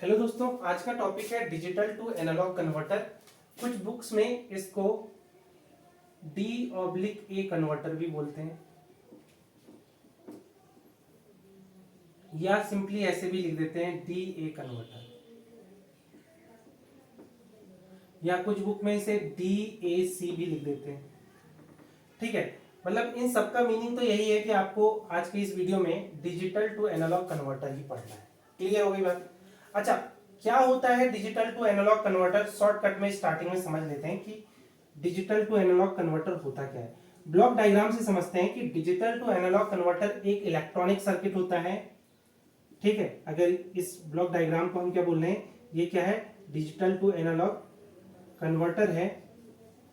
Hello दोस्तों, आज का टॉपिक है डिजिटल टू एनालॉग कन्वर्टर। कुछ बुक्स में इसको D/A कन्वर्टर भी बोलते हैं या सिंपली ऐसे भी लिख देते हैं DA कन्वर्टर, या कुछ बुक में इसे DAC भी लिख देते हैं। ठीक है, मतलब इन सब का मीनिंग तो यही है कि आपको आज के इस वीडियो में डिजिटल टू एनालॉग कन्वर्टर ही पढ़ना है। क्लियर हो गई बात? अच्छा, क्या होता है digital to analogue converter? Shortcut में स्टार्टिंग में समझ लेते हैं कि डिजिटल टू एनालॉग कन्वर्टर होता क्या है। ब्लॉक डायग्राम से समझते हैं कि डिजिटल टू एनालॉग कन्वर्टर एक इलेक्ट्रॉनिक सर्किट होता है। ठीक है, अगर इस ब्लॉक डायग्राम को हम क्या बोल रहे हैं, ये क्या है, डिजिटल टू एनालॉग कन्वर्टर है,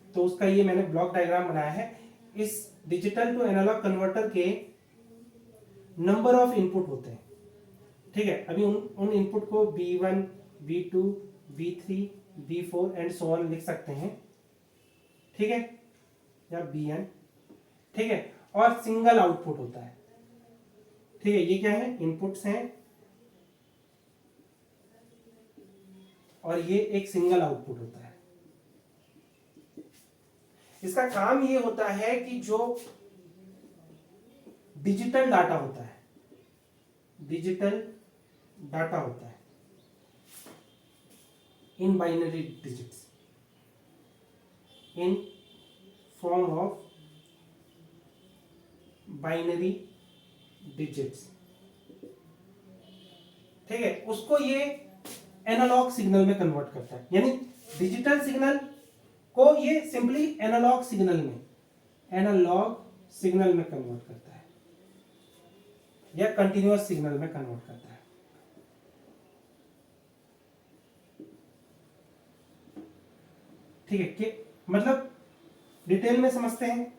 तो उसका ये मैंने ब्लॉक डायग्राम बनाया है। इस डिजिटल टू एनालॉग कन्वर्टर के नंबर ऑफ इनपुट होते हैं। ठीक है, अभी उन इनपुट को B1, B2, B3, B4 and so on लिख सकते हैं। ठीक है, या Bn। ठीक है, और सिंगल आउटपुट होता है। ठीक है, ये क्या है, इनपुट्स हैं और ये एक सिंगल आउटपुट होता है। इसका काम ये होता है कि जो डिजिटल डाटा होता है, डिजिटल डाटा होता है in binary digits, in form of binary digits. ठीक है, उसको ये एनालॉग सिग्नल में कन्वर्ट करता है, यानी डिजिटल सिग्नल को ये सिंपली एनालॉग सिग्नल में कन्वर्ट करता है या कंटिन्यूअस सिग्नल में कन्वर्ट करता है। ठीक है, कि मतलब डिटेल में समझते हैं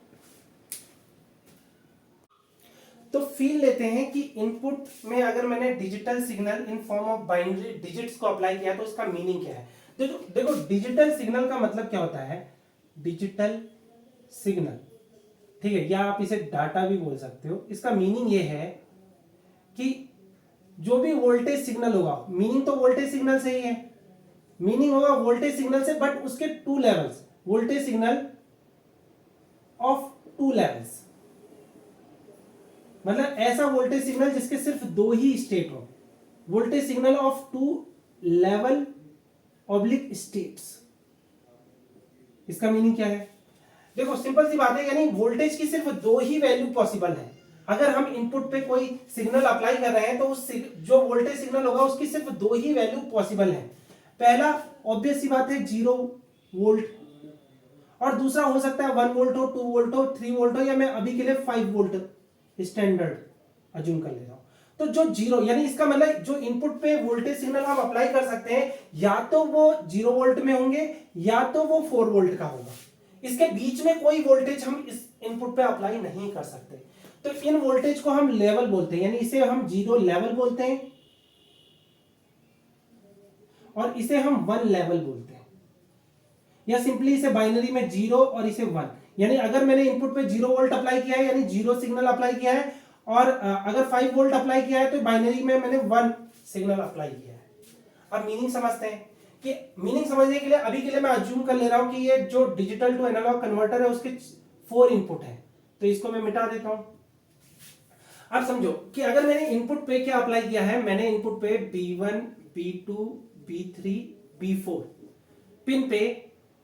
तो फील लेते हैं कि इनपुट में अगर मैंने digital signal in form of binary digits को अप्लाई किया तो उसका मीनिंग क्या है। देखो डिजिटल सिग्नल का मतलब क्या होता है, डिजिटल सिग्नल, ठीक है, या आप इसे डाटा भी बोल सकते हो। इसका मीनिंग ये है कि जो भी वोल्टेज सिग्नल होगा, मीनिंग तो वोल्टेज सिग्नल से ही है, मीनिंग होगा वोल्टेज सिग्नल से, बट उसके two levels, voltage signal of two levels, मतलब ऐसा वोल्टेज सिग्नल जिसके सिर्फ दो ही स्टेट हो, voltage signal of two level oblique states. इसका मीनिंग क्या है? देखो सिंपल सी बात है, यानी वोल्टेज की सिर्फ दो ही वैल्यू पॉसिबल है। अगर हम इनपुट पे कोई सिग्नल अप्लाई कर रहे हैं तो उस जो वोल्टेज सिग्नल होगा उसकी सिर्फ दो ही वैल्यू पॉसिबल है। पहला ऑब्वियस सी बात है 0 वोल्ट, और दूसरा हो सकता है 1 वोल्ट हो, 2 वोल्ट हो, 3 वोल्ट हो, या मैं अभी के लिए 5 वोल्ट स्टैंडर्ड अज्यूम कर ले रहा हूं। तो जो 0, यानी इसका मतलब जो इनपुट पे वोल्टेज सिग्नल हम अप्लाई कर सकते हैं, या तो वो 0 वोल्ट में होंगे या तो वो 4 वोल्ट का होगा। इसके बीच में कोई वोल्टेज हम इस इनपुट पे अप्लाई नहीं कर सकते। तो इन वोल्टेज को हम लेवल बोलते हैं, यानी इसे हम 0 लेवल बोलते हैं और इसे हम 1 लेवल बोलते हैं, या सिंपली इसे बाइनरी में 0 और इसे 1। यानी अगर मैंने इनपुट पे 0 वोल्ट अप्लाई किया है, यानी 0 सिग्नल अप्लाई किया है, और अगर 5 वोल्ट अप्लाई किया है तो बाइनरी में मैंने 1 सिग्नल अप्लाई किया है। अब मीनिंग समझते हैं कि मीनिंग समझने के लिए अभी के लिए मैं अज्यूम कर ले रहा हूं कि ये जो डिजिटल टू एनालॉग कन्वर्टर है उसके 4 इनपुट है, तो इसको मैं मिटा देता हूं। अब समझो कि अगर मैंने इनपुट पे क्या अप्लाई किया है, मैंने इनपुट पे B1, B2, B3, B4 pin पे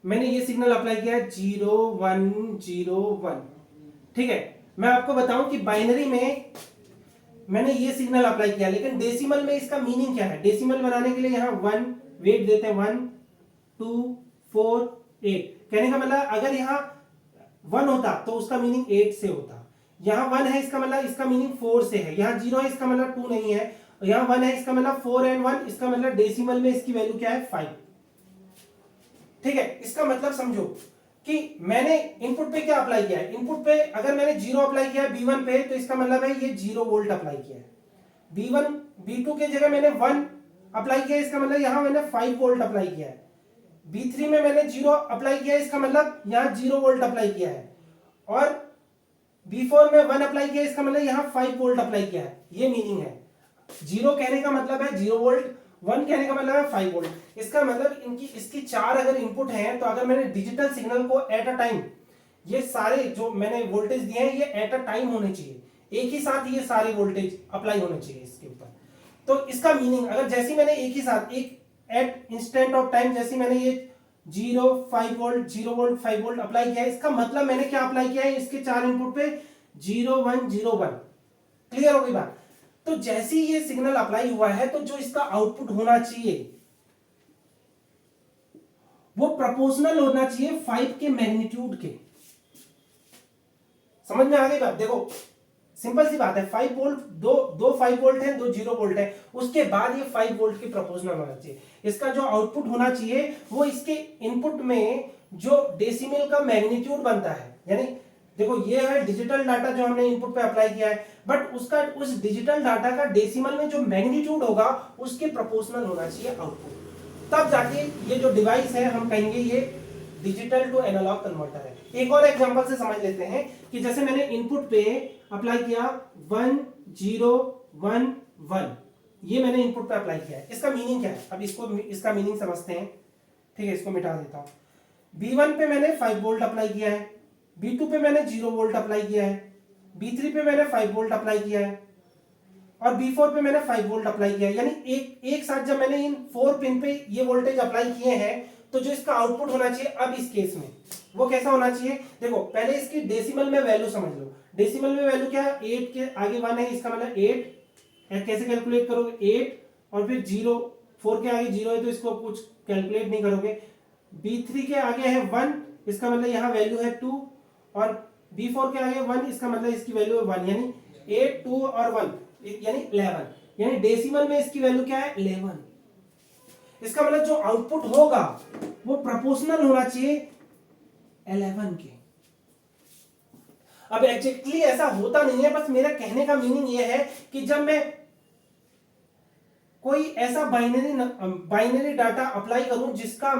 मैंने ये सिग्नल अप्लाई किया है 0 1 0 1। ठीक है, मैं आपको बताऊं कि बाइनरी में मैंने ये सिग्नल अप्लाई किया, लेकिन डेसिमल में इसका मीनिंग क्या है। डेसिमल बनाने के लिए यहां 1 वेट देते हैं, 1 2 4 8। कहने का मतलब अगर यहां 1 होता तो उसका मीनिंग 8 से होता, यहां 1 है इसका मतलब इसका मीनिंग 4 से है, यहां 0 है इसका मतलब 2 नहीं है, यहां 1 है इसका मतलब 4 एंड 1, इसका मतलब डेसिमल में इसकी वैल्यू क्या है, 5। ठीक है, इसका मतलब समझो कि मैंने इनपुट पे क्या अप्लाई किया है। इनपुट पे अगर मैंने 0 अप्लाई किया है B1 पे, तो इसका मतलब है ये 0 वोल्ट अप्लाई किया है। B1 B2 के जगह मैंने 1 अप्लाई किया, इसका मतलब यहां मैंने 5 वोल्ट अप्लाई किया है। B3 में मैंने 0 अप्लाई किया, इसका मतलब यहां 0 वोल्ट अप्लाई किया है, और B4 में 1 अप्लाई किया, इसका मतलब यहां 5 वोल्ट अप्लाई किया है। ये मीनिंग है। 0 कहने का मतलब है 0 वोल्ट, 1 कहने का मतलब है 5 वोल्ट। इसका मतलब इसकी 4 अगर इनपुट हैं, तो अगर मैंने डिजिटल सिग्नल को एट अ टाइम, ये सारे जो मैंने वोल्टेज दिए हैं ये एट अ टाइम होने चाहिए, एक ही साथ ये सारे वोल्टेज अप्लाई होने चाहिए इसके ऊपर। तो इसका मीनिंग, अगर जैसी मैंने एक ही साथ एक एट इंस्टेंट ऑफ टाइम जैसी मैंने ये 0 5 वोल्ट 0 वोल्ट 5 वोल्ट अप्लाई किया है, इसका मतलब मैंने क्या अप्लाई किया है इसके 4 इनपुट पे 0 1 0 1। क्लियर हो गई बात? तो जैसे ही ये सिग्नल अप्लाई हुआ है, तो जो इसका आउटपुट होना चाहिए वो प्रोपोर्शनल होना चाहिए 5 के मैग्नीट्यूड के। समझ में आ गई बात? देखो सिंपल सी बात है, 5 वोल्ट, दो 5 वोल्ट है, 2 0 वोल्ट है, उसके बाद ये 5 वोल्ट के प्रोपोर्शनल होना चाहिए। इसका जो आउटपुट होना चाहिए वो इसके इनपुट में जो डेसिमल का मैग्नीट्यूड बनता है, यानी देखो ये है डिजिटल डाटा जो हमने इनपुट पे अप्लाई किया है, बट उसका उस डिजिटल डाटा का डेसिमल में जो मैग्नीट्यूड होगा उसके प्रोपोर्शनल होना चाहिए आउटपुट। तब जाके ये जो डिवाइस है हम कहेंगे ये डिजिटल टू एनालॉग कन्वर्टर है। एक और एग्जांपल से समझ लेते हैं कि जैसे मैंने इनपुट पे अप्लाई किया 1 0 1 1, ये मैंने इनपुट पे अप्लाई किया है। इसका मीनिंग क्या है? अब इसका मीनिंग समझते हैं। ठीक है, इसको मिटा देता हूं। B1 पे मैंने 5 वोल्ट अप्लाई किया है, B2 पे मैंने 0 वोल्ट अप्लाई किया है, B3 पे मैंने 5 वोल्ट अप्लाई किया है और B4 पे मैंने 5 वोल्ट अप्लाई किया है। यानी एक साथ जब मैंने इन 4 पिन पे ये वोल्टेज अप्लाई किए हैं, तो जो इसका आउटपुट होना चाहिए अब इस केस में वो कैसा होना चाहिए? देखो पहले इसकी डेसिमल में वैल्यू समझ लो। डेसिमल में वैल्यू क्या है? 8 के आगे 1 है, इसका मतलब 8। कैसे कैलकुलेट करोगे? 8 और फिर 0, 4 के आगे 0 है तो इसको कुछ कैलकुलेट नहीं करोगे। B3 के आगे है 1, इसका मतलब यहाँ वैल्यू है 2, और B4 के आगे 1, इसका मतलब इसकी वैल्यू है 1, यानी 8 2 और 1 यानी 11, यानी डेसिमल में इसकी वैल्यू क्या है? 11। इसका मतलब जो आउटपुट होगा वो प्रोपोर्शनल होना चाहिए 11 के। अब एग्जैक्टली ऐसा होता नहीं है, बस मेरा कहने का मीनिंग ये है कि जब मैं कोई ऐसा बाइनरी डाटा अप्लाई करूं जिसका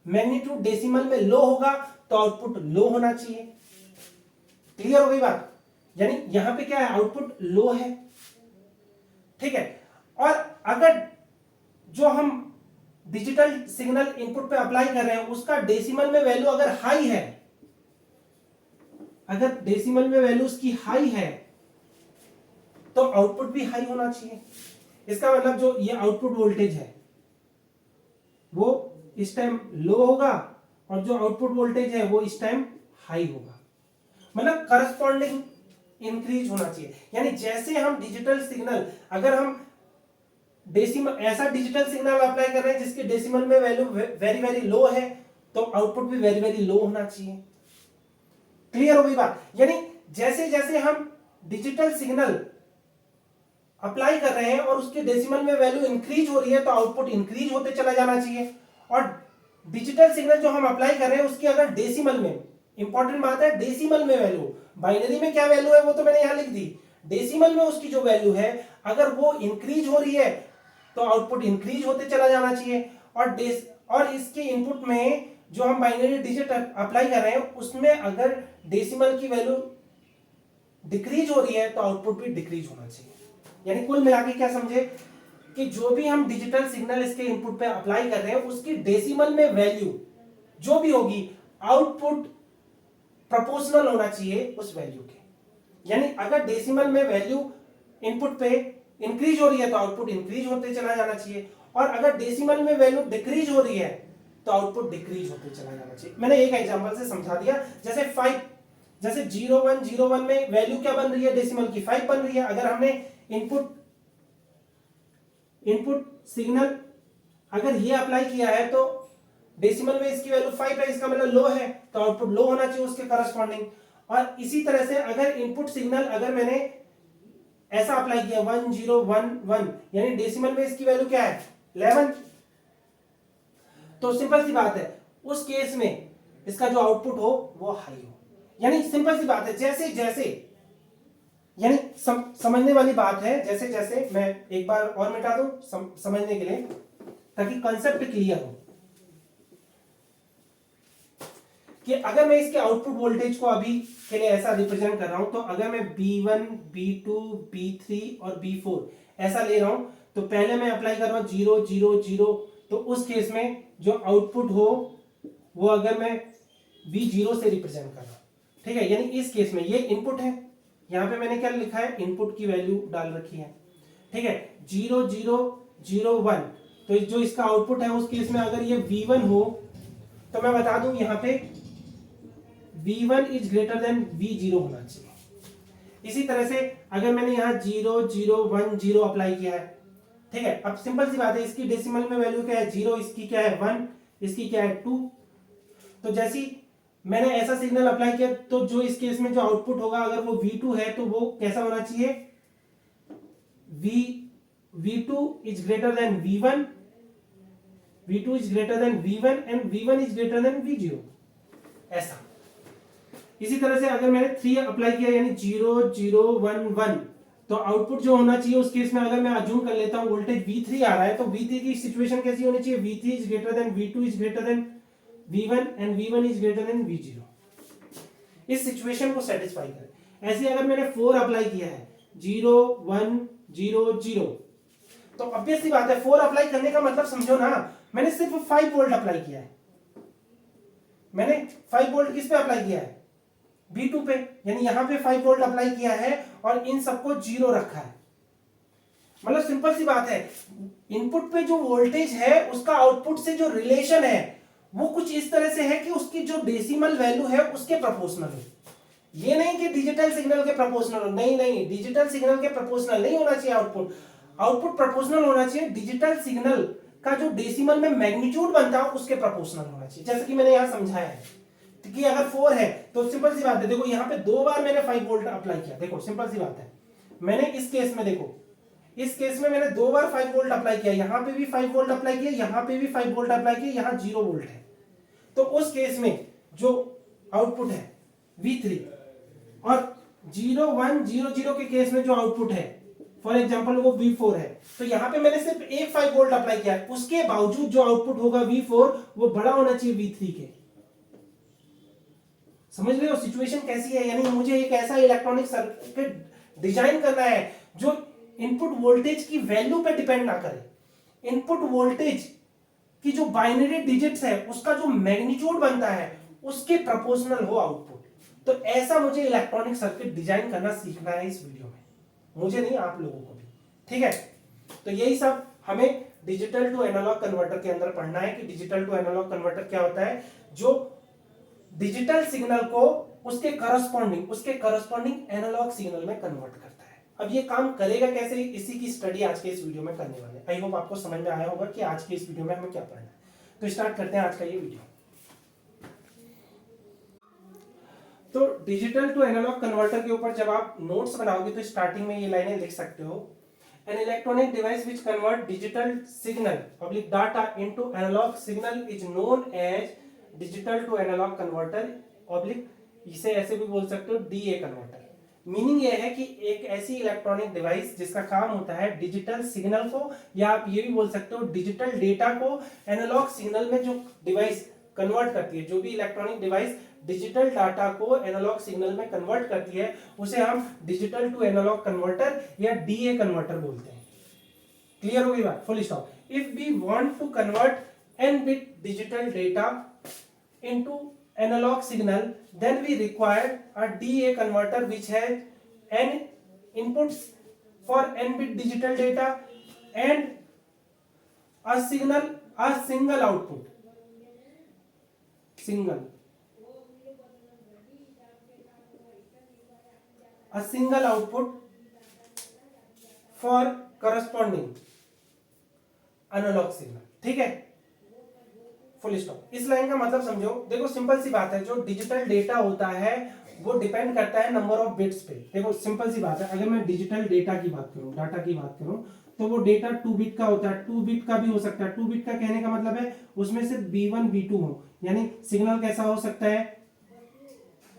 मैग्नीट्यूड डेसिमल में लो होगा, तो आउटपुट लो होना चाहिए। क्लियर हो गई बात? यानी यहां पे क्या है? आउटपुट लो है। ठीक है, और अगर जो हम डिजिटल सिग्नल इनपुट पे अप्लाई कर रहे हैं उसका डेसिमल में वैल्यू अगर हाई है, अगर डेसिमल में वैल्यू उसकी हाई है, तो आउटपुट भी हाई होना चाहिए। इसका मतलब जो ये आउटपुट वोल्टेज है वो इस टाइम लो होगा और जो आउटपुट वोल्टेज है वो इस टाइम हाई होगा, मतलब करस्पॉन्डिंग इंक्रीज होना चाहिए। यानी जैसे हम डिजिटल सिग्नल, अगर हम डेसिमल ऐसा डिजिटल सिग्नल अप्लाई कर रहे हैं जिसके डेसिमल में वैल्यू वेरी वेरी लो है, तो आउटपुट भी वेरी वेरी लो होना चाहिए। क्लियर हो गई बात? यानी जैसे जैसे हम डिजिटल सिग्नल अप्लाई कर रहे हैं और उसके डेसिमल में वैल्यू इंक्रीज हो रही है, तो आउटपुट इंक्रीज होते चला जाना चाहिए। और डिजिटल सिग्नल जो हम अप्लाई कर रहे हैं उसकी अगर डेसिमल में, इंपॉर्टेंट बात है डेसिमल में वैल्यू, बाइनरी में क्या वैल्यू है वो तो मैंने यहां लिख दी, डेसिमल में उसकी जो वैल्यू है अगर वो इंक्रीज हो रही है तो आउटपुट इंक्रीज होते चला जाना चाहिए। और इसके इनपुट में जो हम बाइनरी डिजिट अप्लाई कर रहे हैं उसमें अगर डेसिमल की वैल्यू डिक्रीज हो रही है तो आउटपुट भी डिक्रीज होना चाहिए। यानी कुल मिला के क्या समझे कि जो भी हम डिजिटल सिग्नल इसके इनपुट पे अप्लाई कर रहे हैं उसकी डेसिमल में वैल्यू जो भी होगी, आउटपुट प्रोपोर्शनल होना चाहिए उस वैल्यू के। यानी अगर डेसिमल में वैल्यू इनपुट पे इंक्रीज हो रही है तो आउटपुट इंक्रीज होते चला जाना चाहिए, और अगर डेसिमल में वैल्यू डिक्रीज हो रही है तो आउटपुट डिक्रीज होते चला जाना चाहिए। मैंने एक एग्जांपल से समझा दिया। जैसे 5, जैसे 0 1 0 1 में वैल्यू क्या बन रही है? डेसिमल की 5 बन रही है। अगर हमने इनपुट सिग्नल अगर ये अप्लाई किया है तो डेसिमल में इसकी वैल्यू 5 है, इसका मतलब लो है, तो आउटपुट लो होना चाहिए उसके करस्पॉन्डिंग। और इसी तरह से अगर इनपुट सिग्नल अगर मैंने ऐसा अप्लाई किया 1 0 1 1, यानी डेसिमल में इसकी वैल्यू क्या है? 11, तो सिंपल सी बात है उस केस में इसका जो आउटपुट हो वो हाई हो। यानी सिंपल सी बात है, जैसे जैसे, यानी समझने वाली बात है। जैसे जैसे मैं एक बार और मिटा दूं समझने के लिए, ताकि कॉन्सेप्ट क्लियर हो कि अगर मैं इसके आउटपुट वोल्टेज को अभी के लिए ऐसा रिप्रेजेंट कर रहा हूं, तो अगर मैं B1 B2 B3 और B4 ऐसा ले रहा हूं, तो पहले मैं अप्लाई कर रहा हूं 0 0 0, तो उस केस में जो आउटपुट हो वो अगर मैं V0 से रिप्रेजेंट कर रहा हूं, ठीक है, यानी इस केस में ये इनपुट है, यहां पे मैंने क्या लिखा है, इनपुट की वैल्यू डाल रखी है, ठीक है, 0 0 0 1, तो जो इसका आउटपुट है उस केस में अगर ये V1 हो तो मैं बता दूं यहां पे V1 is greater than V0 होना चाहिए। इसी तरह से अगर मैंने यहां 0 0 1 0 अप्लाई किया है, ठीक है, अब सिंपल सी बात है, इसकी डेसिमल में वैल्यू क्या है 0, इसकी क्या है 1, इसकी क्या है 2, तो जैसी मैंने ऐसा सिग्नल अप्लाई किया तो जो इस केस में जो आउटपुट होगा अगर वो V2 है तो वो कैसा होना चाहिए, V2 is greater than V1, V2 is greater than V1 and V1 is greater than V0, ऐसा। इसी तरह से अगर मैंने 3 अप्लाई किया यानी 0 0 1 1, तो आउटपुट जो होना चाहिए उस केस में अगर मैं अज्यूम कर लेता हूं वोल्टेज V3 आ रहा है तो V3 की सिचुएशन कैसी होनी चाहिए, V3 is greater than V2 is greater than V1 and V1 is greater than V0, इस सिचुएशन को सेटिस्फाई करें। ऐसे अगर मैंने 4 अप्लाई किया है 0 1 0 0, तो ऑब्वियस सी बात है 4 अप्लाई करने का मतलब समझो ना, मैंने सिर्फ 5 वोल्ट अप्लाई किया है, मैंने 5 वोल्ट किस पे अप्लाई किया है, V2 पे, यानी यहां पे 5 वोल्ट अप्लाई किया है और इन सबको 0 रखा है, मतलब सिंपल सी बात है, इनपुट पे जो वोल्टेज है उसका आउटपुट से जो रिलेशन है वो कुछ इस तरह से है कि उसकी जो डेसिमल वैल्यू है उसके प्रोपोर्शनल है, ये नहीं कि डिजिटल सिग्नल के प्रोपोर्शनल, नहीं नहीं, डिजिटल सिग्नल के प्रोपोर्शनल नहीं होना चाहिए आउटपुट, आउटपुट प्रोपोर्शनल होना चाहिए डिजिटल सिग्नल का जो डेसिमल में मैग्नीट्यूड बनता है उसके प्रोपोर्शनल होना चाहिए, जैसे कि मैंने यहां समझाया है कि अगर 4 है तो सिंपल सी बात है, देखो यहां पे 2 बार मैंने 5 वोल्ट अप्लाई किया, देखो सिंपल सी बात है, मैंने इस केस में देखो, इस केस में मैंने 2 बार 5 वोल्ट अप्लाई किया, यहां पे भी 5 वोल्ट अप्लाई किया, यहां पे भी 5 वोल्ट अप्लाई किया, यहां 0 वोल्ट है, तो उस केस में जो आउटपुट है V3 और 0 1 0 0 के केस में जो आउटपुट है फॉर एग्जांपल वो V4 है, तो यहां पे मैंने सिर्फ एक 5 वोल्ट अप्लाई किया है, उसके बावजूद जो आउटपुट होगा V4 वो बड़ा होना चाहिए V3 के, समझ रहे हो सिचुएशन कैसी है, यानी मुझे एक ऐसा इलेक्ट्रॉनिक सर्किट डिजाइन करना है जो इनपुट वोल्टेज की वैल्यू पे डिपेंड ना करे, इनपुट वोल्टेज की जो बाइनरी डिजिट्स है उसका जो मैग्नीट्यूड बनता है उसके प्रोपोर्शनल हो आउटपुट, तो ऐसा मुझे इलेक्ट्रॉनिक सर्किट डिजाइन करना सीखना है इस वीडियो में, मुझे नहीं आप लोगों को भी, ठीक है, तो यही सब हमें डिजिटल टू एनालॉग कन्वर्टर के अंदर पढ़ना है कि डिजिटल टू एनालॉग कन्वर्टर क्या होता है, जो डिजिटल सिग्नल को उसके करस्पॉन्डिंग एनालॉग सिग्नल में कन्वर्ट करता है। अब ये काम करेगा कैसे, इसी की स्टडी आज के इस वीडियो में करने वाले हैं। आई होप आपको समझ में आया होगा कि आज के इस वीडियो में हमें क्या पढ़ना है, तो स्टार्ट करते हैं आज का ये वीडियो। तो डिजिटल टू एनालॉग कन्वर्टर के ऊपर जब आप नोट्स बनाओगे तो स्टार्टिंग में ये लाइनें लिख सकते हो, an electronic device which convert digital signal public data into analog signal is known as digital to analogue converter oblique, इसे ऐसे भी बोल सकते हो डीए कन्वर्टर। मीनिंग ये है कि एक ऐसी इलेक्ट्रॉनिक डिवाइस जिसका काम होता है डिजिटल सिग्नल को, या आप ये भी बोल सकते हो डिजिटल डेटा को एनालॉग सिग्नल में जो डिवाइस कन्वर्ट करती है, जो भी इलेक्ट्रॉनिक डिवाइस डिजिटल डाटा को एनालॉग सिग्नल में कन्वर्ट करती है उसे हम डिजिटल टू एनालॉग कन्वर्टर या डीए कन्वर्टर बोलते हैं। क्लियर होगी बात, full stop. If we want to convert N bit digital data into analog signal, then we require a DA converter which has n inputs for n bit digital data and a single output, a single output for corresponding analog signal, ठीक है, full stop. इस line का मतलब समझो, देखो simple सी बात है, जो डिजिटल डेटा होता है वो डिपेंड करता है नंबर ऑफ बिट्स पे। देखो सिंपल सी बात है, अगर मैं डिजिटल डेटा की बात करूं, डाटा की बात करूं, तो वो डेटा 2 बिट का होता है, 2 बिट का भी हो सकता है। 2 बिट का कहने का मतलब है उसमें सिर्फ B1 B2 हो, यानी सिग्नल कैसा हो सकता है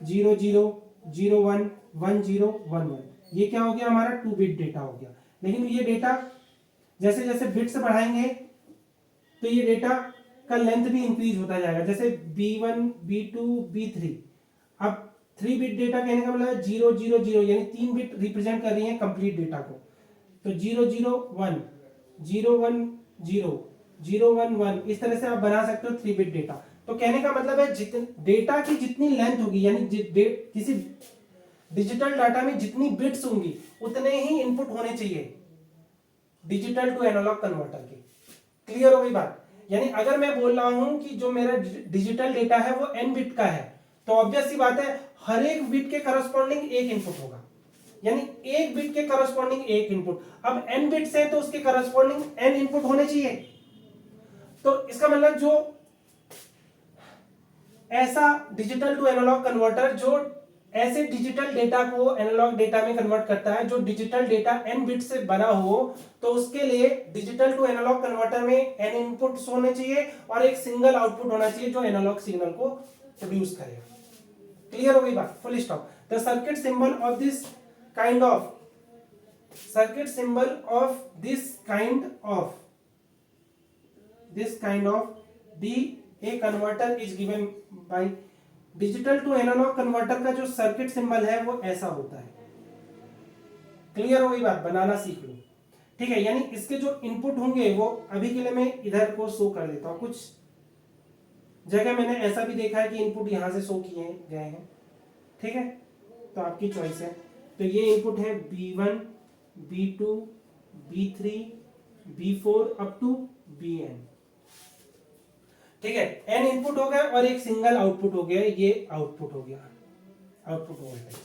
0 0 0 1 1 0 1 1, ये क्या हो गया हमारा 2 बिट डेटा हो गया। लेकिन ये डेटा जैसे जैसे बिट्स बढ़ाएंगे तो ये डेटा का लेंथ भी इंक्रीज होता जाएगा, जैसे B1 B2 B3। अब 3 बिट डेटा कहने का मतलब 0 0 0, यानी 3 बिट रिप्रेजेंट कर रही है कंप्लीट डेटा को, तो 0 0 1 010 011 इस तरह से आप बना सकते हो 3 बिट डेटा। तो कहने का मतलब है डेटा की जितनी लेंथ होगी, यानी किसी डिजिटल डाटा में जितनी बिट्स होंगी उतने ही इनपुट होने चाहिए डिजिटल टू एनालॉग कन्वर्टर के। क्लियर हो गई बात? यानी अगर मैं बोल रहा हूं कि जो मेरा डिजिटल डेटा है वो n बिट का है, तो ऑब्वियस सी बात है हर एक बिट के करस्पॉन्डिंग एक इनपुट होगा, यानी एक बिट के करस्पॉन्डिंग एक इनपुट। अब n बिट्स है तो उसके करस्पॉन्डिंग n इनपुट होने चाहिए। तो इसका मतलब जो ऐसा डिजिटल टू एनालॉग कन्वर्टर जो ऐसे डिजिटल डेटा को एनालॉग डेटा में कन्वर्ट करता है, जो डिजिटल डेटा n बिट से बना हो, तो उसके लिए डिजिटल टू एनालॉग कन्वर्टर में n इनपुट्स होने चाहिए और एक सिंगल आउटपुट होना चाहिए जो एनालॉग सिग्नल को प्रोड्यूस करेगा। क्लियर हो गई बात? Full stop. The circuit symbol of this kind of D A converter is given by digital to analogue converter का जो सर्किट सिंबल है वो ऐसा होता है। क्लियर हो गई बात? बनाना सीख लो। ठीक है, यानी इसके जो इनपुट होंगे वो अभी के लिए मैं इधर को शो कर देता हूं। कुछ जगह मैंने ऐसा भी देखा है कि इनपुट यहां से शो किए गए हैं। ठीक है, तो आपकी चॉइस है। तो ये इनपुट है B1 B2 B3 B4 up to Bn। ठीक है, n इनपुट हो गया और एक सिंगल आउटपुट हो गया, ये आउटपुट हो गया, आउटपुट वोल्टेज।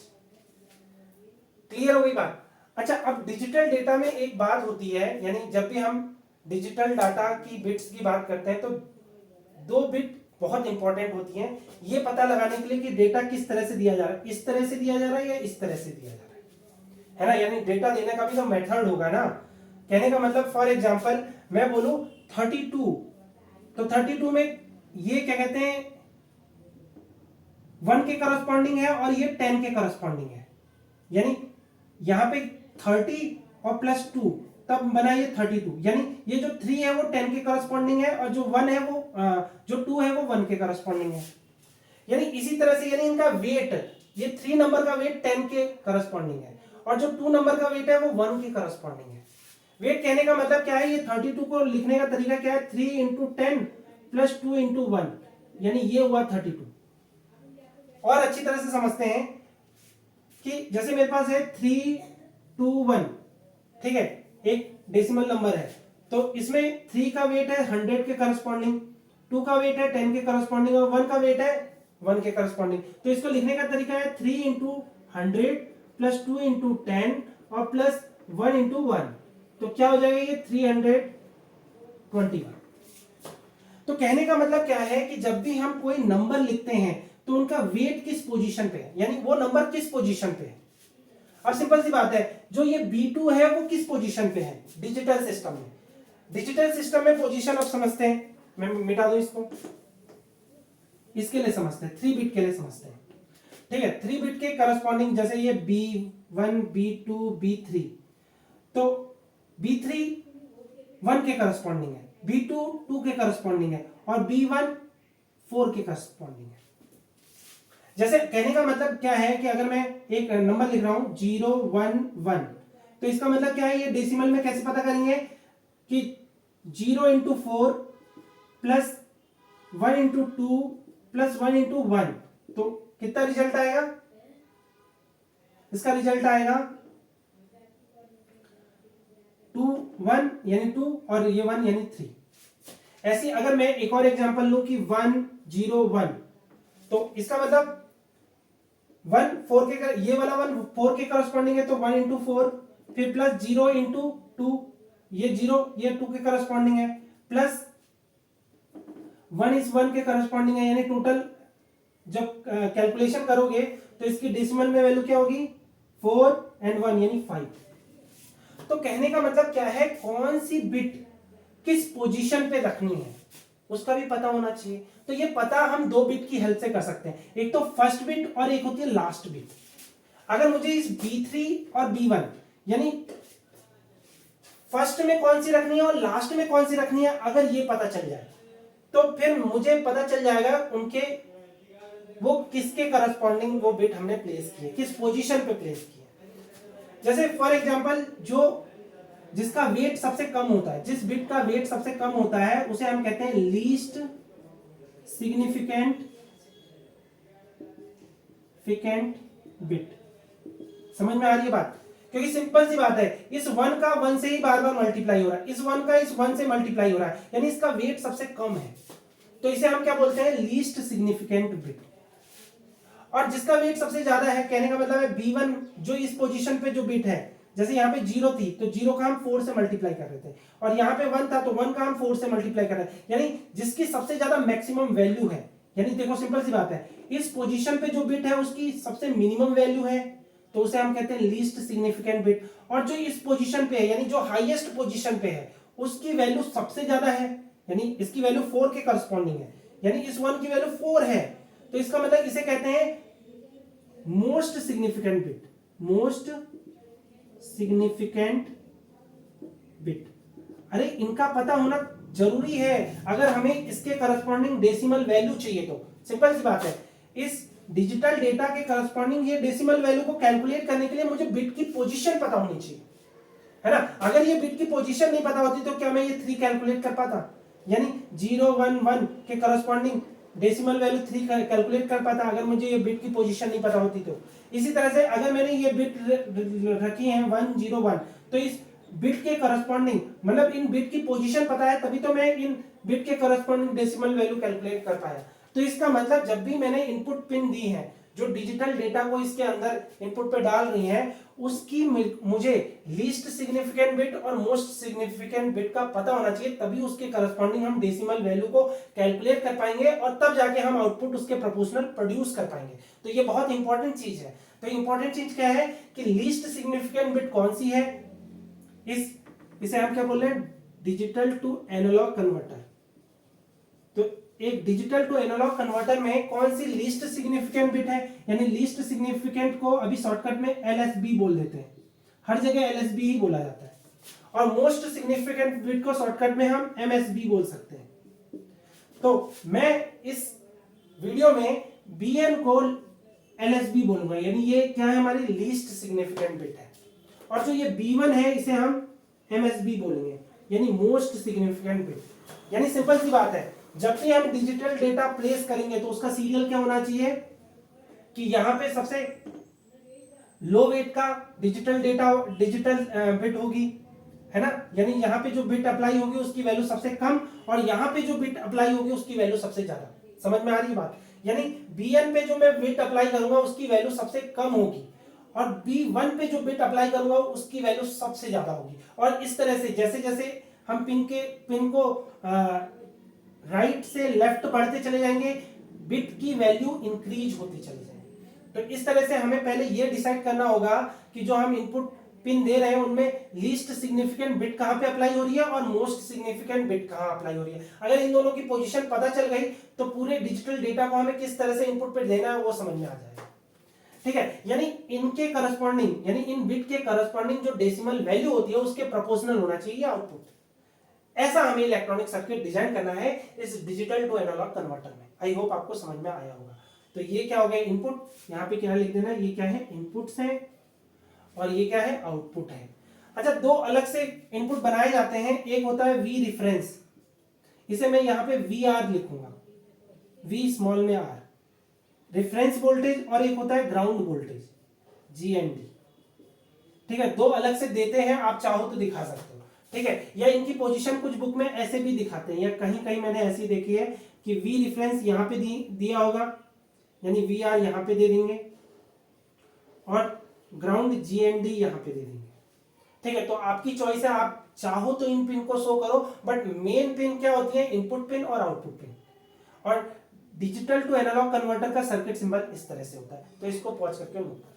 क्लियर हो गई बात? अच्छा, अब डिजिटल डेटा में एक बात होती है, यानी जब भी हम डिजिटल डाटा की बिट्स की बात करते हैं तो 2 बिट बहुत इंपॉर्टेंट होती हैं ये पता लगाने के लिए कि डेटा किस तरह से दिया जा रहा है, इस तरह से दिया जा रहा है या इस तरह से दिया जा रहा है ना? यानी डेटा देने का भी तो मेथड होगा ना। कहने का मतलब फॉर एग्जांपल मैं बोलूं 32, तो 32 में ये क्या कहते हैं 1 के करस्पॉन्डिंग है और ये 10 के करस्पॉन्डिंग है, यानी यहां पे 30 और प्लस 2 तब बना ये 32, यानी ये जो 3 है वो 10 के करस्पॉन्डिंग है और जो 1 है वो जो 2 है वो 1 के करस्पॉन्डिंग है। यानी इसी तरह से यानी इनका वेट, ये 3 नंबर का वेट 10 के करस्पॉन्डिंग है और जो 2 नंबर का वेट है वो 1 के करस्पॉन्डिंग है। वेट कहने का मतलब क्या है, ये 32 को लिखने का तरीका क्या है, 3 इंटू 10 प्लस 2 इंटू 1, यानी ये हुआ 32। और अच्छी तरह से समझते हैं कि जैसे मेरे पास है 3 2 1, ठीक है, एक डेसिमल नंबर है, तो इसमें 3 का वेट है 100 के करस्पॉन्डिंग, 2 का वेट है 10 के करस्पॉन्डिंग और 1 का वेट है 1 के करस्पॉन्डिंग। तो इसको लिखने का तरीका है 3 इंटू 100 प्लस 2 इंटू 10 और प्लस 1 इंटू 1, तो क्या हो जाएगा ये 321। तो कहने का मतलब क्या है कि जब भी हम कोई नंबर लिखते हैं तो उनका वेट किस पोजीशन पे है, यानी वो नंबर किस पोजीशन पे है। अब सिंपल सी बात है, जो ये B2 है वो किस पोजीशन पे है डिजिटल सिस्टम में। डिजिटल सिस्टम में पोजीशन अब समझते हैं, मैं मिटा दूं इसको, इसके लिए समझते हैं, 3 बिट के लिए समझते हैं। ठीक है, 3 बिट के करस्पॉन्डिंग जैसे ये B1 B2 B3, तो B3 1 के करस्पॉन्डिंग है, B2 2 के करस्पॉन्डिंग है और B1 4 के करस्पॉन्डिंग है। जैसे कहने का मतलब क्या है कि अगर मैं एक नंबर लिख रहा हूं 011, तो इसका मतलब क्या है, ये डेसिमल में कैसे पता करेंगे कि 0 into 4 plus 1 into 2 plus 1 into 1, तो कितना रिजल्ट आएगा, इसका रिजल्ट आएगा 2 1 यानी 2 और ये 1 यानी 3। ऐसी अगर मैं एक और एग्जांपल लूं कि 1 0 1, तो इसका मतलब 1 4 के, ये वाला 1 4 के करस्पॉन्डिंग है तो 1 इंटू 4, फिर प्लस 0 इंटू 2, ये 0 ये 2 के करस्पॉन्डिंग है, प्लस 1 इस 1 के करस्पॉन्डिंग है, यानी टोटल जब कैलकुलेशन करोगे तो इसकी डेसिमल में वैल्यू क्या होगी 4 एंड 1 यानी 5। तो कहने का मतलब क्या है, कौन सी बिट किस पोजीशन पे रखनी है उसका भी पता होना चाहिए। तो ये पता हम 2 बिट की हेल्प से कर सकते हैं, एक तो फर्स्ट बिट और एक होती है लास्ट बिट। अगर मुझे इस B3 और B1 यानी फर्स्ट में कौन सी रखनी है और लास्ट में कौन सी रखनी है, अगर ये पता चल जाए तो फिर मुझे पता चल जाएगा उनके वो किसके करस्पॉन्डिंग वो बिट हमने प्लेस किए, किस पोजीशन पे प्लेस किए। जैसे फॉर एग्जांपल जो जिसका वेट सबसे कम होता है, जिस बिट का वेट सबसे कम होता है उसे हम कहते हैं लीस्ट सिग्निफिकेंट बिट। समझ में आ रही है बात? क्योंकि सिंपल सी बात है, इस 1 का 1 से ही बार बार मल्टीप्लाई हो रहा है, इस 1 का इस 1 से मल्टीप्लाई हो रहा है, यानी इसका वेट सबसे कम है, तो इसे हम क्या बोलते हैं? Least significant bit. और जिसका वेट सबसे ज्यादा है, कहने का मतलब है B1 जो इस पोजीशन पे जो बिट है, जैसे यहाँ पे 0 थी तो 0 का हम 4 से मल्टीप्लाई कर रहे थे, और यहाँ पे 1 था तो 1 का हम 4 से मल्टीप्लाई कर रहे हैं, यानी जिसकी सबसे ज्यादा मैक्सिमम वैल्यू है, यानी देखो सिंपल सी बात है, इस पोजीशन पे जो बिट है उसकी सबसे मिनिमम वैल्यू है, तो उसे हम कहते हैं लीस्ट सिग्निफिकेंट बिट। और जो इस पोजीशन पे है, यानी जो हाईएस्ट पोजीशन पे है, उसकी वैल्यू सबसे ज्यादा है, यानी इसकी वैल्यू 4 के करस्पॉन्डिंग है, यानी इस 1 की वैल्यू 4 है, तो इसका मतलब इसे कहते हैं most significant bit, most significant bit. अरे इनका पता होना जरूरी है अगर हमें इसके करस्पॉन्डिंग डेसिमल वैल्यू चाहिए तो। सिंपल सी बात है, इस डिजिटल डेटा के करस्पॉन्डिंग ये डेसिमल वैल्यू को कैलकुलेट करने के लिए मुझे बिट की पोजीशन पता होनी चाहिए, है ना? अगर ये बिट की पोजीशन नहीं पता होती तो क्या मैं ये 3 कैलकुलेट कर पाता? यानी 0 1 1 के करस्पॉन्डिंग डेसिमल वैल्यू 3 कैलकुलेट कर पाता अगर मुझे ये बिट की पोजीशन नहीं पता होती तो। इसी तरह से अगर मैंने ये बिट रखी है 1 0 1, तो इस बिट के करस्पॉन्डिंग, मतलब इन बिट की पोजीशन पता है तभी तो मैं इन बिट के करस्पॉन्डिंग डेसिमल वैल्यू कैलकुलेट कर पाया। तो इसका मतलब जब भी मैंने इनपुट पिन दी है जो डिजिटल डेटा को इसके अंदर इनपुट पे डाल रही है, उसकी मुझे लीस्ट सिग्निफिकेंट बिट और मोस्ट सिग्निफिकेंट बिट का पता होना चाहिए, तभी उसके करस्पॉन्डिंग हम डेसिमल वैल्यू को कैलकुलेट कर पाएंगे और तब जाके हम आउटपुट उसके प्रोपोर्शनल प्रोड्यूस कर पाएंगे। तो ये बहुत इंपॉर्टेंट चीज है। तो इंपॉर्टेंट चीज क्या है कि लीस्ट सिग्निफिकेंट बिट कौन सी है, इसे हम क्या बोल रहे हैं? Digital to analogue converter. तो एक डिजिटल टू एनालॉग कन्वर्टर में कौन सी लीस्ट सिग्निफिकेंट बिट है, यानी लीस्ट सिग्निफिकेंट को अभी शॉर्टकट में LSB बोल देते हैं, हर जगह LSB ही बोला जाता है, और मोस्ट सिग्निफिकेंट बिट को शॉर्टकट में हम MSB बोल सकते हैं। तो मैं इस वीडियो में BN को LSB बोलूंगा, यानी ये क्या है? हमारी लीस्ट सिग्निफिकेंट बिट है, और जो ये B1 है इसे हम MSB बोलेंगे, यानी मोस्ट सिग्निफिकेंट बिट। यानी सिंपल सी बात है, जब भी हम डिजिटल डेटा प्लेस करेंगे तो उसका सीरियल क्या होना चाहिए कि यहां पे सबसे लो वेट का डिजिटल बिट होगी, है ना? यानी यहां पे जो बिट अप्लाई होगी उसकी वैल्यू सबसे कम, और यहां पे जो बिट अप्लाई होगी उसकी वैल्यू सबसे ज्यादा। समझ में आ रही है बात? यानी BN पे जो मैं बिट अप्लाई करूंगा उसकी वैल्यू सबसे कम होगी, और B1 पे जो बिट अप्लाई करूंगा उसकी वैल्यू सबसे ज्यादा होगी। और इस तरह से जैसे जैसे हम पिन को राइट से लेफ्ट बढ़ते चले जाएंगे, बिट की वैल्यू इंक्रीज होती चली जाएगी। तो इस तरह से हमें पहले यह डिसाइड करना होगा कि जो हम इनपुट पिन दे रहे हैं उनमें लीस्ट सिग्निफिकेंट बिट कहां पे अप्लाई हो रही है और मोस्ट सिग्निफिकेंट बिट कहां अप्लाई हो रही है। अगर इन दोनों की पोजीशन पता चल गई तो पूरे डिजिटल डेटा को हमें किस तरह से इनपुट पे देना है वो समझ में आ जाएगा। ठीक है, यानी इनके करस्पॉन्डिंग, यानी इन बिट के करस्पॉन्डिंग जो डेसिमल वैल्यू होती है उसके प्रोपोर्शनल होना चाहिए आउटपुट। ऐसा हमें इलेक्ट्रॉनिक सर्किट डिजाइन करना है इस डिजिटल टू एनालॉग कन्वर्टर में। आई होप आपको समझ में आया होगा। तो ये क्या हो गया? इनपुट, यहाँ पे क्या लिख देना, ये क्या है? इनपुट्स हैं, और ये क्या है? आउटपुट है। अच्छा, दो अलग से इनपुट बनाए जाते हैं, एक होता है V रिफरेंस, इसे मैं यहाँ पे VR लिखूंगा, V स्मॉल में R, रेफरेंस वोल्टेज, और एक होता है ग्राउंड वोल्टेज, GND। ठीक है, दो अलग से देते हैं, आप चाहो तो दिखा सकते हो। ठीक है, या इनकी पोजीशन कुछ बुक में ऐसे भी दिखाते हैं, या कहीं कहीं मैंने ऐसी देखी है कि V रिफरेंस यहाँ पे दिया होगा, यानी VR यहाँ पे दे देंगे, और ग्राउंड GND यहाँ पे दे देंगे। ठीक है, तो आपकी चॉइस है, आप चाहो तो इन पिन को शो करो, बट मेन पिन क्या होती है? इनपुट पिन और आउटपुट पिन। और डिजिटल टू एनालॉग कन्वर्टर का सर्किट सिंबल इस तरह से होता है। तो इसको पॉज करके नोट करो।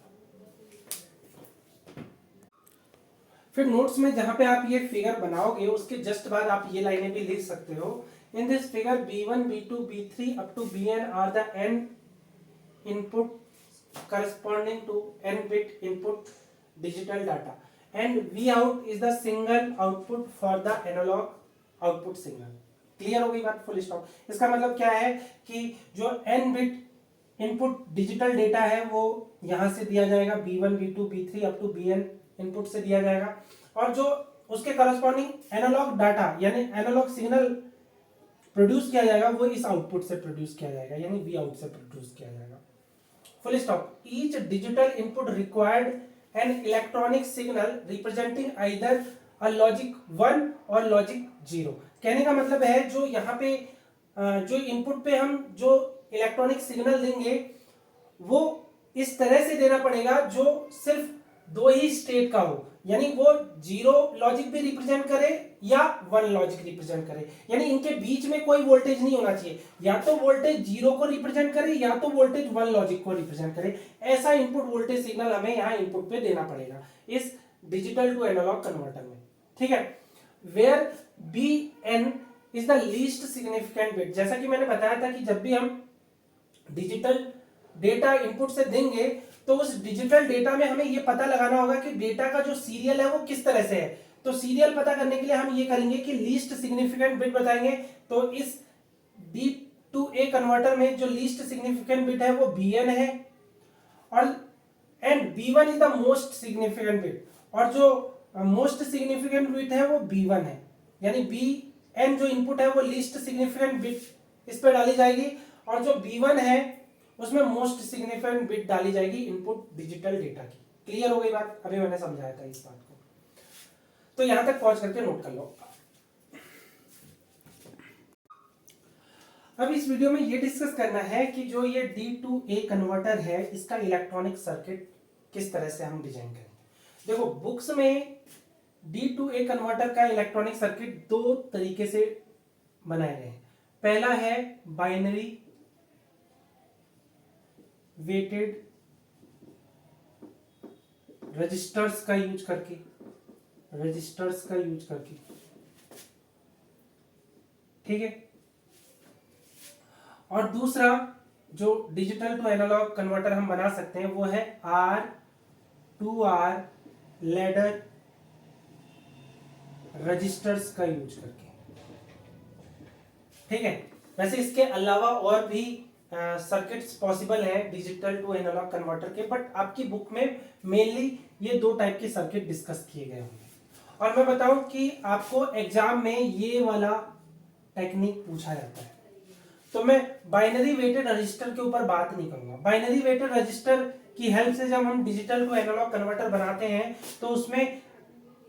फिर नोट्स में जहां पे आप ये फिगर बनाओगे उसके जस्ट बाद आप ये लाइनें भी लिख सकते हो। In this figure B1 B2 B3 up to Bn are the n input corresponding to n bit input digital data and Vout is the single output for the analog output signal। Clear हो गई बात? Full stop. इसका मतलब क्या है कि जो n bit input digital data है वो यहां से दिया जाएगा, B1 B2 B3 up to Bn input से दिया जाएगा, और जो उसके करस्पॉन्डिंग एनालॉग डाटा यानी एनालॉग सिग्नल प्रोड्यूस किया जाएगा, वो इस आउटपुट से प्रोड्यूस किया जाएगा यानी वी आउट से प्रोड्यूस किया जाएगा। Full stop. Each digital input required an electronic signal representing either a logic 1 और लॉजिक 0। कहने का मतलब है जो यहाँ पे जो इनपुट पे हम जो इलेक्ट्रॉनिक सिग्नल देंगे वो इस तरह से देना पड़ेगा जो सिर्फ दो ही स्टेट का हो, यानी वो 0 लॉजिक भी रिप्रेजेंट करे या 1 लॉजिक रिप्रेजेंट करे, यानी इनके बीच में कोई वोल्टेज नहीं होना चाहिए, या तो वोल्टेज 0 को रिप्रेजेंट करे या तो वोल्टेज 1 लॉजिक को रिप्रेजेंट करे। ऐसा इनपुट वोल्टेज सिग्नल हमें यहाँ इनपुट पे देना पड़ेगा इस डिजिटल टू एनालॉग कन्वर्टर में, ठीक है। Where Bn is the least significant bit. जैसा कि मैंने बताया था कि जब भी हम डिजिटल डेटा इनपुट से देंगे तो उस डिजिटल डेटा में हमें ये पता लगाना होगा कि डेटा का जो सीरियल है वो किस तरह से है। तो सीरियल पता करने के लिए हम ये करेंगे कि लीस्ट सिग्निफिकेंट बिट बताएंगे। तो इस D to A कन्वर्टर में जो लीस्ट सिग्निफिकेंट बिट है वो Bn है और and B1 is the most significant bit, और जो मोस्ट सिग्निफिकेंट बिट है वो B1 है, यानी Bn जो इनपुट है वो लीस्ट सिग्निफिकेंट बिट इस पे डाली जाएगी और जो B1 है उसमें मोस्ट सिग्निफिकेंट बिट डाली जाएगी इनपुट डिजिटल डेटा की। क्लियर हो गई बात? अभी मैंने समझाया था इस बात को, तो यहां तक पहुंच करके नोट कर लो। अब इस वीडियो में ये डिस्कस करना है कि जो ये D to A कन्वर्टर है इसका इलेक्ट्रॉनिक सर्किट किस तरह से हम डिजाइन करेंगे। देखो बुक्स में D to A कन्वर्टर का इलेक्ट्रॉनिक सर्किट दो तरीके से बनाए गए हैं। पहला है बाइनरी वेटेड रजिस्टर्स का यूज करके, ठीक है। और दूसरा जो डिजिटल टू एनालॉग कन्वर्टर हम बना सकते हैं वो है R2R लैडर रजिस्टर्स का यूज करके, ठीक है। वैसे इसके अलावा और भी सर्किट्स पॉसिबल है डिजिटल टू एनालॉग कन्वर्टर के, बट आपकी बुक में मेनली ये दो टाइप के सर्किट डिस्कस किए गए होंगे। और मैं बताऊं कि आपको एग्जाम में ये वाला टेक्निक पूछा जाता है, तो मैं बाइनरी वेटेड रजिस्टर के ऊपर बात नहीं करूंगा। बाइनरी वेटेड रजिस्टर की हेल्प से जब हम डिजिटल टू एनालॉग कन्वर्टर बनाते हैं तो उसमें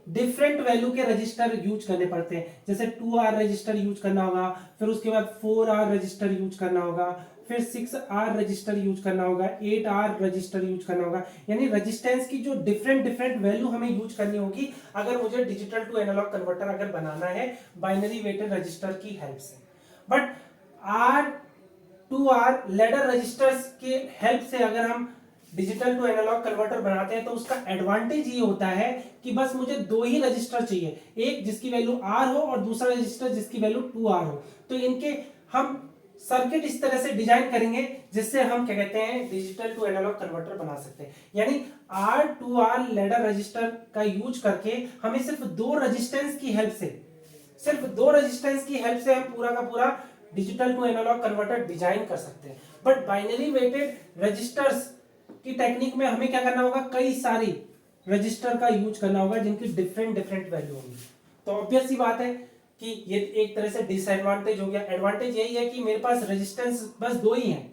डिफरेंट वैल्यू के रजिस्टर यूज करने पड़ते हैं, जैसे 2R रजिस्टर यूज करना होगा, फिर उसके बाद 4R रजिस्टर यूज करना होगा, फिर 6R रजिस्टर यूज करना होगा, 8R रजिस्टर यूज करना होगा, यानी रेजिस्टेंस की जो डिफरेंट वैल्यू हमें यूज करनी होगी अगर मुझे डिजिटल टू एनालॉग कन्वर्टर अगर बनाना है बाइनरी वेटेड रजिस्टर की हेल्प से। बट R2R लैडर रजिस्टर्स की हेल्प से अगर हम डिजिटल टू एनालॉग कन्वर्टर बनाते हैं तो उसका एडवांटेज ये होता है कि बस मुझे दो ही रजिस्टर चाहिए, एक जिसकी वैल्यू R हो और दूसरा रजिस्टर जिसकी वैल्यू 2R हो। तो इनके हम सर्किट इस तरह से डिजाइन करेंगे जिससे हम क्या कहते हैं डिजिटल टू एनालॉग कन्वर्टर बना सकते हैं, यानी R2R लैडर रजिस्टर का यूज करके हमें सिर्फ दो रेजिस्टेंस की हेल्प से हम पूरा का पूरा digital to analogue converter design कर सकते हैं। बट बाइनरी वेटेड रजिस्टर्स की टेक्निक में हमें क्या करना होगा, कई सारी रजिस्टर का यूज करना होगा जिनकी डिफरेंट वैल्यू होंगी। तो ऑब्वियस सी बात है कि ये एक तरह से डिसएडवांटेज हो गया। एडवांटेज यही है कि मेरे पास रेजिस्टेंस बस दो ही हैं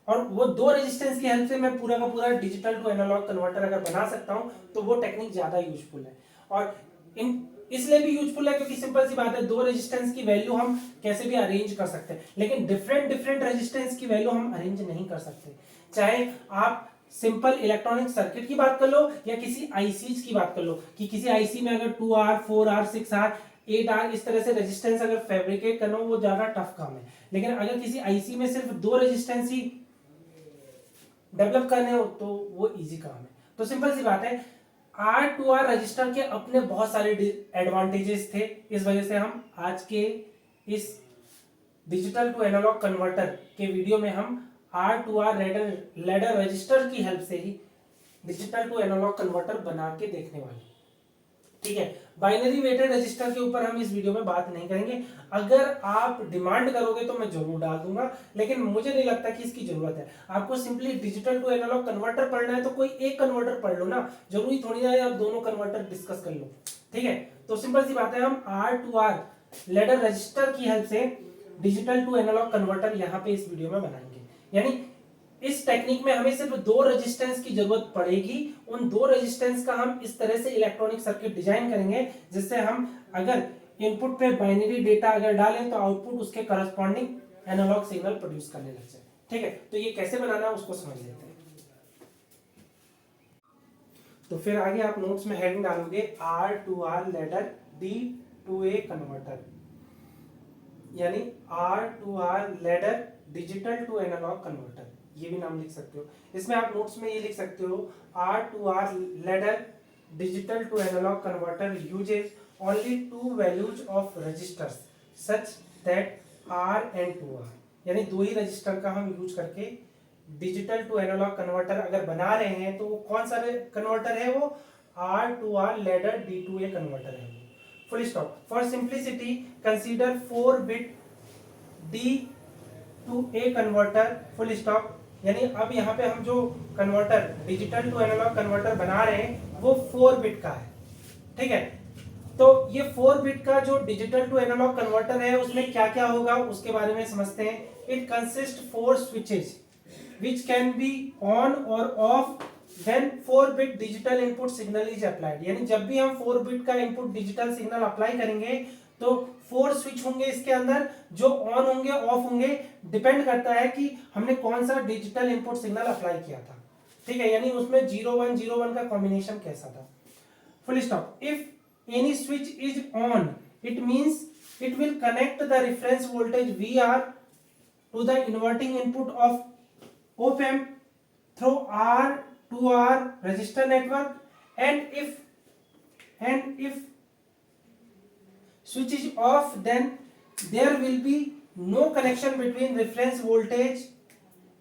और वो दो रेजिस्टेंस की हेल्प से मैं पूरा का पूरा डिजिटल टू एनालॉग कन्वर्टर अगर बना सकता हूं तो वो टेक्निक ज्यादा यूजफुल है। और इसलिए भी यूजफुल है क्योंकि सिंपल सी बात है, दो रेजिस्टेंस की वैल्यू हम कैसे भी अरेंज कर सकते हैं, लेकिन डिफरेंट रेजिस्टेंस की वैल्यू हम अरेंज नहीं कर सकते। चाहे आप सिंपल इलेक्ट्रॉनिक सर्किट की बात कर लो या किसी आईसीज की बात कर लो कि किसी आईसी में अगर 2R 4R 6R 8R इस तरह से रेजिस्टेंस अगर फैब्रिकेट करना हो वो ज्यादा टफ काम है, लेकिन अगर किसी आईसी में सिर्फ दो रेजिस्टेंस ही डेवलप करने हो तो वो इजी काम है। तो सिंपल सी बात है, R2R रजिस्टर के अपने बहुत सारे एडवांटेजेस थे, इस वजह से हम आज के इस डिजिटल टू एनालॉग कन्वर्टर के वीडियो में हम R2R लैडर रजिस्टर की हेल्प से ही डिजिटल टू एनालॉग कन्वर्टर बना के देखने वाले, ठीक है। बाइनरी वेटेड रजिस्टर के ऊपर हम इस वीडियो में बात नहीं करेंगे। अगर आप डिमांड करोगे तो मैं जरूर डाल दूंगा, लेकिन मुझे नहीं लगता कि इसकी जरूरत है। आपको simply digital to analogue converter पढ़ना है तो कोई एक कन्वर्टर पढ़ लो ना, जरूरी थोड़ी ना है आप दोनों कन्वर्टर डिस्कस कर लो। ठीक है, तो सिंपल सी बात है, हम R to R ladder register की हेल्प से डिजिटल टू एनालॉग कन्वर्टर यहाँ पे इस वीडियो में बनाएंगे। यानी इस टेक्निक में हमें सिर्फ दो रेजिस्टेंस की जरूरत पड़ेगी। उन दो रेजिस्टेंस का हम इस तरह से इलेक्ट्रॉनिक सर्किट डिजाइन करेंगे जिससे हम अगर इनपुट पे बाइनरी डेटा अगर डालें तो आउटपुट उसके करस्पॉन्डिंग एनालॉग सिग्नल प्रोड्यूस करने लग जाए। ठीक है, तो ये कैसे बनाना है उसको समझ लेते हैं। तो फिर आगे आप नोट्स में हेडिंग डालोगे R to R ladder D to A converter, यानी R to R ladder digital to analogue converter, ये भी नाम लिख सकते हो। इसमें आप नोट्स में ये लिख सकते हो R to R ladder digital to analogue converter uses only two values of registers such that R and two R, यानी दो ही रजिस्टर का हम यूज करके डिजिटल टू एनालॉग कन्वर्टर अगर बना रहे हैं तो वो कौन सा कन्वर्टर है, वो R to R ladder D to A converter है। Full stop. For simplicity consider 4 bit D to A converter, full stop. यानी अब यहाँ पे हम जो converter digital to analogue converter बना रहे हैं वो 4 बिट का है। ठीक है, तो ये 4 बिट का जो डिजिटल टू एनालॉग कन्वर्टर है उसमें क्या क्या होगा उसके बारे में समझते हैं। It consist 4 switches which can be on or off when 4 bit digital input signal is applied। यानी जब भी हम 4 बिट का इनपुट डिजिटल सिग्नल अप्लाई करेंगे तो 4 स्विच होंगे इसके अंदर, जो ऑन होंगे ऑफ होंगे डिपेंड करता है कि हमने कौन सा डिजिटल इनपुट सिग्नल अप्लाई किया था। ठीक है, यानी उसमें 0101 का कॉम्बिनेशन कैसा था। Full stop. If any switch is on it means it will connect the reference voltage VR to the inverting input of op amp through R to R resistor network, and if switch is off then there will be no connection between reference voltage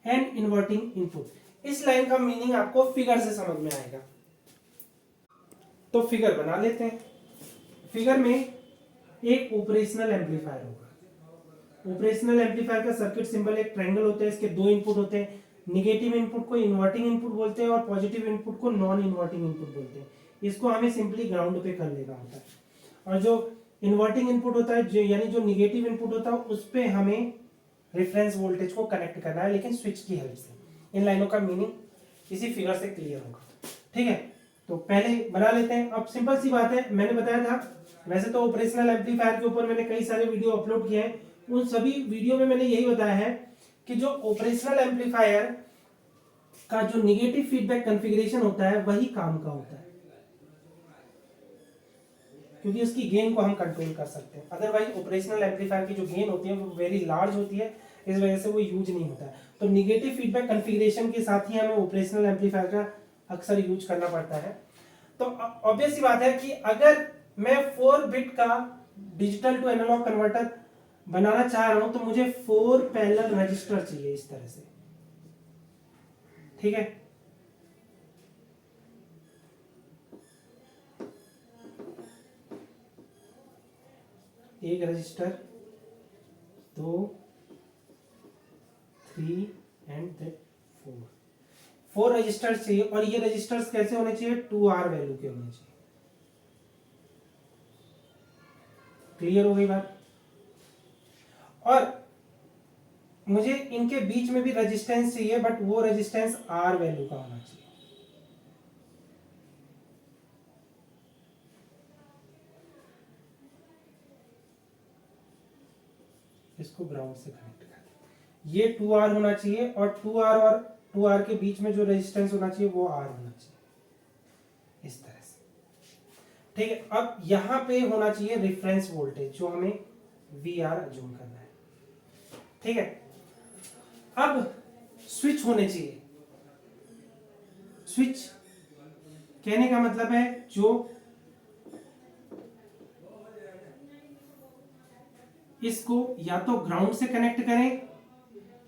and inverting input। इस line का meaning आपको figure से समझ में आएगा। तो figure बना लेते हैं। फिगर में एक ऑपरेशनल एम्पलीफायर होगा। ऑपरेशनल एम्पलीफायर का सर्किट सिंबल एक ट्रायंगल होता है, इसके दो इनपुट होते हैं। निगेटिव इनपुट को इन्वर्टिंग इनपुट बोलते हैं और पॉजिटिव इनपुट को नॉन इन्वर्टिंग इनपुट बोलते हैं। इसको हमें सिंपली ग्राउंड पे कर लेना होता है, और जो इन्वर्टिंग इनपुट होता है यानी जो निगेटिव इनपुट होता है उस पे हमें रेफरेंस वोल्टेज को कनेक्ट करना है, लेकिन स्विच की हेल्प से। इन लाइनों का मीनिंग इसी फिगर से क्लियर होगा। ठीक है, तो पहले बना लेते हैं। अब सिंपल सी बात है, मैंने बताया था वैसे तो ऑपरेशनल एम्पलीफायर के ऊपर मैंने कई सारे वीडियो अपलोड किए हैं, उन सभी वीडियो में मैंने यही बताया है कि जो ऑपरेशनल एम्पलीफायर का जो निगेटिव फीडबैक कॉन्फ़िगरेशन होता है वही काम का होता है, क्योंकि उसकी गेन को हम कंट्रोल कर सकते हैं। अदरवाइज ऑपरेशनल एम्पलीफायर की जो गेन होती है वो वेरी लार्ज होती है, इस वजह से वो यूज नहीं होता है। तो निगेटिव फीडबैक कॉन्फ़िगरेशन के साथ ही हमें ऑपरेशनल एम्पलीफायर का अक्सर यूज करना पड़ता है। तो ऑब्वियस सी बात है कि अगर मैं 4 बिट का डिजिटल टू एनालॉग कन्वर्टर बनाना चाह रहा हूं तो मुझे 4 पैरेलल रजिस्टर चाहिए इस तरह से। ठीक है, एक रजिस्टर, 2, 3 एंड 4 रजिस्टर्स चाहिए। और ये रजिस्टर्स कैसे होने चाहिए, 2R वैल्यू के होने चाहिए। क्लियर हो गई बात। और मुझे इनके बीच में भी रेजिस्टेंस चाहिए, बट वो रेजिस्टेंस R वैल्यू का होना चाहिए। इसको ग्राउंड से कनेक्ट कर दें। ये 2R होना चाहिए, और 2R और 2R के बीच में जो रेजिस्टेंस होना चाहिए वो R होना चाहिए, इस तरह से। ठीक है, अब यहां पे होना चाहिए रेफरेंस वोल्टेज जो हमें VR अज्यूम करना है। ठीक है, अब स्विच होने चाहिए। स्विच कहने का मतलब है जो इसको या तो ग्राउंड से कनेक्ट करें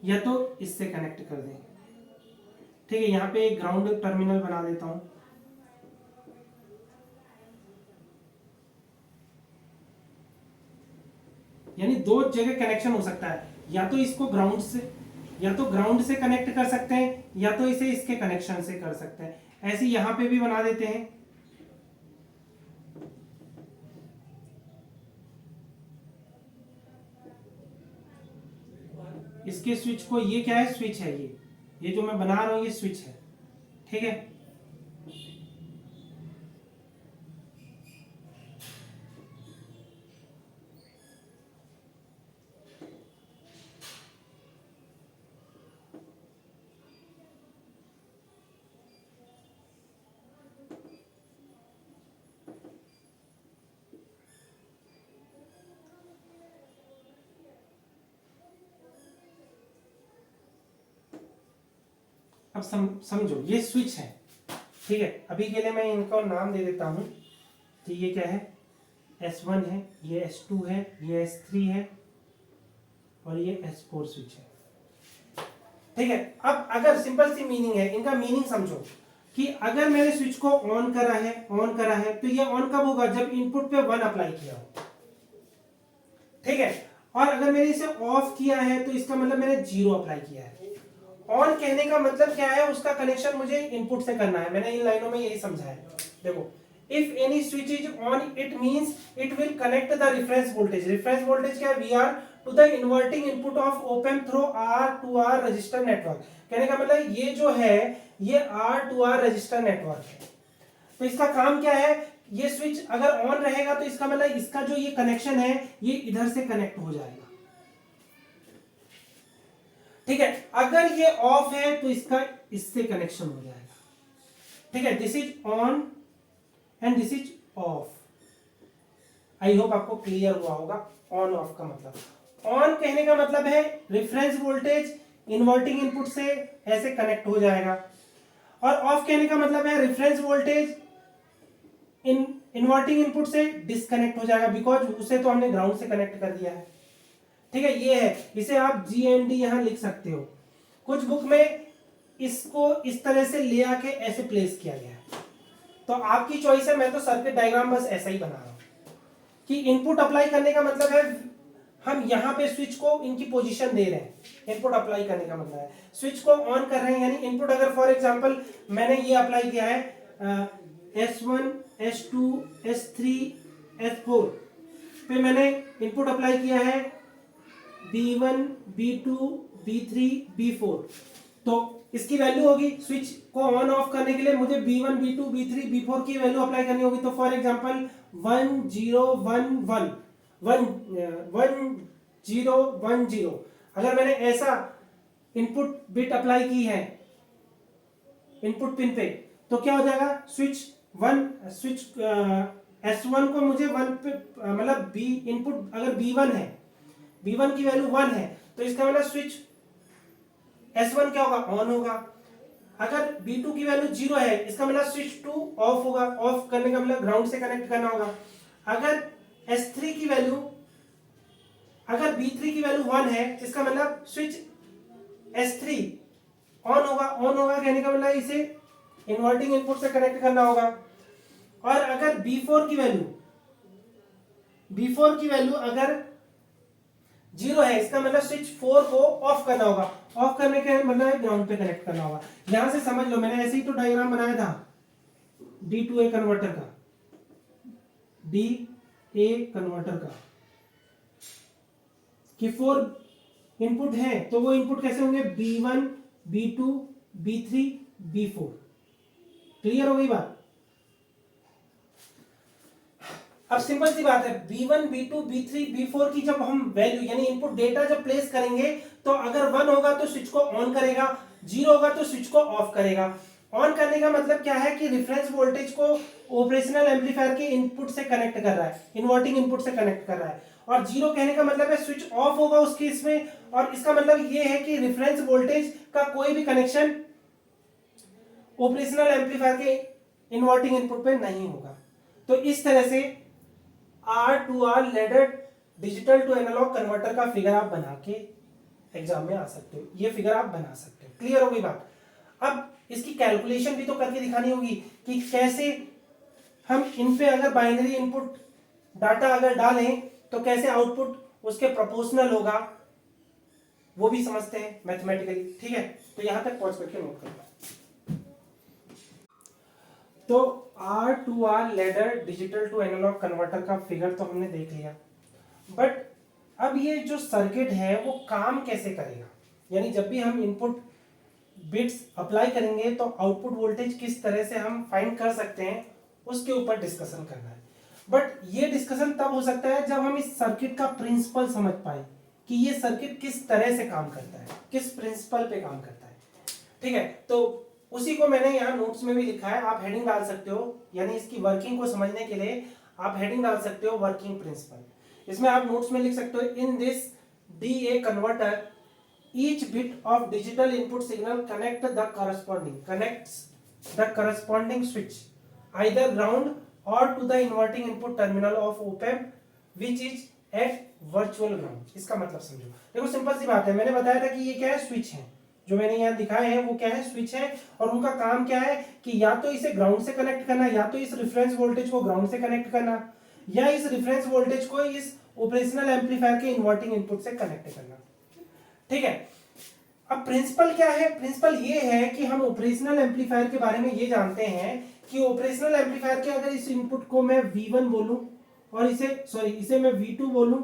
या तो इससे कनेक्ट कर दें। ठीक है, यहां पे एक ग्राउंड टर्मिनल बना देता हूं। यानी दो जगह कनेक्शन हो सकता है, या तो इसको ग्राउंड से कनेक्ट कर सकते हैं, या तो इसे इसके कनेक्शन से कर सकते हैं। ऐसे यहां पे भी बना देते हैं। इसके स्विच को, ये क्या है, स्विच है, ये जो मैं बना रहा हूं ये स्विच है, ठीक है। अब समझो ये स्विच है, ठीक है। अभी के लिए मैं इनका नाम दे देता हूं कि ये क्या है, S1 है, ये S2 है, ये S3 है और ये S4 स्विच है, ठीक है। अब अगर सिंपल सी मीनिंग है, इनका मीनिंग समझो कि अगर मैंने स्विच को ऑन करा है तो ये ऑन कब होगा, जब इनपुट पे 1 अप्लाई किया हो, ठीक है। और अगर मैंने इसे ऑफ किया है तो इसका मतलब मैंने 0 अप्लाई किया है। ऑन कहने का मतलब क्या है, उसका कनेक्शन मुझे इनपुट से करना है। मैंने इन लाइनों में यही समझाया। देखो, if any switch is on it means it will connect the reference voltage. Reference voltage क्या है, VR, to the inverting input of op amp through R to R register network. कहने का मतलब ये जो है ये R to R register network है। तो इसका काम क्या है, ये स्विच अगर ऑन रहेगा तो इसका मतलब इसका जो ये कनेक्शन है ये इधर से कनेक्ट हो जाएगा, ठीक है। अगर ये ऑफ है तो इसका इससे कनेक्शन हो जाएगा, ठीक है। This is on and this is of. I hope आपको क्लियर हुआ होगा ऑन ऑफ का मतलब। ऑन कहने का मतलब है रेफरेंस वोल्टेज इन्वर्टिंग इनपुट से ऐसे कनेक्ट हो जाएगा, और ऑफ कहने का मतलब है रेफरेंस वोल्टेज इन्वर्टिंग इनपुट से डिस्कनेक्ट हो जाएगा, बिकॉज उसे तो हमने ग्राउंड से कनेक्ट कर दिया है, ठीक है। ये है, इसे आप GND यहां लिख सकते हो। कुछ बुक में इसको इस तरह से ले आके ऐसे प्लेस किया गया है, तो आपकी चॉइस है। मैं तो सर्किट डायग्राम बस ऐसा ही बना रहा हूं कि इनपुट अप्लाई करने का मतलब है हम यहां पे स्विच को इनकी पोजीशन दे रहे हैं। इनपुट अप्लाई करने का मतलब है स्विच को ऑन कर रहे हैं, यानी इनपुट अगर फॉर एग्जांपल मैंने ये अप्लाई किया है S1 S2 S3 S4 पे मैंने इनपुट अप्लाई किया है B1 B2 B3 B4, तो इसकी वैल्यू होगी, स्विच को ऑन ऑफ करने के लिए मुझे B1 B2 B3 B4 की वैल्यू अप्लाई करनी होगी। तो फॉर एग्जांपल 1 0 1 1 1 0 1 0 अगर मैंने ऐसा इनपुट बिट अप्लाई की है इनपुट पिन पे, तो क्या हो जाएगा, स्विच S1 को मुझे 1 पे मतलब B इनपुट अगर B1 है, B1 की वैल्यू 1 है, तो इसका मतलब स्विच S1 क्या होगा, ऑन होगा। अगर B2 की वैल्यू 0 है, इसका मतलब स्विच 2 ऑफ होगा। ऑफ करने का मतलब ग्राउंड से कनेक्ट करना होगा। अगर S3 की वैल्यू अगर B3 की वैल्यू 1 है, इसका मतलब स्विच S3 ऑन होगा। ऑन होगा कहने का मतलब इसे इन्वर्टिंग इनपुट से कनेक्ट करना होगा। और अगर B4 की वैल्यू अगर 0 है, इसका मतलब स्विच 4 को ऑफ करना होगा। ऑफ करने के मतलब ग्राउंड पे कनेक्ट करना होगा। यहां से समझ लो, मैंने ऐसे ही तो डायग्राम बनाया था D2A कन्वर्टर का, DA कन्वर्टर का, कि 4 इनपुट है, तो वो इनपुट कैसे होंगे, B1 B2 B3 B4। Clear हो गई बात। अब सिंपल सी बात है, B1 B2 B3 B4 की जब हम वैल्यू यानी इनपुट डेटा जब प्लेस करेंगे, तो अगर 1 होगा तो स्विच को ऑन करेगा, 0 होगा तो स्विच को ऑफ करेगा। ऑन करने का मतलब क्या है कि रेफरेंस वोल्टेज को ऑपरेशनल एम्पलीफायर के इनपुट से कनेक्ट कर रहा है, इन्वर्टिंग इनपुट से कनेक्ट कर रहा है। और 0 कहने का मतलब है स्विच ऑफ होगा उस केस में, और इसका मतलब ये है कि रेफरेंस वोल्टेज का कोई भी कनेक्शन ऑपरेशनल एम्पलीफायर के इन्वर्टिंग इनपुट पे नहीं होगा। तो इस तरह से R2R ladder digital to analogue converter का फिगर आप बना के एग्जाम में आ सकते हो। ये फिगर आप बना सकते हो। क्लियर हो गई बात। अब इसकी कैलकुलेशन भी तो करके दिखानी होगी कि कैसे हम इन पे अगर बाइनरी इनपुट डाटा अगर डालें तो कैसे आउटपुट उसके प्रोपोर्शनल होगा, वो भी समझते हैं मैथमेटिकली। ठीक है, तो यहां तक पहुंच करके नोट करना। तो R2R ladder digital to analogue converter का फिगर तो हमने देख लिया, बट अब ये जो सर्किट है वो काम कैसे करेगा। यानी जब भी हम इनपुट बिट्स अप्लाई करेंगे तो आउटपुट वोल्टेज किस तरह से हम फाइंड कर सकते हैं उसके ऊपर डिस्कशन करना है। बट ये डिस्कशन तब हो सकता है जब हम इस सर्किट का प्रिंसिपल समझ पाए कि ये सर्किट किस तरह से काम करता है, किस प्रिंसिपल पे काम करता है। ठीक है, तो उसी को मैंने यहाँ नोट्स में भी लिखा है, आप हेडिंग डाल सकते हो, यानी इसकी वर्किंग को समझने के लिए आप हेडिंग डाल सकते हो वर्किंग प्रिंसिपल। इसमें आप नोट्स में लिख सकते हो in this DA converter each bit of digital input signal connects the corresponding switch either ground or to the inverting input terminal of op-amp which is at virtual ground। इसका मतलब समझो, देखो सिंपल सी बात है, मैंने बताया था कि ये क्या है, स्विच है, जो मैंने यहाँ दिखाए हैं वो क्या है, स्विच है, और उनका काम क्या है कि या तो इसे ग्राउंड से कनेक्ट करना, या तो इस रेफरेंस वोल्टेज को ग्राउंड से कनेक्ट करना, या इस रेफरेंस वोल्टेज को इस ऑपरेशनल एम्पलीफायर के इन्वर्टिंग इनपुट से कनेक्ट करना। ठीक है, अब प्रिंसिपल क्या है, प्रिंसिपल ये है कि हम ऑपरेशनल एम्पलीफायर के बारे में ये जानते हैं कि ऑपरेशनल एम्पलीफायर के अगर इस इनपुट को मैं V1 बोलूं और इसे मैं V2 बोलूं,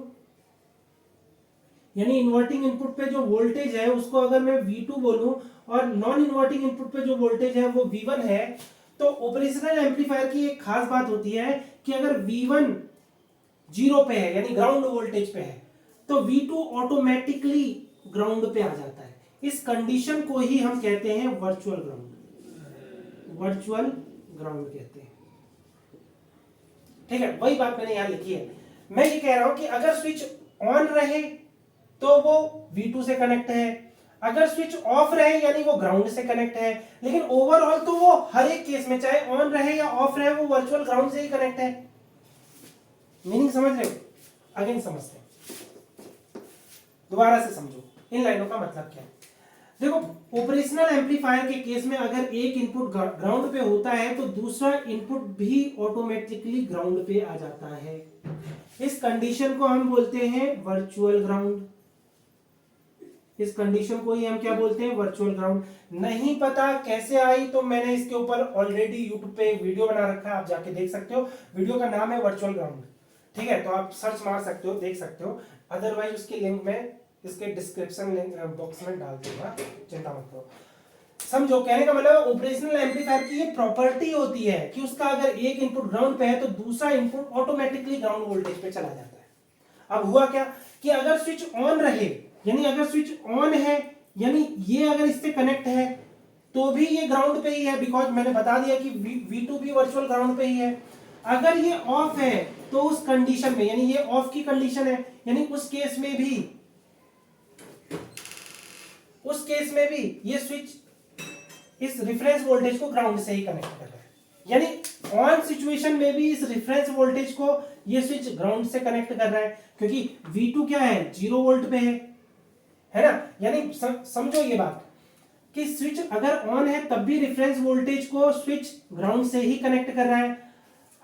यानी इन्वर्टिंग इनपुट पे जो वोल्टेज है उसको अगर मैं V2 बोलूं और नॉन इन्वर्टिंग इनपुट पे जो वोल्टेज है वो V1 है, तो ऑपरेशनल एम्पलीफायर की एक खास बात होती है कि अगर V1 जीरो पे है यानी ग्राउंड वोल्टेज पे है तो V2 ऑटोमेटिकली ग्राउंड पे आ जाता है। इस कंडीशन को ही हम कहते हैं वर्चुअल ग्राउंड, वर्चुअल ग्राउंड कहते हैं। ठीक है, वही बात मैंने यहां लिखी है। मैं ये कह रहा हूं कि अगर स्विच ऑन रहे तो वो V2 से कनेक्ट है, अगर स्विच ऑफ रहे यानी वो ग्राउंड से कनेक्ट है, लेकिन ओवरऑल तो वो हर एक केस में चाहे ऑन रहे या ऑफ रहे वो वर्चुअल ग्राउंड से ही कनेक्ट है। मीनिंग समझ रहे हो? अगेन समझते हैं, दोबारा से समझो इन लाइनों का मतलब क्या है। देखो, ऑपरेशनल एम्पलीफायर के केस में अगर एक इनपुट ग्राउंड पे होता है तो दूसरा इनपुट भी ऑटोमेटिकली ग्राउंड पे आ जाता है। इस कंडीशन को हम बोलते हैं वर्चुअल ग्राउंड। इस कंडीशन को ही हम क्या बोलते हैं, वर्चुअल ग्राउंड। नहीं पता कैसे आई तो मैंने इसके ऊपर ऑलरेडी यूट्यूब पे वीडियो बना रखा है, आप जाके देख सकते हो। वीडियो का नाम है वर्चुअल ग्राउंड। ठीक है, तो आप सर्च मार सकते हो, देख सकते हो, अदरवाइज उसकी लिंक में इसके डिस्क्रिप्शन बॉक्स में डाल दूंगा, चिंता मत करो। समझो, कहने का मतलब ऑपरेशनल एम्पलीफायर की ये प्रॉपर्टी होती है कि उसका अगर एक इनपुट ग्राउंड पे है तो दूसरा इनपुट ऑटोमेटिकली ग्राउंड वोल्टेज पे चला जाता है। अब हुआ क्या कि अगर स्विच ऑन रहे यानी अगर स्विच ऑन है यानी ये अगर इससे कनेक्ट है तो भी ये ग्राउंड पे ही है, बिकॉज मैंने बता दिया कि V2 भी वर्चुअल ग्राउंड पे ही है। अगर ये ऑफ है तो उस कंडीशन में, यानी ये ऑफ की कंडीशन है, यानी उस केस में भी ये स्विच इस रेफरेंस वोल्टेज को ग्राउंड से ही कनेक्ट कर रहा है। यानी ऑन सिचुएशन में भी इस रेफरेंस वोल्टेज को ये स्विच ग्राउंड से कनेक्ट कर रहा है, क्योंकि V2 क्या है, 0 वोल्ट पे है ना। यानी समझो ये बात कि स्विच अगर ऑन है तब भी रेफरेंस वोल्टेज को स्विच ग्राउंड से ही कनेक्ट कर रहा है,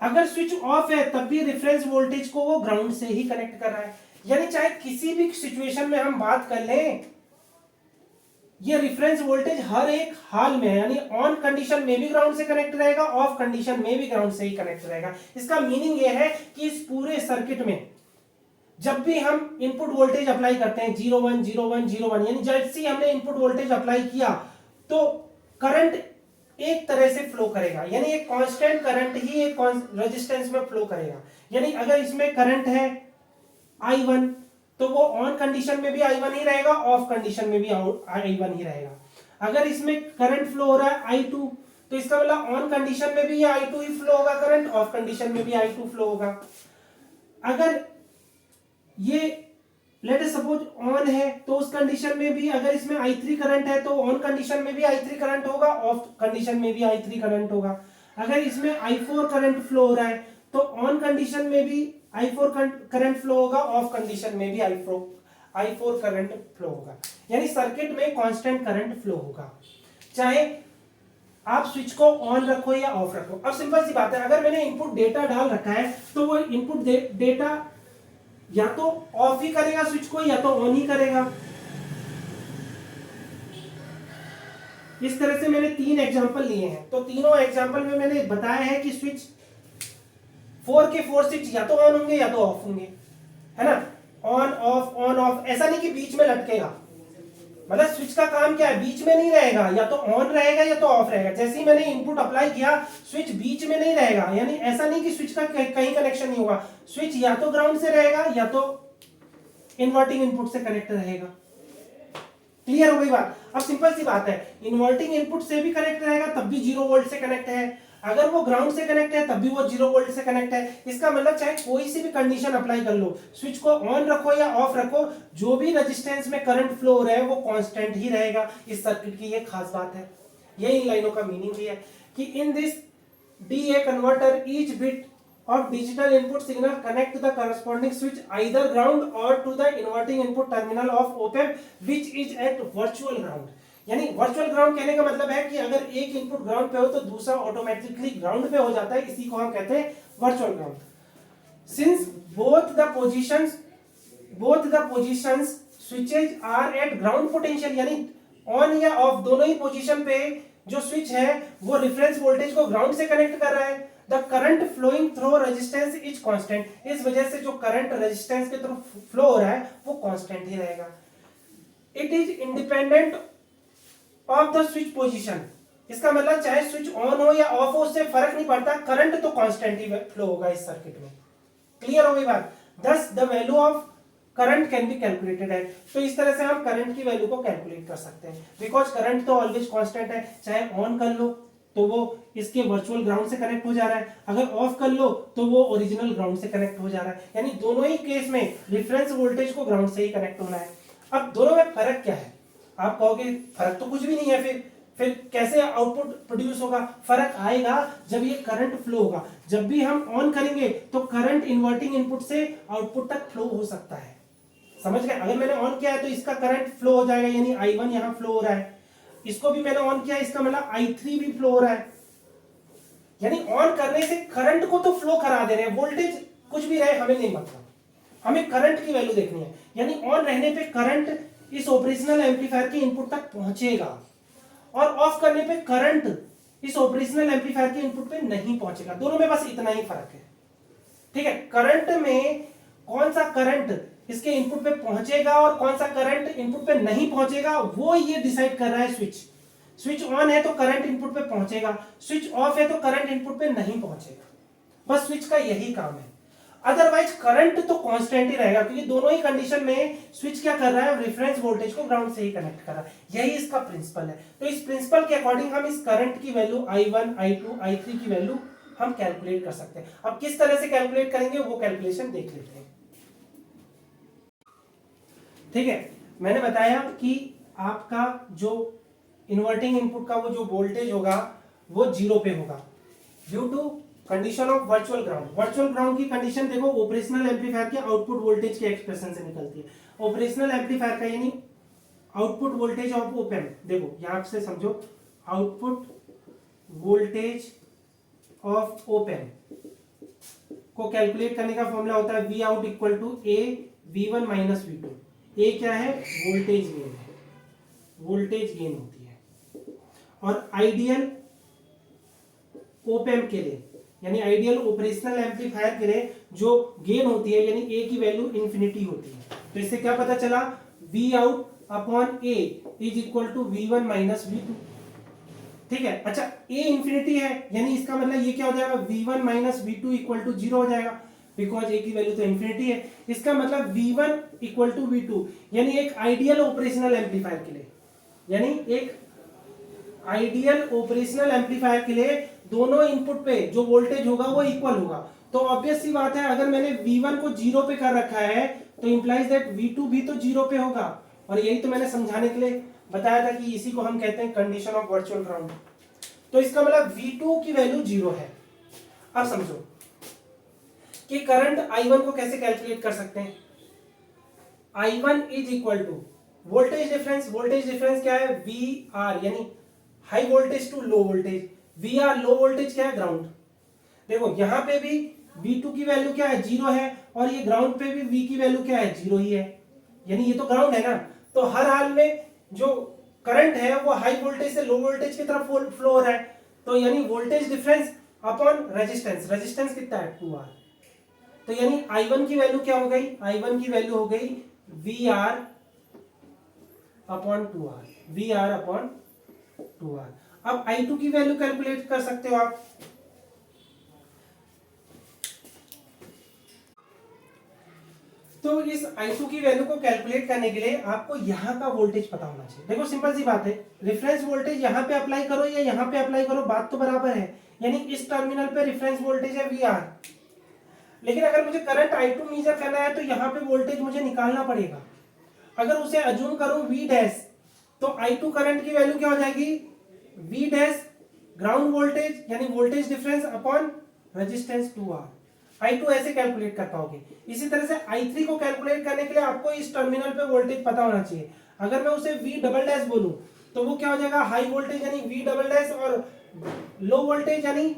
अगर स्विच ऑफ है तब भी रेफरेंस वोल्टेज को वो ग्राउंड से ही कनेक्ट कर रहा है। यानी चाहे किसी भी सिचुएशन में हम बात कर लें, ये रेफरेंस वोल्टेज हर एक हाल में, यानी ऑन कंडीशन में भी ग्राउंड से कनेक्ट रहेगा, ऑफ कंडीशन में भी ग्राउंड से ही कनेक्ट रहेगा। इसका मीनिंग ये है कि इस पूरे सर्किट में जब भी हम इनपुट वोल्टेज अप्लाई करते हैं 0 1 0 1 0 1, यानी जैसे ही हमने इनपुट वोल्टेज अप्लाई किया तो करंट एक तरह से फ्लो करेगा, यानी एक कांस्टेंट करंट ही एक रेजिस्टेंस में फ्लो करेगा। यानी अगर इसमें करंट है I1 तो वो ऑन कंडीशन में भी I1 ही रहेगा, ऑफ कंडीशन में भी I1 ही रहेगा। अगर इसमें करंट फ्लो हो रहा है I2 तो इसका मतलब ऑन कंडीशन में भी I2 ही फ्लो होगा करंट, ऑफ कंडीशन में भी I2 फ्लो होगा। अगर ये लेट अस सपोज ऑन है तो उस कंडीशन में भी अगर इसमें I3 करंट है तो ऑन कंडीशन में भी I3 करंट होगा, ऑफ कंडीशन में भी I3 करंट होगा। अगर इसमें I4 करंट फ्लो हो रहा है तो ऑन कंडीशन में भी I4 करंट फ्लो होगा, ऑफ कंडीशन में भी I4 करंट फ्लो होगा। यानी सर्किट में कांस्टेंट करंट फ्लो होगा, चाहे आप स्विच को ऑन रखो या ऑफ रखो। अब सिंपल सी बात है, अगर मैंने इनपुट डेटा डाल रखा है तो वो इनपुट डेटा या तो ऑफ ही करेगा स्विच को या तो ऑन ही करेगा। इस तरह से मैंने 3 एग्जांपल लिए हैं, तो तीनों एग्जांपल में मैंने बताया है कि स्विच 4 के 4 स्विच या तो ऑन होंगे या तो ऑफ होंगे, है ना। ऑन ऑफ, ऐसा नहीं कि बीच में लटकेगा, मतलब स्विच का काम क्या है, बीच में नहीं रहेगा, या तो ऑन रहेगा या तो ऑफ रहेगा। जैसे ही मैंने इनपुट अप्लाई किया स्विच बीच में नहीं रहेगा, यानी ऐसा नहीं कि स्विच का कहीं कनेक्शन नहीं होगा, स्विच या तो ग्राउंड से रहेगा या तो इन्वर्टिंग इनपुट से कनेक्ट रहेगा। क्लियर हो गई बात। अब सिंपल सी बात है, इन्वर्टिंग इनपुट से भी कनेक्ट रहेगा तब भी 0 वोल्ट से कनेक्ट है, अगर वो ग्राउंड से कनेक्ट है तब भी वो 0 वोल्ट से कनेक्ट है। इसका मतलब चाहे कोई सी भी कंडीशन अप्लाई कर लो, स्विच को ऑन रखो या ऑफ रखो, जो भी रेजिस्टेंस में करंट फ्लो हो रहा है वो कांस्टेंट ही रहेगा। इस सर्किट की ये खास बात है, ये इन लाइनों का मीनिंग भी है कि in this DA converter each bit of digital input signal connect to the corresponding switch either ground or to the inverting input terminal of op-amp which is at virtual ground। यानी virtual ground कहने का मतलब है कि अगर एक input ground पे हो तो दूसरा ऑटोमेटिकली ग्राउंड पे हो जाता है, इसी को हम कहते हैं virtual ground. Since both the positions switches are at ground potential, यानी ऑन या ऑफ दोनों ही पोजीशन पे जो स्विच है वो रेफरेंस वोल्टेज को ग्राउंड से कनेक्ट कर रहा है। The current flowing through resistance is constant, इस वजह से जो करंट रेजिस्टेंस के थ्रू फ्लो हो रहा है वो कांस्टेंट ही रहेगा। It is independent of the switch position, इसका मतलब चाहे स्विच ऑन हो या ऑफ हो उससे फर्क नहीं पड़ता, करंट तो कांस्टेंट ही फ्लो होगा इस सर्किट में। क्लियर हो गई बात। दस the value of current can be calculated है, तो इस तरह से हम करंट की वैल्यू को कैलकुलेट कर सकते हैं, बिकॉज करंट तो ऑलवेज कांस्टेंट है, चाहे ऑन कर लो तो वो इसके वर्चुअल ग्राउंड से कनेक्ट हो जा रहा है, अगर ऑफ कर लो तो वो ओरिजिनल ग्राउंड से कनेक्ट हो जा रहा है, यानी दोनों ही केस में रेफरेंस वोल्टेज को ग्राउंड से ही कनेक्ट होना है। अब दोनों में फर्क क्या है, आप कहोगे फर्क तो कुछ भी नहीं है, फिर कैसे आउटपुट प्रोड्यूस होगा। फर्क आएगा जब ये करंट फ्लो होगा, जब भी हम ऑन करेंगे तो करंट इन्वर्टिंग इनपुट से आउटपुट तक फ्लो हो सकता है, समझ गए। अगर मैंने ऑन किया है तो इसका करंट फ्लो हो जाएगा, यानी I1 यहां फ्लो हो रहा है, इसको भी मैंने ऑन किया, इसका मतलब I3 भी फ्लो हो रहा है, यानी ऑन करने से करंट को तो फ्लो करा दे रहे हैं, वोल्टेज कुछ भी रहे हमें नहीं मतलब, हमें करंट की वैल्यू देखनी है। यानी ऑन रहने पे करंट इस ऑपरेशनल एम्पलीफायर के इनपुट तक पहुंचेगा और ऑफ करने पे करंट इस ऑपरेशनल एम्पलीफायर के इनपुट पे नहीं पहुंचेगा, दोनों में बस इतना ही फर्क है। ठीक है, करंट में कौन सा करंट इसके इनपुट पे पहुंचेगा और कौन सा करंट इनपुट पे नहीं पहुंचेगा वो ये डिसाइड कर रहा है स्विच। स्विच ऑन है तो करंट इनपुट पे पहुंचेगा, स्विच ऑफ है तो करंट इनपुट पे नहीं पहुंचेगा, बस स्विच का यही काम है। अदरवाइज करंट तो कांस्टेंट ही रहेगा, क्योंकि दोनों ही कंडीशन में स्विच क्या कर रहा है, रेफरेंस वोल्टेज को ग्राउंड से ही कनेक्ट कर रहा है, यही इसका प्रिंसिपल है। तो इस प्रिंसिपल के अकॉर्डिंग हम इस करंट की वैल्यू I1, I2, I3 की वैल्यू हम कैलकुलेट कर सकते हैं। अब किस तरह से कैलकुलेट करेंगे वो कैलकुलेशन देख लेते हैं। ठीक है, मैंने बताया कि आपका जो इन्वर्टिंग इनपुट का वो जो वोल्टेज होगा वो 0 पे होगा due to condition of virtual ground. Virtual ground की कंडीशन देखो ऑपरेशनल एम्पलीफायर के आउटपुट वोल्टेज के एक्सप्रेशन से निकलती है। ऑपरेशनल एम्पलीफायर का यानी output voltage of op amp, देखो यहां से समझो, output voltage of op amp को कैलकुलेट करने का फॉर्मूला होता है V out equal to A V1 minus V2। A क्या है, वोल्टेज गेन है, वोल्टेज गेन होती है। और आइडियल ओप एम्प के लिए यानी आइडियल ऑपरेशनल एम्पलीफायर के लिए जो गेन होती है यानी ए की वैल्यू इंफिनिटी होती है। तो इससे क्या पता चला, V out upon A is equal to V1 minus V2। ठीक है, अच्छा ए इंफिनिटी है यानी इसका मतलब ये क्या हो जाएगा, V1 minus V2 equal to 0 हो जाएगा, बिकॉज ए की वैल्यू तो इंफिनिटी है। इसका मतलब V1 इक्वल टू V2 यानी एक आइडियल ऑपरेशनल एम्पलीफायर के लिए, यानी एक आइडियल ऑपरेशनल एम्पलीफायर के लिए दोनों इनपुट पे जो वोल्टेज होगा वो इक्वल होगा। तो ऑब्वियस सी बात है, अगर मैंने V1 को 0 पे कर रखा है तो इंप्लाइज दैट V2 भी तो 0 पे होगा, और यही तो मैंने समझाने के लिए बताया था कि इसी को हम कहते हैं कंडीशन ऑफ वर्चुअल ग्राउंड। तो इसका मतलब V2 की वैल्यू 0 है। अब समझो कि करंट I1 को कैसे कैलकुलेट कर सकते हैं। I1 is equal to voltage difference, voltage difference क्या है, VR यानी high voltage to low voltage, VR low voltage क्या है, ग्राउंड। देखो यहां पे भी V2 की वैल्यू क्या है, 0 है, और ये ग्राउंड पे भी V की वैल्यू क्या है, 0 ही है, यानी ये तो ग्राउंड है ना। तो हर हाल में जो करंट है वो हाई वोल्टेज से लो वोल्टेज की तरफ फ्लो हो रहा है, तो यानी voltage difference upon resistance, resistance कितना है, 2R। तो यानी I1 की वैल्यू क्या हो गई, I1 की वैल्यू हो गई VR upon 2R, VR upon 2R। अब I2 की वैल्यू कैलकुलेट कर सकते हो आप। तो इस I2 की वैल्यू को कैलकुलेट करने के लिए आपको यहाँ का वोल्टेज पता होना चाहिए। देखो सिंपल सी बात है, रेफरेंस वोल्टेज यहाँ पे अप्लाई करो या यहाँ पे अप्लाई करो, बात तो बराबर है। यानी इस टर्मिनल पे रेफरेंस वोल्टेज है VR, लेकिन अगर मुझे करंट I2 मेजर करना है तो यहाँ पे वोल्टेज मुझे निकालना पड़ेगा। अगर उसे अज्यूम करूं V डैश, तो I2 करंट की वैल्यू क्या हो जाएगी, V डैश ग्राउंड वोल्टेज यानी voltage difference upon resistance 2R। I2 ऐसे कैलकुलेट कर पाओगे। इसी तरह से I3 को कैलकुलेट करने के लिए आपको इस टर्मिनल पे वोल्टेज पता होना चाहिए। अगर मैं उसे V डबल डैश बोलूं तो वो क्या हो जाएगा, हाई वोल्टेज यानी V डबल डैश और लो वोल्टेज यानी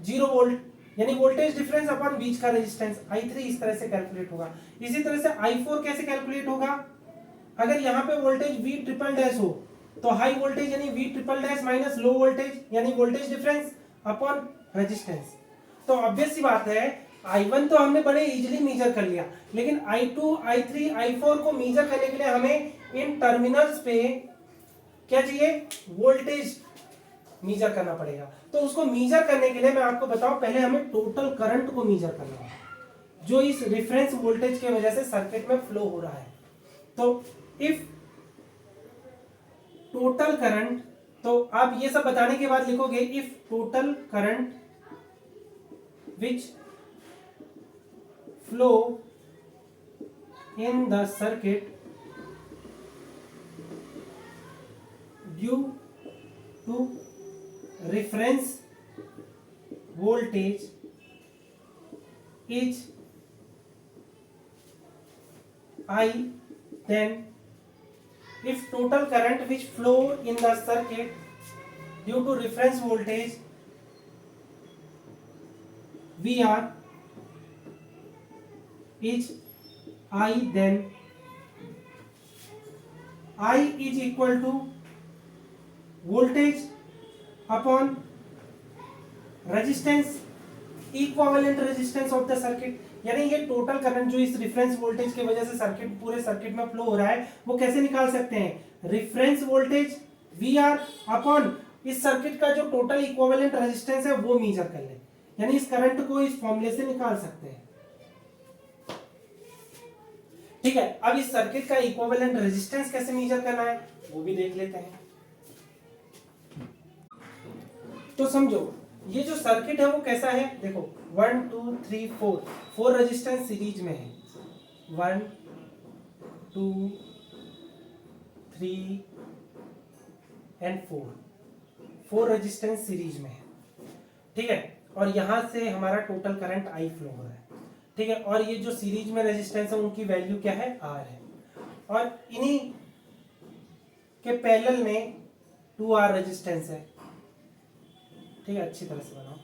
0 वोल्ट, यानी वोल्टेज डिफरेंस अपॉन बीच का रेजिस्टेंस। I3 इस तरह से कैलकुलेट होगा। इसी तरह से I4 कैसे कैलकुलेट होगा, अगर यहाँ पे वोल्टेज V ट्रिपल डैश हो तो हाई वोल्टेज यानी V triple dash minus low voltage यानी वोल्टेज डिफरेंस अपॉन रेजिस्टेंस। तो ऑब्वियस सी बात है, I1 तो हमने बड़े इजीली मेजर कर लिया, लेकिन I2, I3, I4 को मेजर करने के लिए हमें इन टर्मिनल्स पे क्या चाहिए, वोल्टेज मेजर करना पड़ेगा। तो उसको मेजर करने के लिए मैं आपको बताऊं, पहले हमें टोटल करंट को मेजर करना है जो इस रेफरेंस वोल्टेज की वजह से सर्किट में फ्लो हो रहा है। तो इफ टोटल करंट, तो आप ये सब बताने के बाद लिखोगे if total current which flow in the circuit due to reference voltage is I, then if total current which flow in the circuit due to reference voltage VR is I, then I is equal to voltage upon resistance, equivalent resistance of the circuit. यानी ये total current जो इस reference voltage की वजह से circuit पूरे circuit में flow हो रहा है वो कैसे निकाल सकते हैं, रेफरेंस वोल्टेज VR अपॉन इस सर्किट का जो टोटल इक्विवेलेंट रेजिस्टेंस है वो मेजर कर ले। यानी इस करंट को इस फॉर्मूले से निकाल सकते हैं। ठीक है, अब इस सर्किट का इक्विवेलेंट रेजिस्टेंस कैसे मेजर करना है वो भी देख लेते हैं। तो समझो ये जो सर्किट है वो कैसा है, देखो 1 2 3 4 रेजिस्टेंस सीरीज में है, 1 2 3 एंड 4 रेजिस्टेंस सीरीज में है। ठीक है, और यहां से हमारा टोटल करंट I फ्लो हो रहा है। ठीक है, और ये जो सीरीज में रेजिस्टेंस है उनकी वैल्यू क्या है, R है, और इन्हीं के पैरेलल में 2R रेजिस्टेंस है। ठीक है, अच्छी तरह से बनाओ।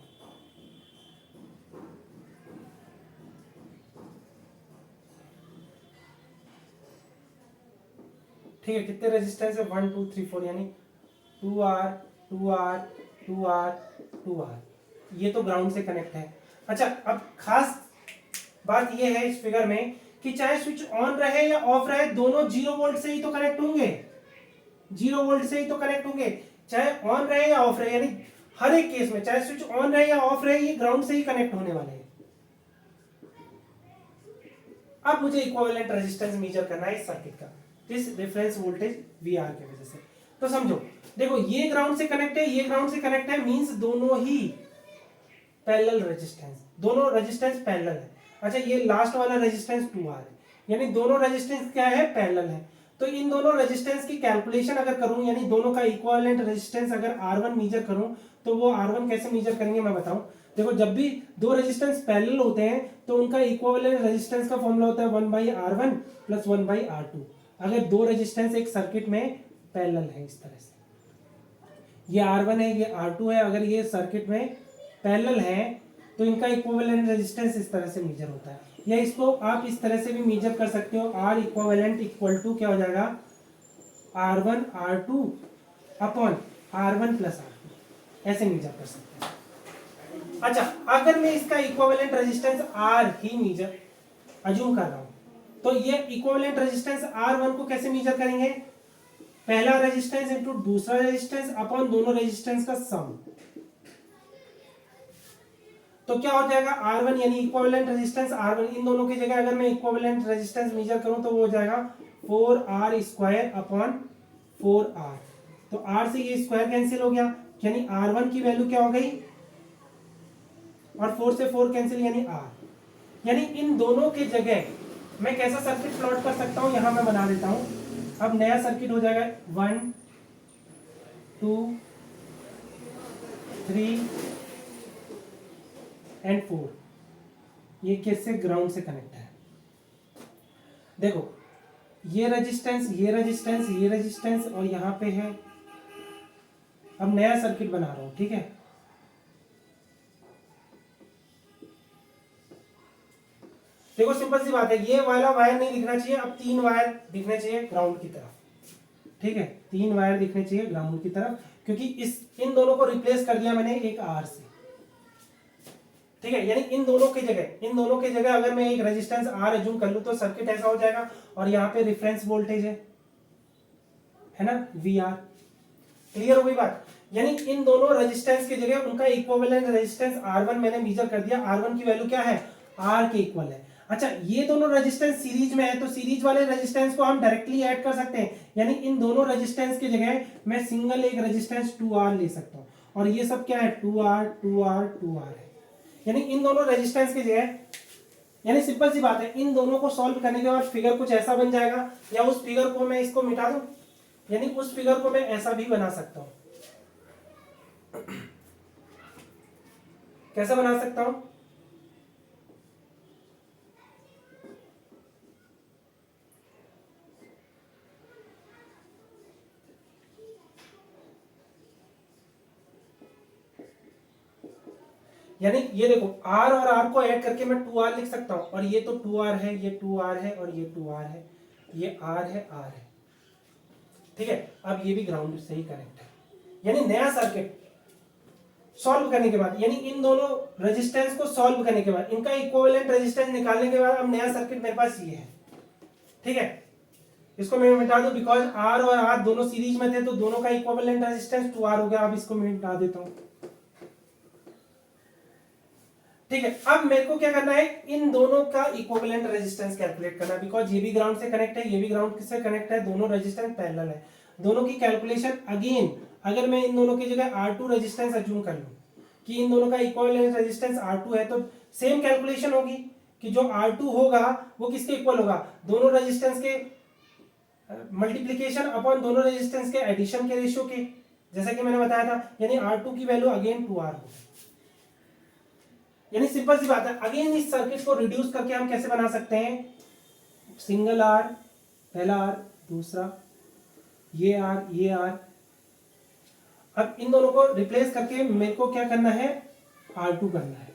ठीक है, कितने रेजिस्टेंस है, 1 2 3 4, यानी 2R 2R 2R 2R, ये तो ग्राउंड से कनेक्ट है। अच्छा, अब खास बात ये है इस फिगर में कि चाहे स्विच ऑन रहे या ऑफ रहे, दोनों 0 वोल्ट से ही तो कनेक्ट होंगे, 0 वोल्ट से ही तो कनेक्ट होंगे, चाहे ऑन रहे या ऑफ रहे। यानी हर एक केस में चाहे स्विच ऑन रहे या ऑफ रहे, ये ग्राउंड से ही कनेक्ट होने वाले हैं। अब मुझे इक्विवेलेंट रेजिस्टेंस मेजर करना है इस सर्किट का, इस रेफरेंस वोल्टेज VR की वजह से। तो समझो, देखो ये ग्राउंड से कनेक्ट है, ये ग्राउंड से कनेक्ट है, मींस दोनों ही पैरेलल रेजिस्टेंस, दोनों रेजिस्टेंस पैरेलल है। अच्छा, ये लास्ट वाला रेजिस्टेंस 2R है, यानी दोनों रेजिस्टेंस क्या है, पैरेलल है। तो इन दोनों रेजिस्टेंस की कैलकुलेशन अगर करूं, यानी दोनों का इक्विवेलेंट रेजिस्टेंस अगर R1 मेजर करूं, तो वो R1 कैसे मेजर करेंगे मैं बताऊं। देखो, जब भी दो रेजिस्टेंस पैरेलल होते हैं तो उनका इक्विवेलेंट रेजिस्टेंस का फॉर्मूला होता है 1/R1 प्लस 1/R2। अगर दो रेजिस्टेंस एक सर्किट में पैरेलल है इस तरह से, ये R1 है, ये R2 है, अगर ये सर्किट में पैरेलल है तो इनका इक्विवेलेंट रेजिस्टेंस इस तरह से मेजर होता है। या इसको आप इस तरह से भी मेजर कर सकते हो, R इक्विवेलेंट इक्वल टू क्या हो जाएगा, R1 R2 upon R1 plus R2, ऐसे मेजर कर सकते हैं। अच्छा, अगर मैं इसका इक्विवेलेंट रेजिस्टेंस R ही मेजर अज्यूम कर रहा हूं, तो ये इक्विवेलेंट रेजिस्टेंस R1 को कैसे मेजर करेंगे, पहला रेजिस्टेंस इंटू दूसरा रेजिस्टेंस अपॉन दोनों रेजिस्टेंस का सम। तो क्या हो जाएगा R1 यानी इक्विवेलेंट रेजिस्टेंस R1, इन दोनों की जगह अगर मैं इक्विवेलेंट रेजिस्टेंस मेजर करूं तो वो हो जाएगा 4R स्क्वायर अपॉन 4R। तो R से ये स्क्वायर कैंसिल हो गया, यानी R1 की वैल्यू क्या हो गई, और 4 से 4 कैंसिल यानी R। यानी इन दोनों के जगह मैं कैसा सर्किट प्लॉट कर सकता हूं, यहां मैं बना देता हूं। अब नया सर्किट हो जाएगा 1 2 3 एंड 4। ये किससे, ग्राउंड से कनेक्ट है। देखो ये रेजिस्टेंस ये रेजिस्टेंस ये रेजिस्टेंस और यहां पे है। अब नया सर्किट बना रहा हूं, ठीक है। देखो सिंपल सी बात है, ये वाला वायर नहीं दिखना चाहिए, अब 3 वायर दिखने चाहिए ग्राउंड की तरफ, ठीक है। 3 वायर दिखने चाहिए ग्राउंड की तरफ, क्योंकि इन दोनों को रिप्लेस कर दिया मैंने एक R से, ठीक है। यानी इन दोनों की जगह अगर मैं एक रेजिस्टेंस R अज्यूम कर लूं तो सर्किट ऐसा हो जाएगा, और यहाँ पे रिफरेंस वोल्टेज है ना, VR। क्लियर हो गई बात। यानी इन दोनों रेजिस्टेंस की जगह उनका इक्विवेलेंट रेजिस्टेंस R1 मैंने मेजर कर दिया। R1 की वैल्यू क्या है, R के इक्वल है। अच्छा, ये दोनों रेजिस्टेंस सीरीज में है, तो सीरीज वाले रेजिस्टेंस को हम डायरेक्टली ऐड कर सकते हैं। यानी इन दोनों रेजिस्टेंस की जगह मैं सिंगल एक रेजिस्टेंस 2R ले सकता हूं, और ये सब क्या है, 2R 2R 2R है। यानी इन दोनों रेजिस्टेंस की जगह, यानी सिंपल सी बात है, इन दोनों को सॉल्व करने के बाद फिगर कुछ ऐसा बन जाएगा, या उस फिगर को मैं इसको मिटा दूं, यानी उस फिगर को मैं ऐसा भी बना सकता हूं। कैसे बना सकता हूं, यानी ये देखो R और R को ऐड करके मैं 2R लिख सकता हूं, और ये तो 2R है, ये 2R है, और ये 2R है, ये R है, R है, ठीक है। अब ये भी ग्राउंड से ही कनेक्ट है। यानी नया सर्किट सॉल्व करने के बाद, यानी इन दोनों रेजिस्टेंस को सॉल्व करने के बाद, इनका इक्विवेलेंट रेजिस्टेंस निकालने के बाद अब नया सर्किट मेरे पास ये है, ठीक है। इसको मैं मिटा दूं, बिकॉज R और R दोनों सीरीज में थे, तो दोनों का इक्विवेलेंट रेजिस्टेंस 2R हो गया। अब इसको मैं मिटा देता हूं, ठीक है। अब मेरे को क्या करना है, इन दोनों का इक्विवेलेंट रेजिस्टेंस कैलकुलेट करना है, बिकॉज ये भी ग्राउंड से कनेक्ट है, ये भी ग्राउंड से कनेक्ट है, दोनों रेजिस्टेंस पैरेलल है। दोनों की कैलकुलेशन अगेन, अगर मैं इन दोनों की जगह R2 रेजिस्टेंस अज्यूम कर लूं कि इन दोनों का इक्विवेलेंट रेजिस्टेंस R2 है, तो सेम कैलकुलेशन होगी कि जो R2 होगा वो किसके इक्वल होगा, दोनों रेजिस्टेंस के मल्टीप्लीकेशन अपॉन दोनों रेजिस्टेंस के एडिशन के रेशियो के, जैसा कि मैंने बताया था। यानी R2 की वैल्यू अगेन 2R होगी। यानी सिंपल सी बात है, अगेन इस सर्किट को रिड्यूस करके हम कैसे बना सकते हैं, सिंगल R, पहला R, दूसरा ये R, ये R। अब इन दोनों को रिप्लेस करके मेरे को क्या करना है, R2 करना है,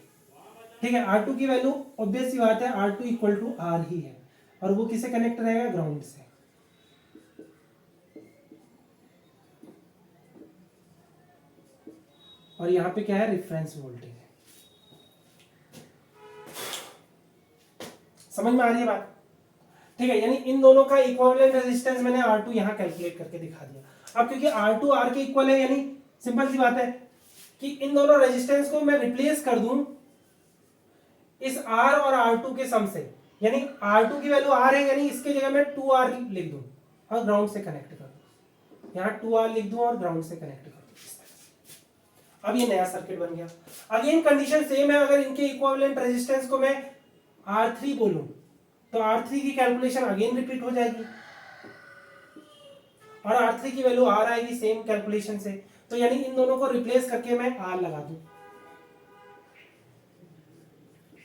ठीक है। R2 की वैल्यू ऑब्वियस सी बात है, R2 इक्वल टू R ही है, और वो किससे कनेक्ट रहेगा, ग्राउंड से। और यहां पे क्या है, रेफरेंस वोल्टेज है। समझ में आ रही है बात, ठीक है। यानी इन दोनों का इक्विवेलेंट रेजिस्टेंस मैंने R2 यहां कैलकुलेट करके दिखा दिया। अब क्योंकि R2 R के इक्वल है, यानी सिंपल सी बात है कि इन दोनों रेजिस्टेंस को मैं रिप्लेस कर दूं इस R और R2 के सम से। यानी R2 की वैल्यू R है, यानी इसके जगह मैं 2R लिख दूं और ग्राउंड से कनेक्ट कर दूं, यहां 2R लिख दूं और ग्राउंड से कनेक्ट कर दूं। अब ये नया सर्किट बन गया। अगेन कंडीशन सेम है, अगर इनके इक्विवेलेंट रेजिस्टेंस को मैं R3 बोलूं तो R3 की कैलकुलेशन अगेन रिपीट हो जाएगी, और R3 की वैल्यू R आएगी सेम कैलकुलेशन से। तो यानी इन दोनों को रिप्लेस करके मैं R लगा दूं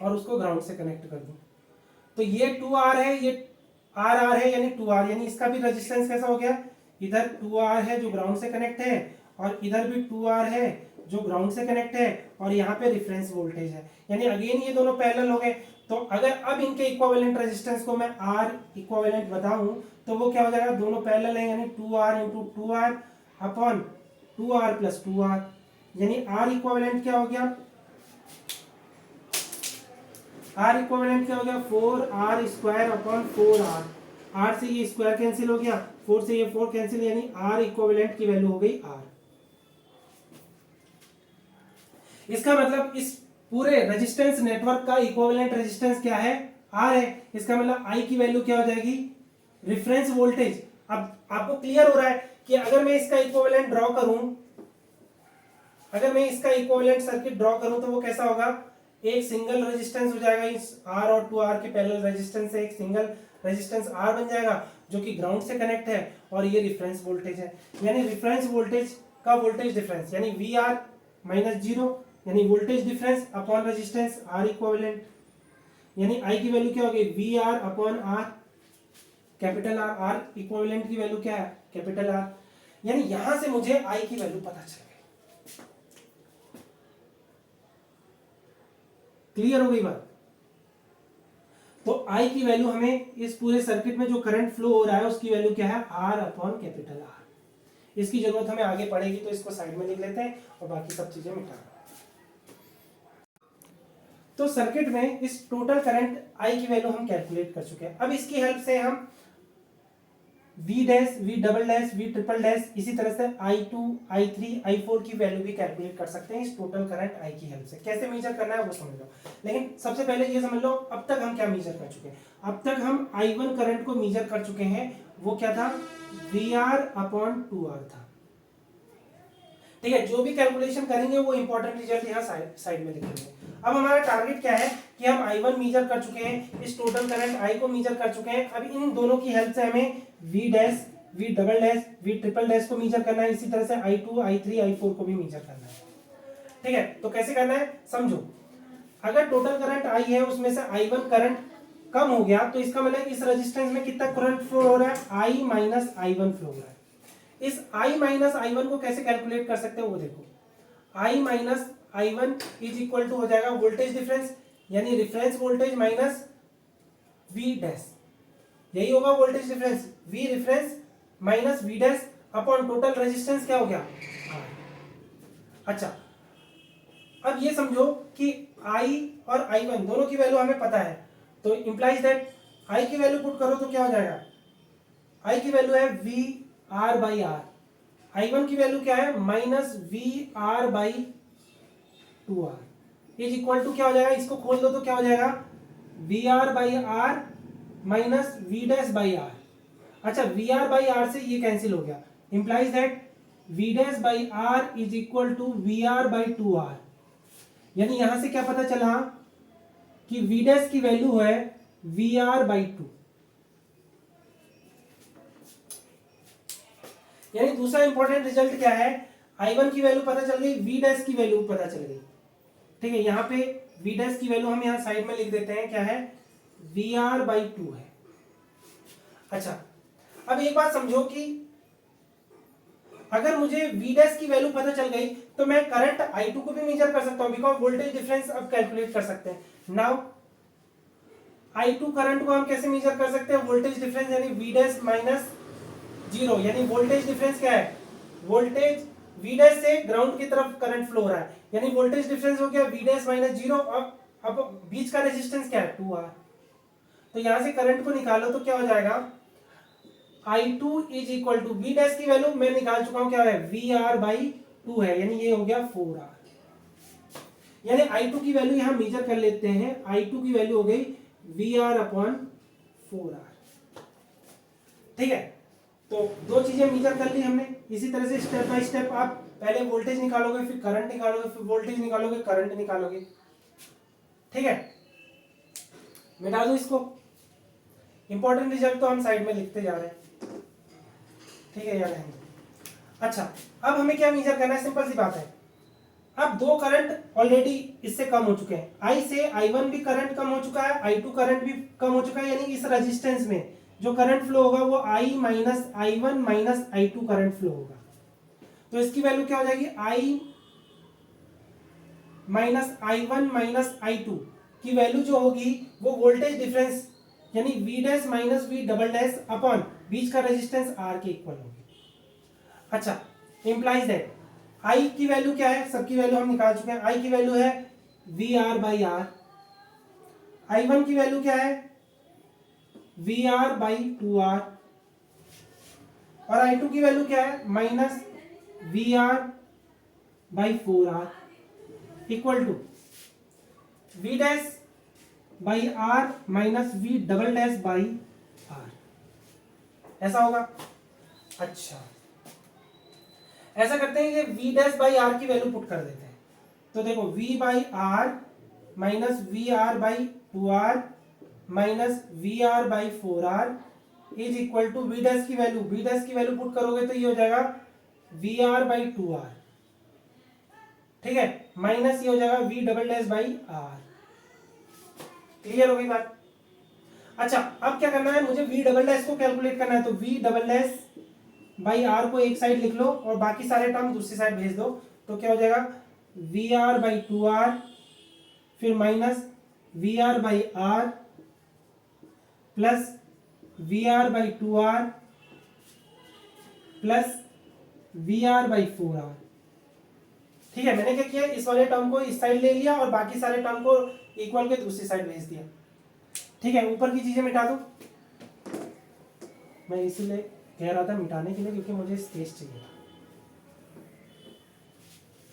और उसको ग्राउंड से कनेक्ट कर दूं, तो ये 2R है, ये R है, यानी 2R। यानी इसका भी रेजिस्टेंस कैसा हो गया, इधर 2R है जो ग्राउंड से कनेक्ट है, और इधर भी 2R है जो ग्राउंड से कनेक्ट है, और यहाँ पे रेफरेंस वोल्टेज है। यानी अगेन ये दोनों पैरेलल हो गए। तो अगर अब इनके इक्विवेलेंट रेजिस्टेंस को मैं R इक्विवेलेंट बताऊं तो वो क्या हो जाएगा, दोनों पैरेलल है, यानी 2R into 2R upon 2R plus 2R। यानी R इक्विवेलेंट क्या हो गया, R इक्विवेलेंट क्या हो गया, 4R square upon 4R। Are से ये स्क्वायर कैंसिल हो गया, 4 से ये 4 कैंसिल, यानी आर इक्विवेलेंट की वैल्यू हो गई आर। इसका मतलब इस पूरे रेजिस्टेंस नेटवर्क का इक्विवेलेंट रेजिस्टेंस क्या है, आर है। इसका मतलब आई की वैल्यू क्या हो जाएगी, रिफरेंस वोल्टेज। अब आपको क्लियर हो रहा है कि अगर मैं इसका इक्विवेलेंट ड्रॉ करूं, अगर मैं इसका इक्विवेलेंट सर्किट ड्रॉ करूं तो वो कैसा होगा, एक सिंगल रेजिस्टेंस हो जाएगा, इस आर और 2R के पैरेलल रेजिस्टेंस से एक सिंगल रेजिस्टेंस आर बन जाएगा जो कि ग्राउंड से कनेक्ट है, और ये रिफरेंस वोल्टेज है। यानी रिफरेंस वोल्टेज का वोल्टेज डिफरेंस यानी वी आर माइनस जीरो, यानी voltage difference upon resistance R equivalent, यानी आई की वैल्यू क्या होगी, V R upon R, capital R, R equivalent की वैल्यू क्या है, कैपिटल आर। यानी यहां से मुझे आई की वैल्यू पता चल गई। क्लियर हो गई बात। तो आई की वैल्यू हमें इस पूरे सर्किट में जो करंट फ्लो हो रहा है उसकी वैल्यू क्या है, आर अपॉन कैपिटल आर। इसकी जरूरत हमें आगे पड़ेगी तो इसको साइड में लिख लेते हैं और बाकी सब चीजें मिटा दें। तो सर्किट में इस टोटल करंट आई की वैल्यू हम कैलकुलेट कर चुके हैं। अब इसकी हेल्प से हम V dash, V double dash, V triple dash, इसी तरह से I2, I3, I4 की वैल्यू भी कैलकुलेट कर सकते हैं इस टोटल करंट आई की हेल्प से। कैसे मेजर करना है वो समझ लो, लेकिन सबसे पहले ये समझ लो अब तक हम क्या मेजर कर चुके हैं। अब तक हम I1 करंट को मेजर कर चुके हैं, वो क्या था, VR अपॉन 2R था। ठीक है, जो भी कैलकुलेशन करेंगे वो इंपॉर्टेंट रिजल्ट यहाँ साइड में लिखेंगे। अब हमारा टारगेट क्या है कि हम I1 मेजर कर चुके हैं, इस टोटल करंट I को मेजर कर चुके हैं। अब इन दोनों की हेल्प से हमें V dash, V double dash, V triple dash को मेजर करना है, इसी तरह से I2, I3, I4 को भी मेजर करना है। ठीक है, तो कैसे करना है समझो। अगर टोटल करंट I है उसमें से I1 करंट कम हो गया तो इसका मतलब इस रेजिस्टेंस में कितना करंट फ्लो हो रहा है, I माइनस I1 फ्लो हो रहा है। इस I माइनस I1 को कैसे कैलकुलेट कर सकते हो वो देखो, I minus I1 is equal to हो जाएगा वोल्टेज डिफरेंस, यानी reference voltage minus V dash, यही होगा voltage difference, V reference minus V dash upon total resistance क्या हो गया R। अच्छा, अब ये समझो कि I और I1 दोनों की वैल्यू हमें पता है, तो इंप्लाइज दैट I की वैल्यू पुट करो तो क्या हो जाएगा, I की वैल्यू है V R by are, I1 की वैल्यू क्या है minus V R by 2R is equal to क्या हो जाएगा, इसको खोल दो तो क्या हो जाएगा, V R by R minus V dash by R. अच्छा, वी आर बाई आर से ये कैंसिल हो गया, implies that V dash by R is equal to V R by 2R। यानी यहां से क्या पता चला कि वी डैश की वैल्यू है वी आर बाई 2। यानी दूसरा इंपॉर्टेंट रिजल्ट क्या है, I1 की वैल्यू पता चल गई, V डैश की वैल्यू पता चल गई। ठीक है, यहाँ पे V डैश की वैल्यू हम यहाँ साइड में लिख देते हैं, क्या है, VR बाई 2 है। अच्छा, अब एक बात समझो कि अगर मुझे V डैश की वैल्यू पता चल गई तो मैं करंट I2 को भी मेजर कर सकता हूं, बिकॉज वोल्टेज डिफरेंस अब कैलकुलेट कर सकते हैं। नाउ I2 करंट को हम कैसे मेजर कर सकते हैं, वोल्टेज डिफरेंस यानी V डैश माइनस जीरो, यानी वोल्टेज डिफरेंस क्या है, वोल्टेज V डैश से ग्राउंड की तरफ करंट फ्लो हो रहा है, यानी वोल्टेज डिफरेंस हो गया V डैश माइनस जीरो। अब बीच का रेजिस्टेंस क्या है, 2R। तो यहां से करंट को निकालो तो क्या हो जाएगा, I2 is equal to V dash की वैल्यू मैं निकाल चुका हूं, क्या है, VR बाई 2 है, यानी ये हो गया 4R। यानी I2 की वैल्यू यहां मेजर कर लेते हैं, I2 की वैल्यू हो गई VR अपॉन 4R। ठीक है, तो दो चीजें मेजर कर ली हमने। इसी तरह से स्टेप बाय स्टेप आप पहले वोल्टेज निकालोगे, फिर करंट निकालोगे, फिर वोल्टेज निकालोगे, करंट निकालोगे। ठीक है, मिटा दो इसको, इंपॉर्टेंट रिजल्ट तो हम साइड में लिखते जा रहे हैं। ठीक है, याद रहेंगे। अच्छा, अब हमें क्या मेजर करना है, सिंपल सी बात है। अब दो करंट ऑलरेडी इससे कम हो चुके हैं, I से I1 भी करंट कम हो चुका है, I2 करंट भी कम हो चुका है, यानी इस रेजिस्टेंस में जो करंट फ्लो होगा वो I minus I1 minus I2 current flow होगा। तो इसकी वैल्यू क्या हो जाएगी, I minus I1 minus I2 की वैल्यू जो होगी वो वोल्टेज डिफरेंस यानी V dash minus V double dash upon बीच का रेजिस्टेंस R के इक्वल होगी। अच्छा, इंप्लाइज दैट I की वैल्यू क्या है, सबकी वैल्यू हम निकाल चुके हैं। I की वैल्यू है VR बाई आर, I1 की वैल्यू क्या है V R by two R, और आई टू की वैल्यू क्या है minus V R by four R equal to V dash by R minus V double dash by R, ऐसा होगा। अच्छा, ऐसा करते हैं कि वी डैश बाई आर की वैल्यू पुट कर देते हैं। तो देखो V by R minus V R by two R minus V R by four R is equal to V dash की वैल्यू, वी डैश की वैल्यू पुट करोगे तो ये हो जाएगा V R by two R, ठीक है, माइनस ये हो जाएगा V double dash by R. Clear हो गई बात। अच्छा, अब क्या करना है, मुझे वी डबल डैश को कैलकुलेट करना है, तो V double dash by R को एक साइड लिख लो और बाकी सारे टर्म दूसरी साइड भेज दो। तो क्या हो जाएगा V R by two R फिर minus V R by R plus V R by two R plus V R by four R. ठीक है, मैंने क्या किया, इस वाले टर्म को इस साइड ले लिया और बाकी सारे टर्म को इक्वल के दूसरी साइड भेज दिया। ठीक है, ऊपर की चीजें मिटा दो, मैं इसीलिए कह रहा था मिटाने के लिए क्योंकि मुझे स्पेस चाहिए था।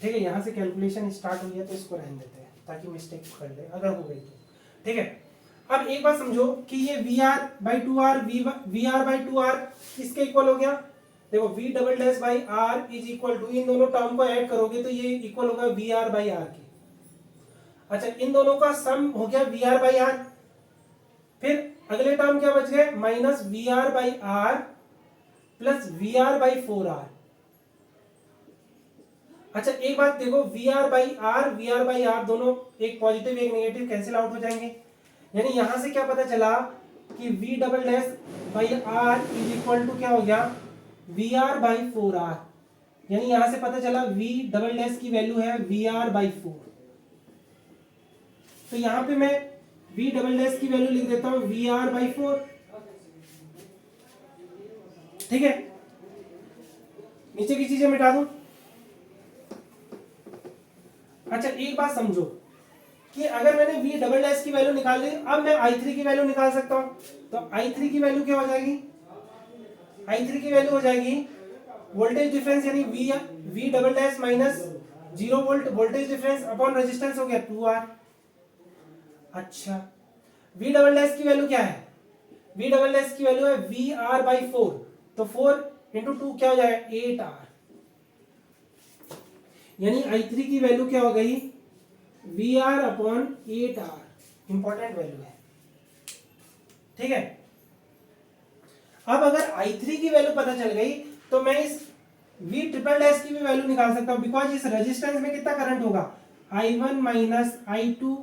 ठीक है, यहां से कैलकुलेशन स्टार्ट हुई है तो इसको रहने देते हैं ताकि मिस्टेक कर ले अगर हो गई तो। ठीक है, अब एक बात समझो कि ये V R by two R V R by two R किसके इक्वल हो गया, देखो V double dash by R is equal to, इन दोनों टर्म को ऐड करोगे तो ये इक्वल होगा वी आर बाई आर के। अच्छा, इन दोनों का सम हो गया वी आर बाई आर, फिर अगले टर्म क्या बच गए minus V R by R plus V R by four R. अच्छा, एक बात देखो, वी आर बाई आर दोनों एक पॉजिटिव एक नेगेटिव कैंसिल आउट हो जाएंगे, यानी यहां से क्या पता चला कि V double dash by R is equal to क्या हो गया V R by four R, यानी यहां से पता चला वी डबल डैश की वैल्यू है वी आर बाई फोर। तो यहां पे मैं वी डबल डैश की वैल्यू लिख देता हूं वी आर बाई फोर। ठीक है, नीचे की चीजें मिटा दूं। अच्छा, एक बात समझो कि अगर मैंने v डबल डैश की वैल्यू निकाल ली, अब मैं i3 की वैल्यू निकाल सकता हूं। तो i3 की वैल्यू क्या हो जाएगी, i3 की वैल्यू हो जाएगी वोल्टेज डिफरेंस यानी v double dash minus 0 volt voltage difference upon resistance हो गया 2r। अच्छा, v डबल डैश की वैल्यू क्या है, v डबल डैश की वैल्यू है vr बाई 4, तो 4 इंटू 2 क्या हो जाएगा 8r, यानी i3 की वैल्यू क्या हो गई V R upon 8r, important value है। ठीक है, अब अगर i3 की वैल्यू पता चल गई तो मैं इस v ट्रिपल डैश की भी वैल्यू निकाल सकता हूं, बिकॉज इस रेजिस्टेंस में कितना करंट होगा i1 minus i2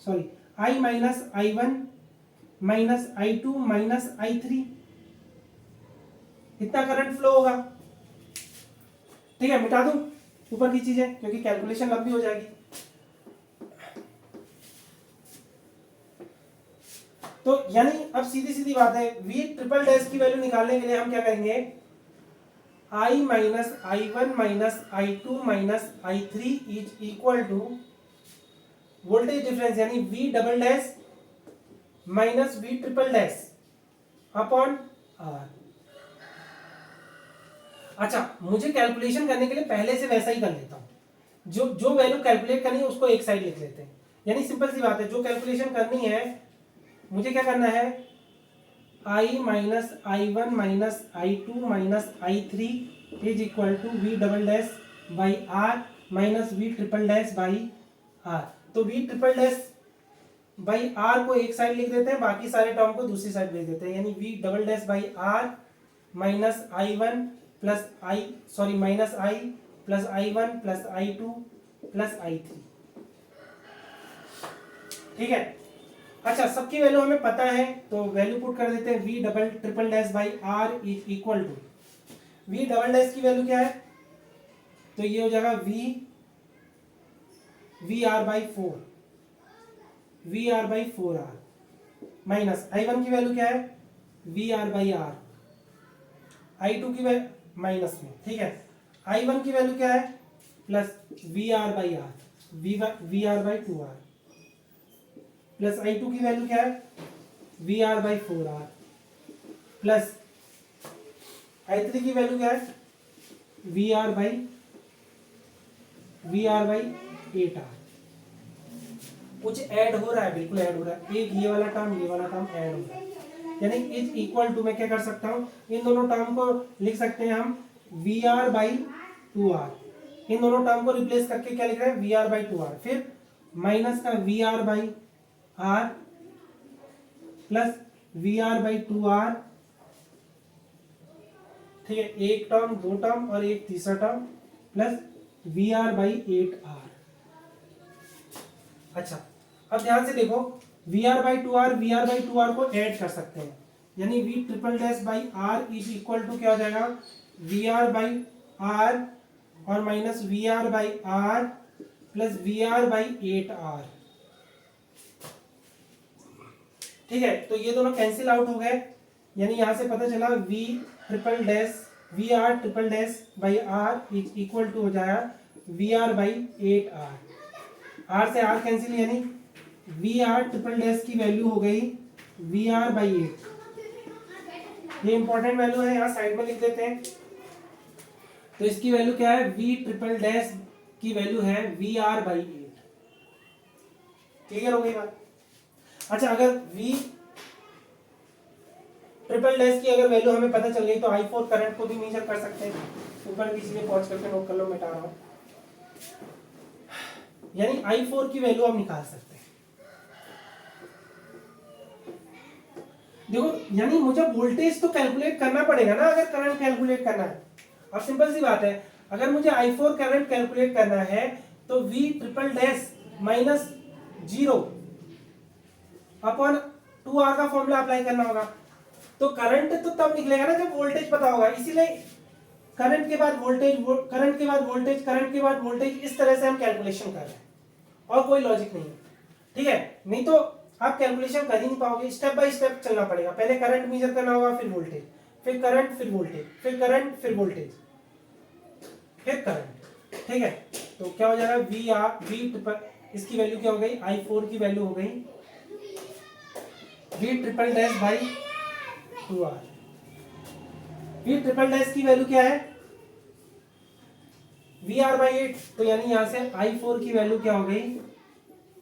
sorry i minus i1 minus i2 minus i3, इतना करंट फ्लो होगा। ठीक है, मिटा दूं ऊपर की चीजें क्योंकि कैलकुलेशन लंबी हो जाएगी। तो यानी अब सीधी सीधी बात है, v ट्रिपल डैश की वैल्यू निकालने के लिए हम क्या करेंगे i minus i1 minus i2 minus i3 is equal to voltage difference यानी v double dash minus v triple dash upon r। अच्छा, मुझे कैलकुलेशन करने के लिए पहले से वैसा ही कर लेता हूं, जो वैल्यू कैलकुलेट करनी है उसको एक साइड लिख लेते हैं, यानी सिंपल सी बात है, जो कैलकुलेशन करनी है मुझे क्या करना है i minus i1 minus i2 minus i3 is equal to v double dash by r minus v triple dash by r। तो v triple dash by r को एक साइड लिख देते हैं, बाकी सारे टर्म को दूसरी साइड भेज देते हैं, यानी v double dash by r minus i1 plus minus i plus i1 plus i2 plus i3। ठीक है, अच्छा, सबकी वैल्यू हमें पता है तो वैल्यू पुट कर देते हैं v double triple dash by r is equal to v double dash की वैल्यू क्या है, तो ये हो जाएगा V R by four R minus i1 की वैल्यू क्या है V R by are, i2 की वैल्यू माइनस में, ठीक है, i1 की वैल्यू क्या है plus V R by R V R by two R plus i2 की वैल्यू क्या है V R by 4R plus I3 की वैल्यू क्या है, वी आर बाई 8R। कुछ ऐड हो रहा है, बिल्कुल ऐड हो रहा है, एक ये वाला टर्म ऐड हो रहा है, यानी इज इक्वल टू मैं क्या कर सकता हूँ, इन दोनों टर्म को लिख सकते हैं हम वी आर बाई 2R। इन दोनों टर्म को रिप्लेस करके क्या लिख रहे हैं, वी आर बाई 2R, फिर माइनस का V R by R plus V R by 2R। ठीक है, एक टर्म, दो टर्म और एक तीसरा term plus V R by 8R। अच्छा, अब ध्यान से देखो, वी आर बाई 2R को ऐड कर सकते हैं, यानी V triple dash by R is equal to क्या हो जाएगा, वी आर बाई आर और minus V R by R plus V R by 8R। ठीक है, तो ये दोनों कैंसिल आउट हो गए, यानी यहां से पता चला V R triple dash by R is equal to हो जाएगा V R by 8R। R से आर कैंसिल, यानी वी आर ट्रिपल डैश की वैल्यू हो गई वी आर बाई 8। ये इंपॉर्टेंट वैल्यू है, यहाँ साइड में लिख देते हैं। तो इसकी वैल्यू क्या है, वी ट्रिपल डैश की वैल्यू है वी आर बाई 8। क्लियर हो गई बात। अच्छा, अगर वी ट्रिपल डैश की अगर वैल्यू हमें पता चल गई तो I4 करंट को भी मेजर कर सकते हैं। ऊपर किसी ने पॉज करके नोट कर लो, मिटा रहा हूं, यानी I4 की वैल्यू हम निकाल सकते हैं। देखो, यानी मुझे वोल्टेज तो कैलकुलेट करना पड़ेगा ना, अगर करंट कैलकुलेट करना है। अब सिंपल सी बात है, अगर मुझे I4 करंट कैलकुलेट करना है तो V triple dash minus 0 upon 2R का फॉर्मूला अप्लाई करना होगा। तो करंट तो तब निकलेगा ना जब वोल्टेज पता होगा, इसीलिए करंट के बाद वोल्टेज, इस तरह से हम कैलकुलेशन कर रहे हैं, और कोई लॉजिक नहीं है। ठीक है, नहीं तो आप कैलकुलेशन कर ही नहीं पाओगे, स्टेप बाय स्टेप चलना पड़ेगा। पहले करंट मेजर करना होगा, फिर वोल्टेज, फिर करंट, फिर वोल्टेज, फिर करंट, फिर वोल्टेज, फिर करंट। ठीक है, तो क्या हो जाएगा, वी ट्रिपल, इसकी वैल्यू क्या हो गई, I4 की वैल्यू हो गई V triple dash by 2R। V triple dash की वैल्यू क्या है, वी आर बाई 8, तो यानी यहां से I4 की वैल्यू क्या हो गई,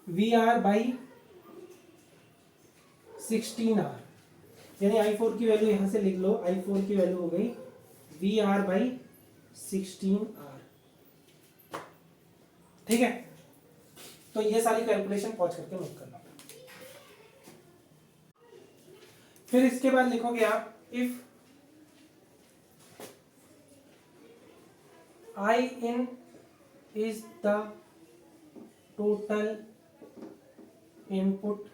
वी आर बाई 16R। यानी I4 की वैल्यू यहां से लिख लो, I4 की वैल्यू हो गई वी आर बाई 16R। ठीक है, तो ये सारी कैलकुलेशन पहुंच करके नोट करना। फिर इसके बाद लिखोगे आप, if I in is the total input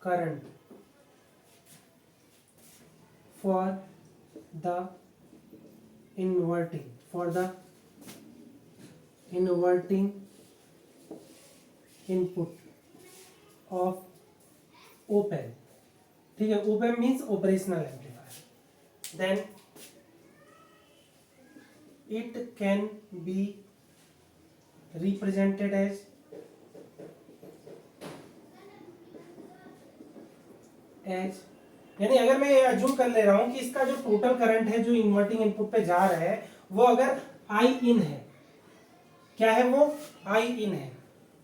current for the inverting input of op-amp। ठीक है, op-amp means operational amplifier, then it can be represented as यानी अगर मैं अज्यूम कर ले रहा हूं कि इसका जो टोटल करंट है जो इन्वर्टिंग इनपुट पे जा रहा है वो अगर I in है, क्या है वो, I in है,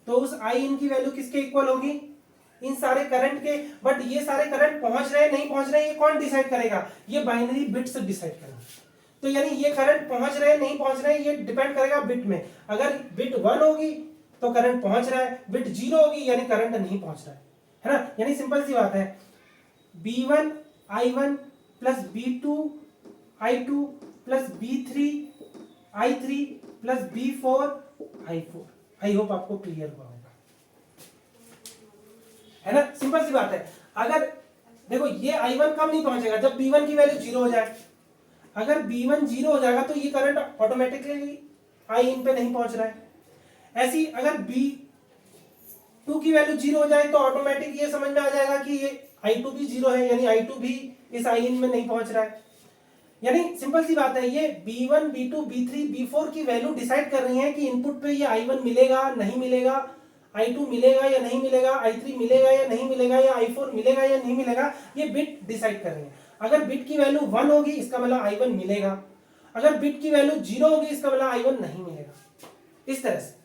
तो उस I in की वैल्यू किसके इक्वल होगी, इन सारे करंट के। बट ये सारे करंट पहुंच रहे हैं नहीं पहुंच रहे हैं, ये कौन डिसाइड करेगा, ये बाइनरी बिट से डिसाइड करेगा। तो यानी ये करंट पहुंच रहे हैं नहीं पहुंच रहे हैं, ये डिपेंड करेगा बिट में। अगर बिट 1 होगी तो करंट पहुंच रहा है, बिट 0 होगी यानी करंट नहीं पहुंच रहा है ना। यानी सिंपल सी बात है, B1 I1 plus B2 I2 plus B3 I3 plus B4 I4। I hope आपको क्लियर हुआ होगा, है ना। सिंपल सी बात है, अगर देखो ये I1 कब नहीं पहुंचेगा, जब B1 की वैल्यू 0 हो जाए। अगर B1 0 हो जाएगा तो ये करंट ऑटोमेटिकली I इन पे नहीं पहुंच रहा है। ऐसी अगर B2 की वैल्यू 0 हो जाए तो ऑटोमेटिक ये समझ में आ जाएगा कि ये I2 भी 0 है, यानी I2 भी इस I इन में नहीं पहुंच रहा है। यानी सिंपल सी बात है, ये B1 B2 B3 B4 की वैल्यू डिसाइड कर रही है कि इनपुट पे ये I1 मिलेगा नहीं मिलेगा। I2 मिलेगा या नहीं मिलेगा, I3 मिलेगा या नहीं मिलेगा, या I4 मिलेगा या नहीं मिलेगा, ये बिट डिसाइड कर रहे हैं। अगर बिट की वैल्यू 1 होगी इसका मतलब I1 मिलेगा, अगर बिट की वैल्यू 0 होगी इसका मतलब I1 नहीं मिलेगा, इस तरह से।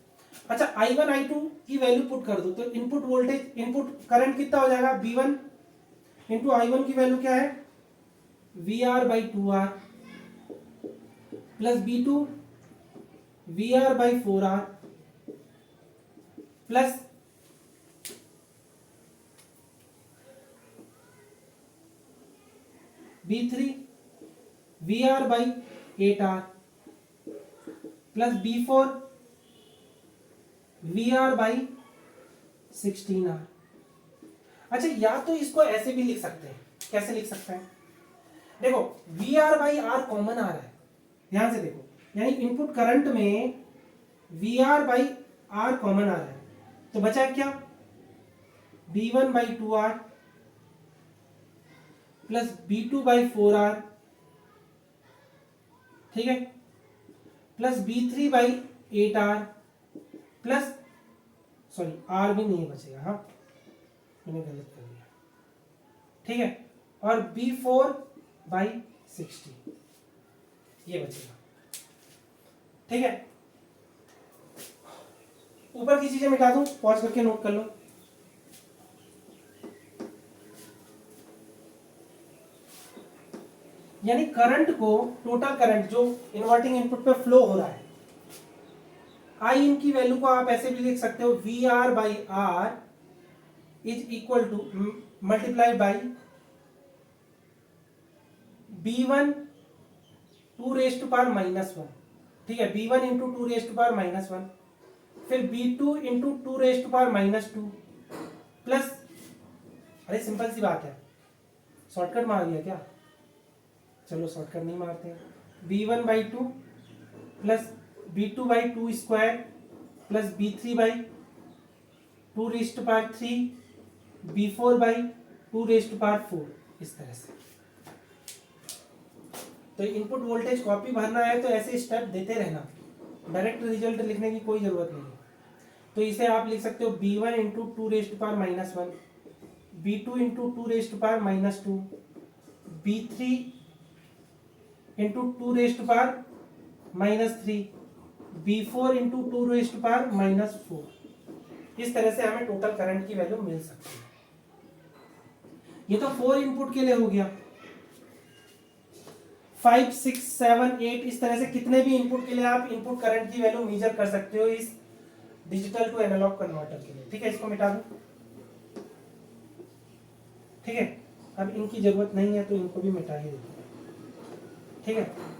अच्छा, I1 I2 की वैल्यू पुट कर दो तो इनपुट वोल्टेज, इनपुट करंट कितना हो जाएगा, V1 इंटू I1 की वैल्यू क्या है, VR/2R plus B2 VR/4R plus B3 VR/8R plus B4 VR/16R। अच्छा, या तो इसको ऐसे भी लिख सकते हैं, कैसे लिख सकते हैं, देखो VR/R कॉमन आ रहा है, ध्यान से देखो, यानी इनपुट करंट में VR/R कॉमन आ रहा है, तो बचा क्या, B1/2R प्लस B2/4R, ठीक है, plus B3/8R plus, sorry R भी नहीं बचेगा, हाँ मैंने गलत कर दिया, ठीक है, और B4/16 ये बचेगा, ठीक है। ऊपर की चीजें मिटा दूं, पॉज करके नोट कर लो। यानी करंट को, टोटल करंट जो इन्वर्टिंग इनपुट पे फ्लो हो रहा है, आई इन की वैल्यू को आप ऐसे भी लिख सकते हो, VR/R is equal to multiply by B1 2⁻⁻1, ठीक है, B1 इंटू 2⁻⁻1, फिर B2 इंटू 2⁻2 प्लस, अरे सिंपल सी बात है, शॉर्टकट मार दिया क्या, चलो शॉर्टकट नहीं मारते हैं, B1/2 plus B2/2 square plus B3/2⁻3 B4/2⁻4, इस तरह से। तो इनपुट वोल्टेज कॉपी भरना है तो ऐसे स्टेप देते रहना, डायरेक्ट रिजल्ट लिखने की कोई जरूरत नहीं है। तो इसे आप लिख सकते हो B1 into 2⁻1, B2 into 2⁻2, B3 into 2⁻3, B4 into 2⁻4, इस तरह से हमें टोटल करंट की वैल्यू मिल सकती है। ये तो 4 इनपुट के लिए हो गया, 5, 6, 7, 8 इस तरह से कितने भी इनपुट के लिए आप इनपुट करंट की वैल्यू मेजर कर सकते हो इस डिजिटल टू एनालॉग कन्वर्टर के लिए, ठीक है। इसको मिटा दो, ठीक है, अब इनकी जरूरत नहीं है तो इनको भी मिटा ही दो, ठीक है।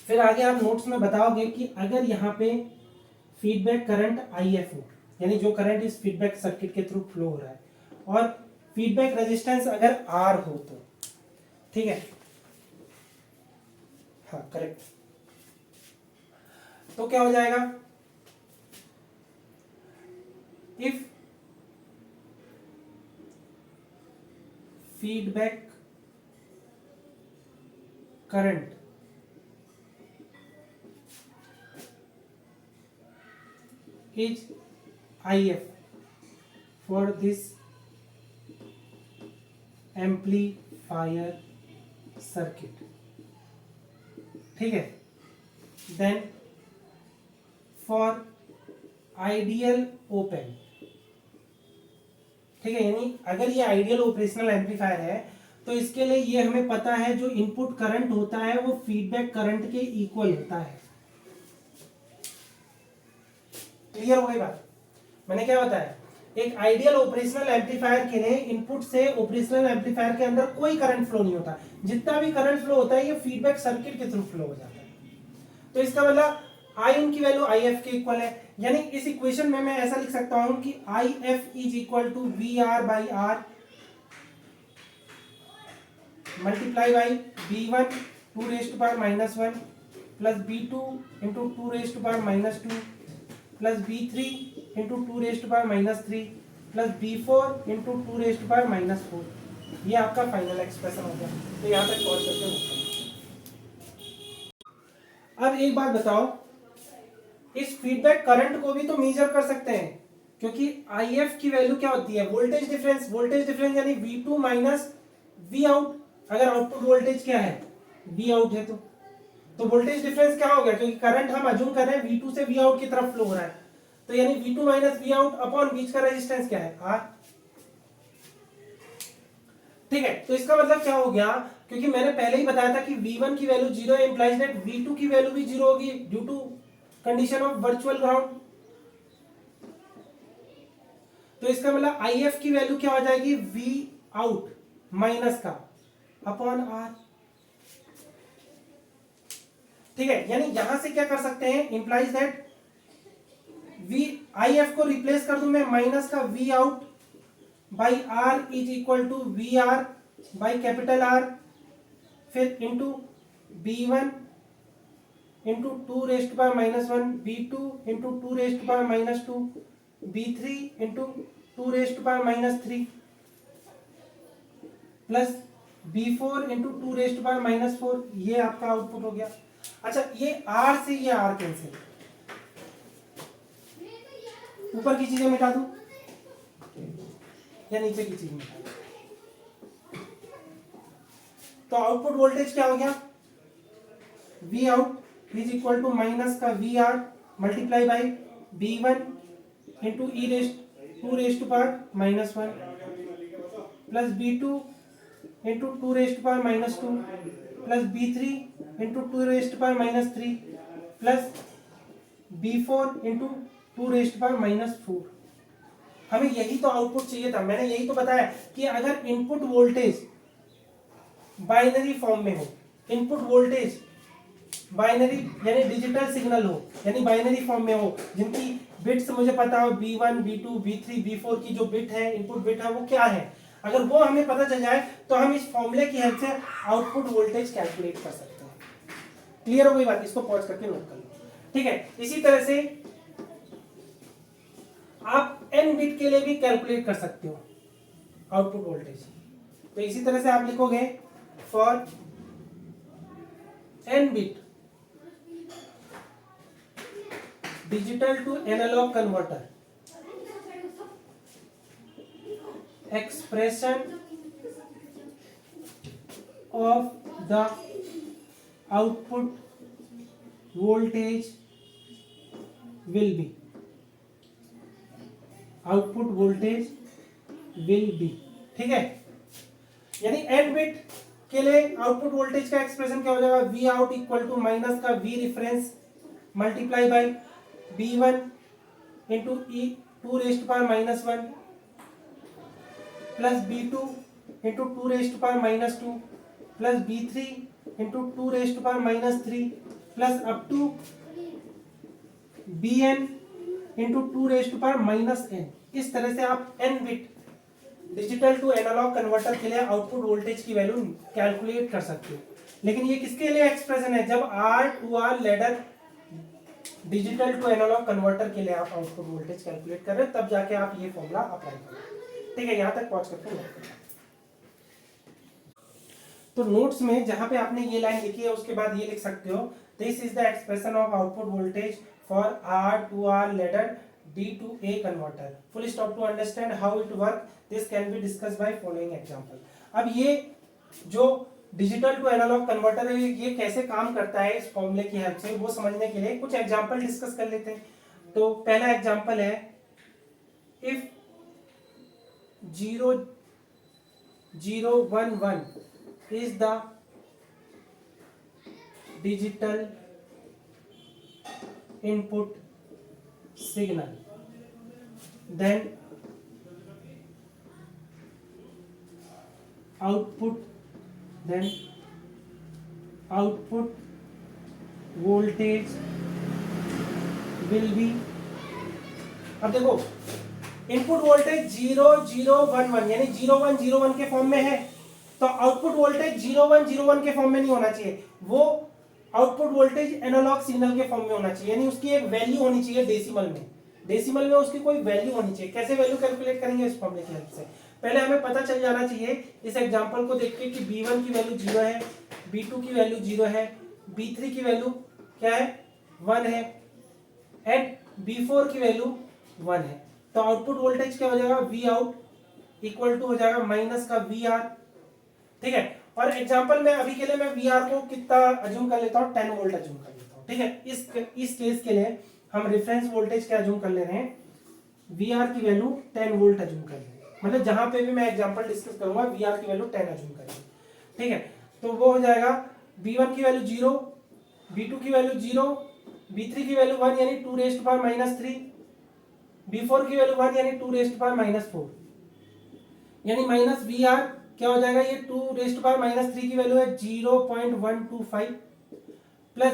फिर आगे आप नोट्स में बताओगे कि अगर यहाँ पे फीडबैक करंट IF हो, यानी जो करंट इस फीडबैक सर्किट के थ्रू फ्लो हो रहा है, और फीडबैक रेजिस्टेंस अगर R हो तो, ठीक है, हाँ करेक्ट, तो क्या हो जाएगा, if feedback current is IF for this amplifier circuit, ठीक है, then for ideal op amp, ठीक है, यानी अगर ये आइडियल ऑपरेशनल एम्पलीफायर है तो इसके लिए ये हमें पता है जो इनपुट करंट होता है वो फीडबैक करंट के इक्वल होता है। क्लियर हो गई बात, मैंने क्या बताया, एक आइडियल ऑपरेशनल एम्पलीफायर के लिए इनपुट से ऑपरेशनल एम्पलीफायर के अंदर कोई करंट फ्लो नहीं होता, जितना भी करंट फ्लो होता है ये फीडबैक सर्किट के थ्रू फ्लो हो जाता है। तो इसका मतलब आई इन की वैल्यू IF के इक्वल है, यानी इस इक्वेशन में मैं ऐसा लिख सकता हूं कि IF is equal to VR/R multiply by B1 2⁻⁻1 plus B2 into 2⁻2 plus B3 into two raised to power minus three plus B4 into two raised to power minus four. ये आपका फाइनल एक्सप्रेशन हो गया। तो यहाँ तक पहुँच करके अब एक बात बताओ, इस फीडबैक करंट को भी तो मेजर कर सकते हैं, क्योंकि IF की वैल्यू क्या होती है, वोल्टेज डिफरेंस। वोल्टेज डिफरेंस यानी V2 माइनस V आउट। अगर आउटपुट वोल्टेज क्या है, V आउट है, तो वोल्टेज डिफरेंस क्या हो गया, क्योंकि करंट हम अज्यूम कर रहे हैं V2 से V आउट की तरफ फ्लो हो रहा है, तो यानी V2 minus V out upon बीच का रेजिस्टेंस क्या है, R। ठीक है, तो इसका मतलब क्या हो गया, क्योंकि मैंने पहले ही बताया था कि V1 की वैल्यू 0 इंप्लाइज दैट V2 की वैल्यू भी 0 होगी due to condition of virtual ground. तो इसका मतलब IF की वैल्यू क्या हो जाएगी, V आउट माइनस का अपॉन R। ठीक है, यानी यहां से क्या कर सकते हैं, इंप्लाइज दैट IF को रिप्लेस कर दूं मैं माइनस का V out by R is equal to VR by capital R, फिर into B1 into two raised power minus one, B2 into two raised power minus two, B3 into two raised power minus three plus B4 into two raised power minus four. ये आपका output हो गया। अच्छा, ये R से ये R cancel, ऊपर की चीजें मिटा दूं या नीचे की चीज मिटा दूं, तो आउटपुट वोल्टेज क्या हो गया, V out is equal to minus का VR multiply by B1 into two raised power minus one plus B2 into two raised power minus two plus B3 into two raised power minus three plus B4 into two raised power minus four. हमें यही तो output चाहिए था। मैंने यही तो बताया कि अगर इनपुट वोल्टेज बाइनरी फॉर्म में हो, इनपुट वोल्टेज बाइनरी यानी डिजिटल सिग्नल हो, यानी बाइनरी फॉर्म में हो, जिनकी बिट्स मुझे पता हो B1 B2 B3 B4 की जो बिट है, इनपुट बिट है, वो क्या है, अगर वो हमें पता चल जाए तो हम इस फॉर्मूले की हेल्प से आउटपुट वोल्टेज कैलकुलेट कर सकते हैं। क्लियर हो गई बात, इसको पॉज करके नोट कर लो। ठीक है, इसी तरह से आप n बिट के लिए भी कैलकुलेट कर सकते हो आउटपुट वोल्टेज। तो इसी तरह से आप लिखोगे for n bit digital to analogue converter expression of the output voltage will be, output voltage will be। ठीक है, यानी n बिट के लिए आउटपुट वोल्टेज का एक्सप्रेशन क्या हो जाएगा, V out equal to minus का V reference multiply by B1 into ई two raised power minus one plus B2 into two raised power minus two plus B3 into two raised power minus three plus up to Bn into two raised power minus n। इस तरह से आप n bit digital to analogue converter के लिए output voltage की value calculate कर सकते हो। लेकिन ये किसके लिए एक्सप्रेशन है, जब R2R ladder digital to analogue converter के लिए आप आउटपुट वोल्टेज कैलकुलेट कर रहे हो, तब जाके आप ये फॉर्मूला अप्लाई करो। ठीक है, यहां तक पहुंच करके तो नोट्स में जहां पे आपने ये लाइन लिखी है उसके बाद ये लिख सकते हो, this is the expression of output voltage for R2R ladder D to A converter, full stop। to understand how it work, this can be discussed by following example। अब ये जो डिजिटल टू एनालॉग कन्वर्टर है ये कैसे काम करता है इस फॉर्मूले की हेल्प से, वो समझने के लिए कुछ एग्जांपल डिस्कस कर लेते हैं। तो पहला एग्जांपल है, if 0 0 1 1 is the digital input signal, then output voltage will be। अब देखो इनपुट वोल्टेज 0 0 1 1 यानी 0 1 0 1 के फॉर्म में है, तो आउटपुट वोल्टेज 0 1 0 1 के फॉर्म में नहीं होना चाहिए, वो आउटपुट वोल्टेज एनालॉग सिग्नल के फॉर्म में होना चाहिए, यानी उसकी एक वैल्यू होनी चाहिए डेसिमल में। डेसिमल में उसकी कोई वैल्यू होनी चाहिए। कैसे वैल्यू कैलकुलेट करेंगे इस फॉर्मूले की हेल्प से। पहले हमें पता चल जाना चाहिए इस एग्जांपल को देख के कि b1 की वैल्यू 0 है, b2 की वैल्यू 0 है, b3 की वैल्यू क्या है 1 है एंड b4 की वैल्यू 1 है। तो आउटपुट वोल्टेज क्या हो जाएगा V आउट इक्वल टू हो जाएगा माइनस का VR। ठीक है, और एग्जांपल में अभी के लिए मैं VR को कितना अज्यूम कर लेता हूँ 10 वोल्ट अज्यूम कर लेता हूँ। ठीक है, इस केस के लिए हम रेफरेंस वोल्टेज क्या अज्यूम कर ले रहे हैं VR की वैल्यू 10 वोल्ट अज्यूम कर रहे हैं। मतलब जहां पे भी मैं एग्जांपल डिस्कस करूंगा VR की वैल्यू 10 अज्यूम करेंगे। ठीक है, तो वो हो जाएगा B1 की वैल्यू 0, B2 की वैल्यू 0, B3 की वैल्यू 1 यानी 2 रेज़्ड टू पावर -3, B4 की वैल्यू 1 यानी 2 रेज़्ड टू पावर -4 यानी माइनस VR क्या हो जाएगा, ये 2 रेज़्ड टू पावर -3 की वैल्यू है 0.125 प्लस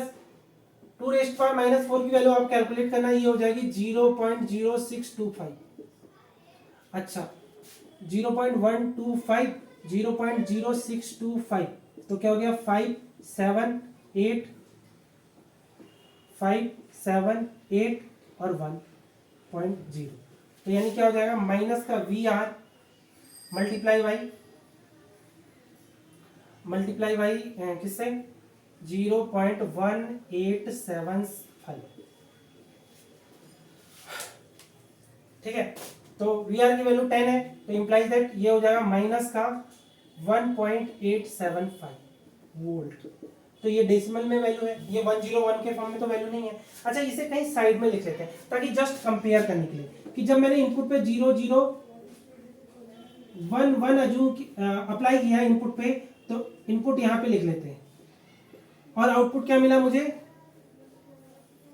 2 रेज़्ड टू पावर -4 की वैल्यू आप कैलकुलेट करना, ये हो जाएगी 0.0625। अच्छा 0.125 0.0625 तो क्या हो गया 5 7 8 5 7 8 और 1.0। तो यानी क्या हो जाएगा माइनस का VR मल्टीप्लाई बाई किससे 0.1875। ठीक है, तो VR की वैल्यू 10 है तो इंप्लाइज दैट ये हो जाएगा माइनस का 1.875 वोल्ट। तो ये डेसिमल में वैल्यू है, ये 101 के फॉर्म में तो वैल्यू नहीं है। अच्छा इसे कहीं साइड में लिख लेते हैं ताकि जस्ट कंपेयर करने के लिए कि जब मैंने इनपुट पे 0.011 अप्लाई किया है इनपुट पे, तो इनपुट यहां पे लिख लेते हैं और आउटपुट क्या मिला मुझे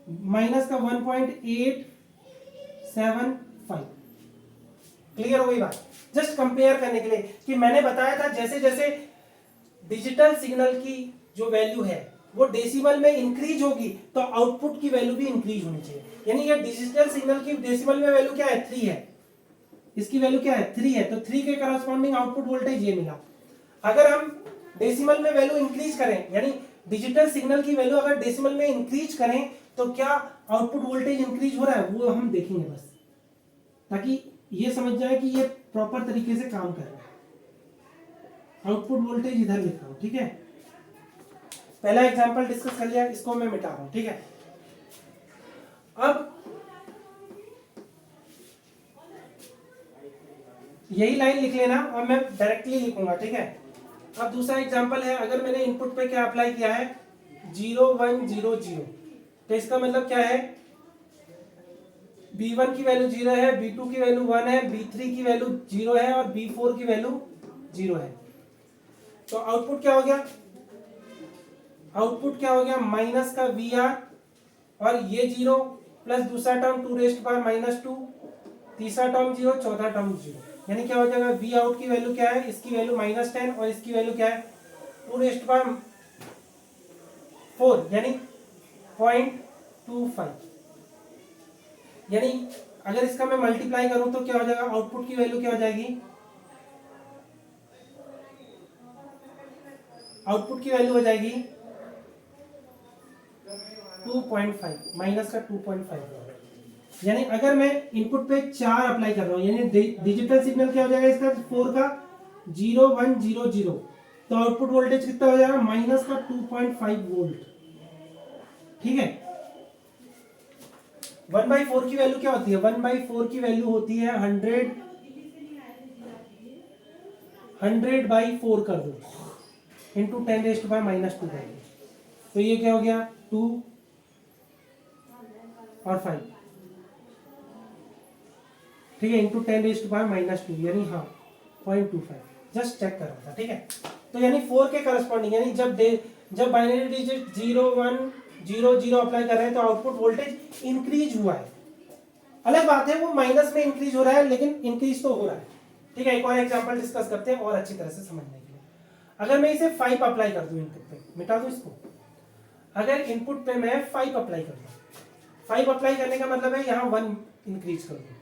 माइनस का 1.875। क्लियर हो गई बात। जस्ट कंपेयर करने के लिए कि मैंने बताया था जैसे जैसे डिजिटल सिग्नल की जो वैल्यू है वो डेसिमल में इंक्रीज होगी तो आउटपुट की वैल्यू भी इंक्रीज होनी चाहिए। यानी ये डिजिटल सिग्नल की डेसिमल में वैल्यू क्या है 3 है, इसकी वैल्यू क्या है 3 है, तो 3 के करस्पॉन्डिंग आउटपुट वोल्टेज ये मिला। अगर हम डेसिमल में वैल्यू इंक्रीज करें यानी डिजिटल सिग्नल की वैल्यू अगर डेसिमल में इंक्रीज करें तो क्या आउटपुट वोल्टेज इंक्रीज हो रहा है वो हम देखेंगे बस, ताकि ये समझ जाए कि ये प्रॉपर तरीके से काम कर रहा है। आउटपुट वोल्टेज इधर लिख रहा हूं। ठीक है, पहला एग्जांपल डिस्कस कर लिया, इसको मैं मिटा रहा हूं। ठीक है, अब यही लाइन लिख लेना और मैं डायरेक्टली लिखूंगा। ठीक है, अब दूसरा एग्जांपल है, अगर मैंने इनपुट पे क्या अप्लाई किया है 0100 तो इसका मतलब क्या है B1 की वैल्यू 0 है, B2 की वैल्यू 1 है, B3 की वैल्यू 0 है और B4 की वैल्यू 0 है। तो आउटपुट क्या हो गया, आउटपुट क्या हो गया माइनस का VR और ये 0 प्लस दूसरा टर्म 2 रेज़्ड टू पावर -2, तीसरा टर्म 0, चौथा टर्म 0। यानी क्या हो जाएगा V आउट की वैल्यू क्या है, इसकी वैल्यू -10 और इसकी वैल्यू क्या है 2 रेज़्ड टू पावर 4 यानी 0.25। यानी अगर इसका मैं मल्टीप्लाई करूं तो क्या हो जाएगा आउटपुट की वैल्यू क्या हो जाएगी, आउटपुट की वैल्यू हो जाएगी 2.5 माइनस का 2.5। यानी अगर मैं इनपुट पे 4 अप्लाई कर रहा हूं यानी डिजिटल सिग्नल क्या हो जाएगा इसका 4 का 0100 तो आउटपुट वोल्टेज कितना हो जाएगा माइनस का 2.5 वोल्ट। ठीक है, 1/4 की वैल्यू क्या होती है 1/4 की वैल्यू होती है 100/4 कर दो इंटू 10 रेज़्ड टू पावर -2 कर दो तो ये क्या हो गया 2 और 5। ठीक है, इंटू 10 रेज़्ड टू पावर -2 यानी हाँ 0.25। जस्ट चेक कर रहा था। ठीक है, तो यानी 4 के करस्पॉन्डिंग यानी जब बाइनरी डिजिट 0100 अप्लाई कर रहे हैं तो आउटपुट वोल्टेज इंक्रीज हुआ है। अलग बात है वो माइनस में इंक्रीज हो रहा है लेकिन इंक्रीज तो हो रहा है। ठीक है, एक और एग्जांपल डिस्कस करते हैं और अच्छी तरह से समझने के लिए। अगर मैं इसे 5 अप्लाई कर दूं इनपुट पे, मिटा दूं इसको, अगर इनपुट पे मैं 5 अप्लाई कर दूं, 5 अप्लाई करने का मतलब है यहां 1 इंक्रीज कर दूं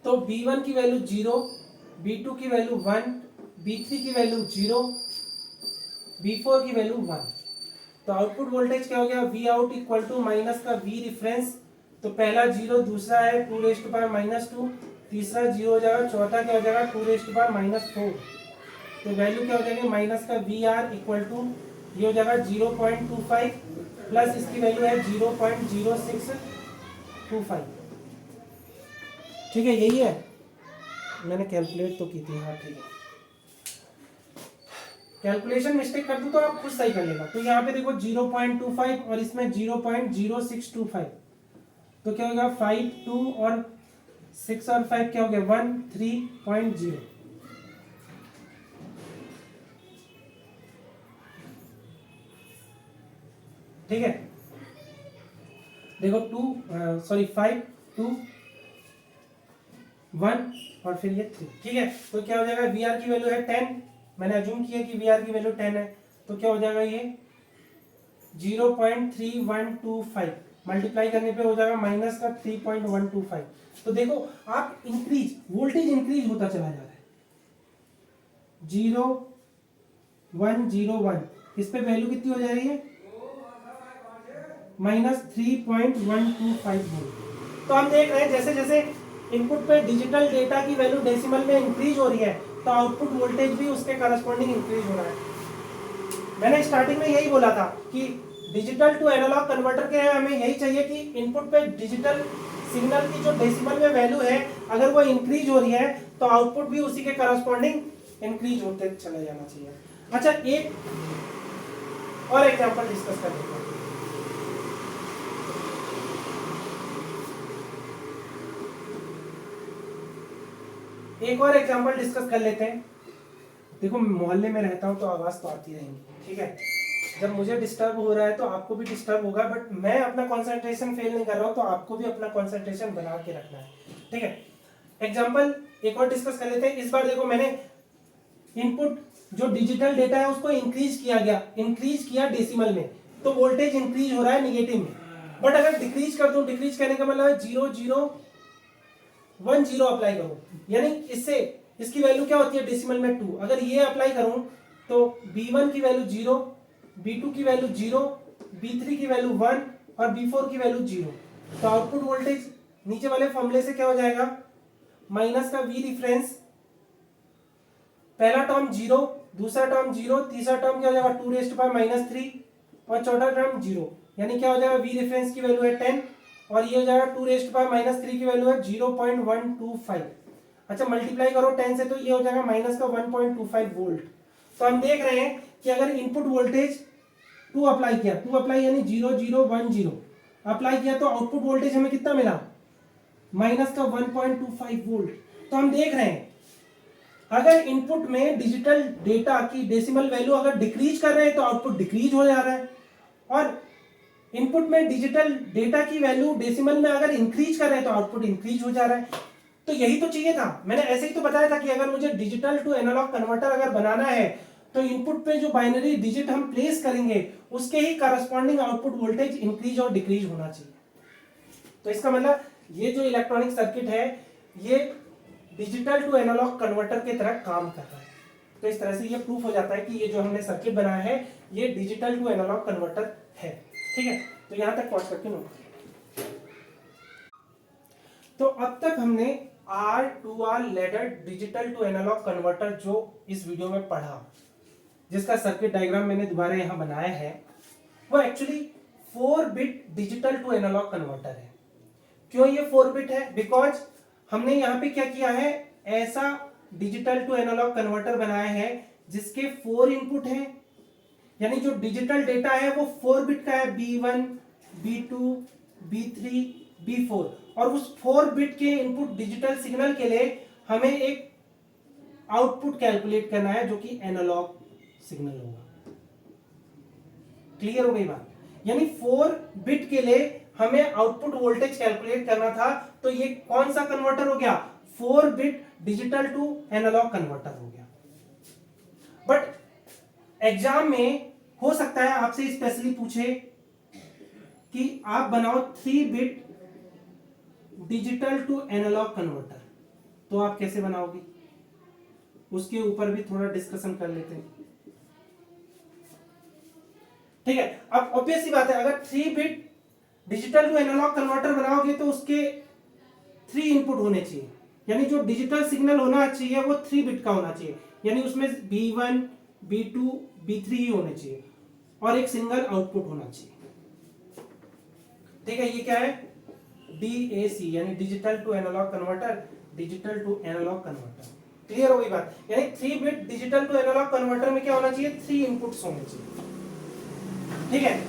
तो B1 की वैल्यू 0, B2 की वैल्यू 1, B3 की वैल्यू 0, B4 की वैल्यू 1। तो आउटपुट वोल्टेज क्या हो गया V out equal to minus का V रेफरेंस तो पहला जीरो, दूसरा है 2⁻², तीसरा जीरो हो जाएगा, चौथा क्या हो जाएगा 2⁻⁴। तो वैल्यू क्या हो जाएगी माइनस का वी आर इक्वल टू ये हो जाएगा 0.25 प्लस इसकी वैल्यू है 0.0625। ठीक है, यही है, मैंने कैलकुलेट तो की थी। हाँ ठीक है, कैलकुलेशन मिस्टेक कर दूं तो आप खुद सही कर लेगा। तो यहाँ पे देखो 0.25 और इसमें 0.0625, तो क्या होगा 5 2 और 6 और 5 क्या हो गया 1 3.0। ठीक है, देखो 5 2 1 और फिर ये 3। ठीक है, तो क्या हो जाएगा वी आर की वैल्यू है 10, मैंने अज्यूम किया कि वी आर की वैल्यू 10 है, तो क्या हो जाएगा ये 0.3125 मल्टीप्लाई करने पे हो जाएगा माइनस का 3.125। तो देखो आप इंक्रीज, वोल्टेज इंक्रीज होता चला जा रहा है। 0.101, इस पे वैल्यू कितनी हो जा रही है -3.125 वोल्ट। तो हम देख रहे हैं जैसे जैसे इनपुट पे डिजिटल डेटा की वैल्यू डेसिमल में इंक्रीज हो रही है, तो आउटपुट वोल्टेज भी उसके करस्पॉन्डिंग इंक्रीज हो रहा है। मैंने स्टार्टिंग में यही बोला था कि डिजिटल टू एनालॉग कन्वर्टर के लिए हमें यही चाहिए कि इनपुट पे डिजिटल सिग्नल की जो डेसिमल में वैल्यू है अगर वो इंक्रीज हो रही है तो आउटपुट भी उसी के करस्पॉन्डिंग इंक्रीज होते चला जाना चाहिए। अच्छा, एक और एग्जांपल डिस्कस कर लेते हैं। एक और एग्जांपल डिस्कस कर लेते हैं। देखो मोहल्ले में रहता हूं तो आवाज तो आती रहेंगी, ठीक है, जब मुझे डिस्टर्ब हो रहा है तो आपको भी डिस्टर्ब होगा, बट मैं अपना कंसंट्रेशन फेल नहीं कर रहा हूं, तो आपको भी अपना कंसंट्रेशन बना के रखना है। ठीक है, एग्जांपल एक और डिस्कस कर लेते हैं। इस बार देखो मैंने इनपुट जो डिजिटल डेटा है उसको इंक्रीज किया डेसिमल में, तो वोल्टेज इंक्रीज हो रहा है निगेटिव में। बट अगर डिक्रीज कर दूं, डिक्रीज करने का मतलब है 0.010 अप्लाई करूं, यानी इससे इसकी वैल्यू क्या होती है डेसिमल में 2, अगर ये अप्लाई करूं तो b1 की वैल्यू 0, b2 की वैल्यू 0, b3 की वैल्यू 1 और b4 की वैल्यू 0। तो आउटपुट वोल्टेज नीचे वाले फॉर्मूले से क्या हो जाएगा माइनस का v रिफरेंस, पहला टर्म 0, दूसरा टर्म 0, तीसरा टर्म क्या हो जाएगा 2⁻³ और चौथा टर्म 0, यानी क्या हो जाएगा v रेफरेंस की वैल्यू है 10 और ये हो जाएगा 2⁻³ की वैल्यू है 0.125। अच्छा, मल्टीप्लाई करो 10 से तो ये हो जाएगा माइनस का 1.25 वोल्ट। तो हम देख रहे हैं कि अगर इनपुट वोल्टेज 2 अप्लाई किया, 2 अप्लाई यानी 0.010 अप्लाई किया, तो आउटपुट वोल्टेज हमें कितना मिला माइनस का 1.25 वोल्ट। तो हम देख रहे हैं अगर इनपुट में डिजिटल डेटा की डेसिमल वैल्यू अगर डिक्रीज कर रहे हैं तो आउटपुट डिक्रीज हो जा रहा है, और इनपुट में डिजिटल डेटा की वैल्यू डेसिमल में अगर इंक्रीज कर रहे हैं तो आउटपुट इंक्रीज हो जा रहा है। तो यही तो चाहिए था, मैंने ऐसे ही तो बताया था कि अगर मुझे डिजिटल टू एनालॉग कन्वर्टर अगर बनाना है तो इनपुट पे जो बाइनरी डिजिट हम प्लेस करेंगे उसके ही करस्पॉन्डिंग आउटपुट वोल्टेज इंक्रीज और डिक्रीज होना चाहिए। तो इसका मतलब ये जो इलेक्ट्रॉनिक सर्किट है ये डिजिटल टू एनालॉग कन्वर्टर की तरह काम कर रहा है। तो इस तरह से ये प्रूफ हो जाता है कि ये जो हमने सर्किट बनाया है ये डिजिटल टू एनालॉग कन्वर्टर है। ठीक है, तो यहां तक पहुंच करके नोट। तो अब तक हमने R2R ladder digital to analogue converter जो इस वीडियो में पढ़ा, जिसका सर्किट डायग्राम मैंने दोबारा यहां बनाया है, वो actually 4 bit digital to analogue converter है। क्यों ये 4 बिट है? बिकॉज हमने यहां पे क्या किया है, ऐसा डिजिटल टू एनालॉग कन्वर्टर बनाया है जिसके 4 इनपुट हैं, यानी जो डिजिटल डेटा है वो 4 बिट का है, B1 B2 B3 B4, और उस 4 बिट के इनपुट डिजिटल सिग्नल के लिए हमें एक आउटपुट कैलकुलेट करना है जो कि एनालॉग सिग्नल होगा। क्लियर हो गई बात? यानी 4 बिट के लिए हमें आउटपुट वोल्टेज कैलकुलेट करना था, तो ये कौन सा कन्वर्टर हो गया? 4 bit digital to analogue converter हो गया। बट एग्जाम में हो सकता है आपसे स्पेशली पूछे कि आप बनाओ 3 bit digital to analogue converter, तो आप कैसे बनाओगे? उसके ऊपर भी थोड़ा डिस्कशन कर लेते हैं। ठीक है, अब ऑब्वियस सी बात है, अगर 3 bit digital to analogue converter बनाओगे तो उसके 3 इनपुट होने चाहिए, यानी जो डिजिटल सिग्नल होना चाहिए वो 3 बिट का होना चाहिए, यानी उसमें B1 B2 B3 ही होने चाहिए और एक सिंगल आउटपुट होना चाहिए। ठीक है, ये क्या है, DAC यानी digital to analogue converter, digital to analogue converter. Clear हो गई बात, यानी 3 bit digital to analogue converter में क्या होना चाहिए, 3 इनपुट्स होने चाहिए। ठीक है,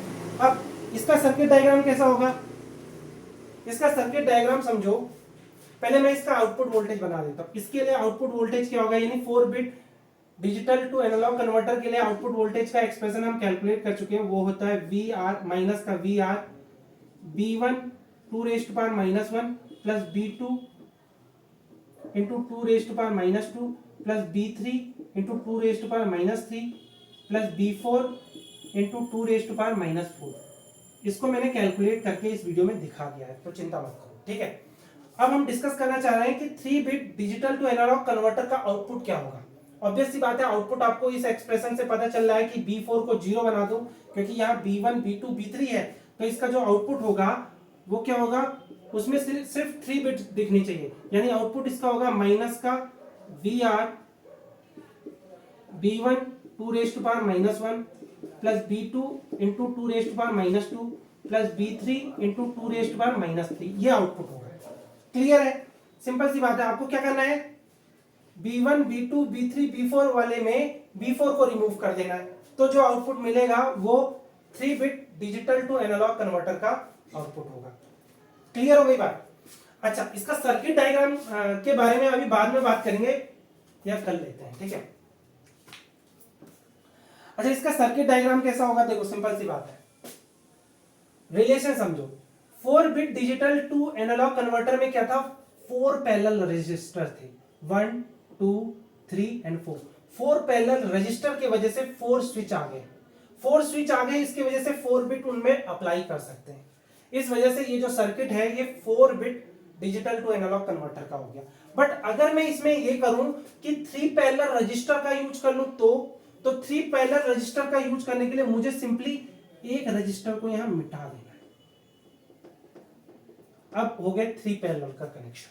अब इसका सर्किट डायग्राम कैसा होगा, इसका सर्किट डायग्राम समझो। पहले मैं इसका आउटपुट वोल्टेज बना देता हूं। इसके लिए आउटपुट वोल्टेज क्या होगा, यानी 4 bit digital to analogue converter के लिए आउटपुट वोल्टेज का एक्सप्रेशन हम कैलकुलेट कर चुके हैं, वो होता है VR माइनस का VR B1 2 raise to power -1 plus B2 into 2 raise to power -2 plus B3 into 2 raise to power -3 plus B4 into 2 raise to power -4। इसको मैंने कैलकुलेट करके इस वीडियो में दिखा दिया है, तो चिंता मत करो। ठीक है, अब हम डिस्कस करना चाह रहे हैं कि 3 bit digital to analogue converter का आउटपुट क्या होगा। ऑब्वियस सी बात है, आउटपुट आपको इस एक्सप्रेशन से पता चल रहा है कि B4 को 0 बना दो, क्योंकि यहाँ B1 B2 B3 है, तो इसका जो आउटपुट होगा वो क्या होगा, उसमें सिर्फ 3 बिट दिखनी चाहिए, यानी आउटपुट इसका होगा माइनस का VR B1 2 raise to power -1 plus B2 into 2 raise to power -2 plus B3 into 2 raise to power -3, ये आउटपुट होगा। क्लियर है, सिंपल सी बात है। आपको क्या करना है, B1 B2 B3 B4 वाले में B4 को रिमूव कर देना है, तो जो आउटपुट मिलेगा वो 3 bit digital to analogue converter का आउटपुट होगा। क्लियर हो गई बात। अच्छा, इसका सर्किट डायग्राम के बारे में अभी बाद में बात करेंगे, या कर लेते हैं। ठीक है, अच्छा इसका सर्किट डायग्राम कैसा होगा, देखो सिंपल सी बात है, रिलेशन समझो। 4 bit digital to analogue converter में क्या था, 4 पैरेलल रजिस्टर थे, 1 2 3 एंड 4। 4 पैरेलल रजिस्टर के वजह से 4 स्विच आ गए, 4 स्विच आ गए, इसकी वजह से 4 बिट उनमें अप्लाई कर सकते हैं। इस वजह से ये जो सर्किट है ये 4 bit digital to analogue converter का हो गया। बट अगर मैं इसमें ये करूं कि 3 पैरेलल रजिस्टर का यूज कर लूं, तो 3 पैरेलल रजिस्टर का यूज करने के लिए मुझे सिंपली एक रजिस्टर को यहां मिटा देना है। अब हो गए 3 पैरेलल का कनेक्शन।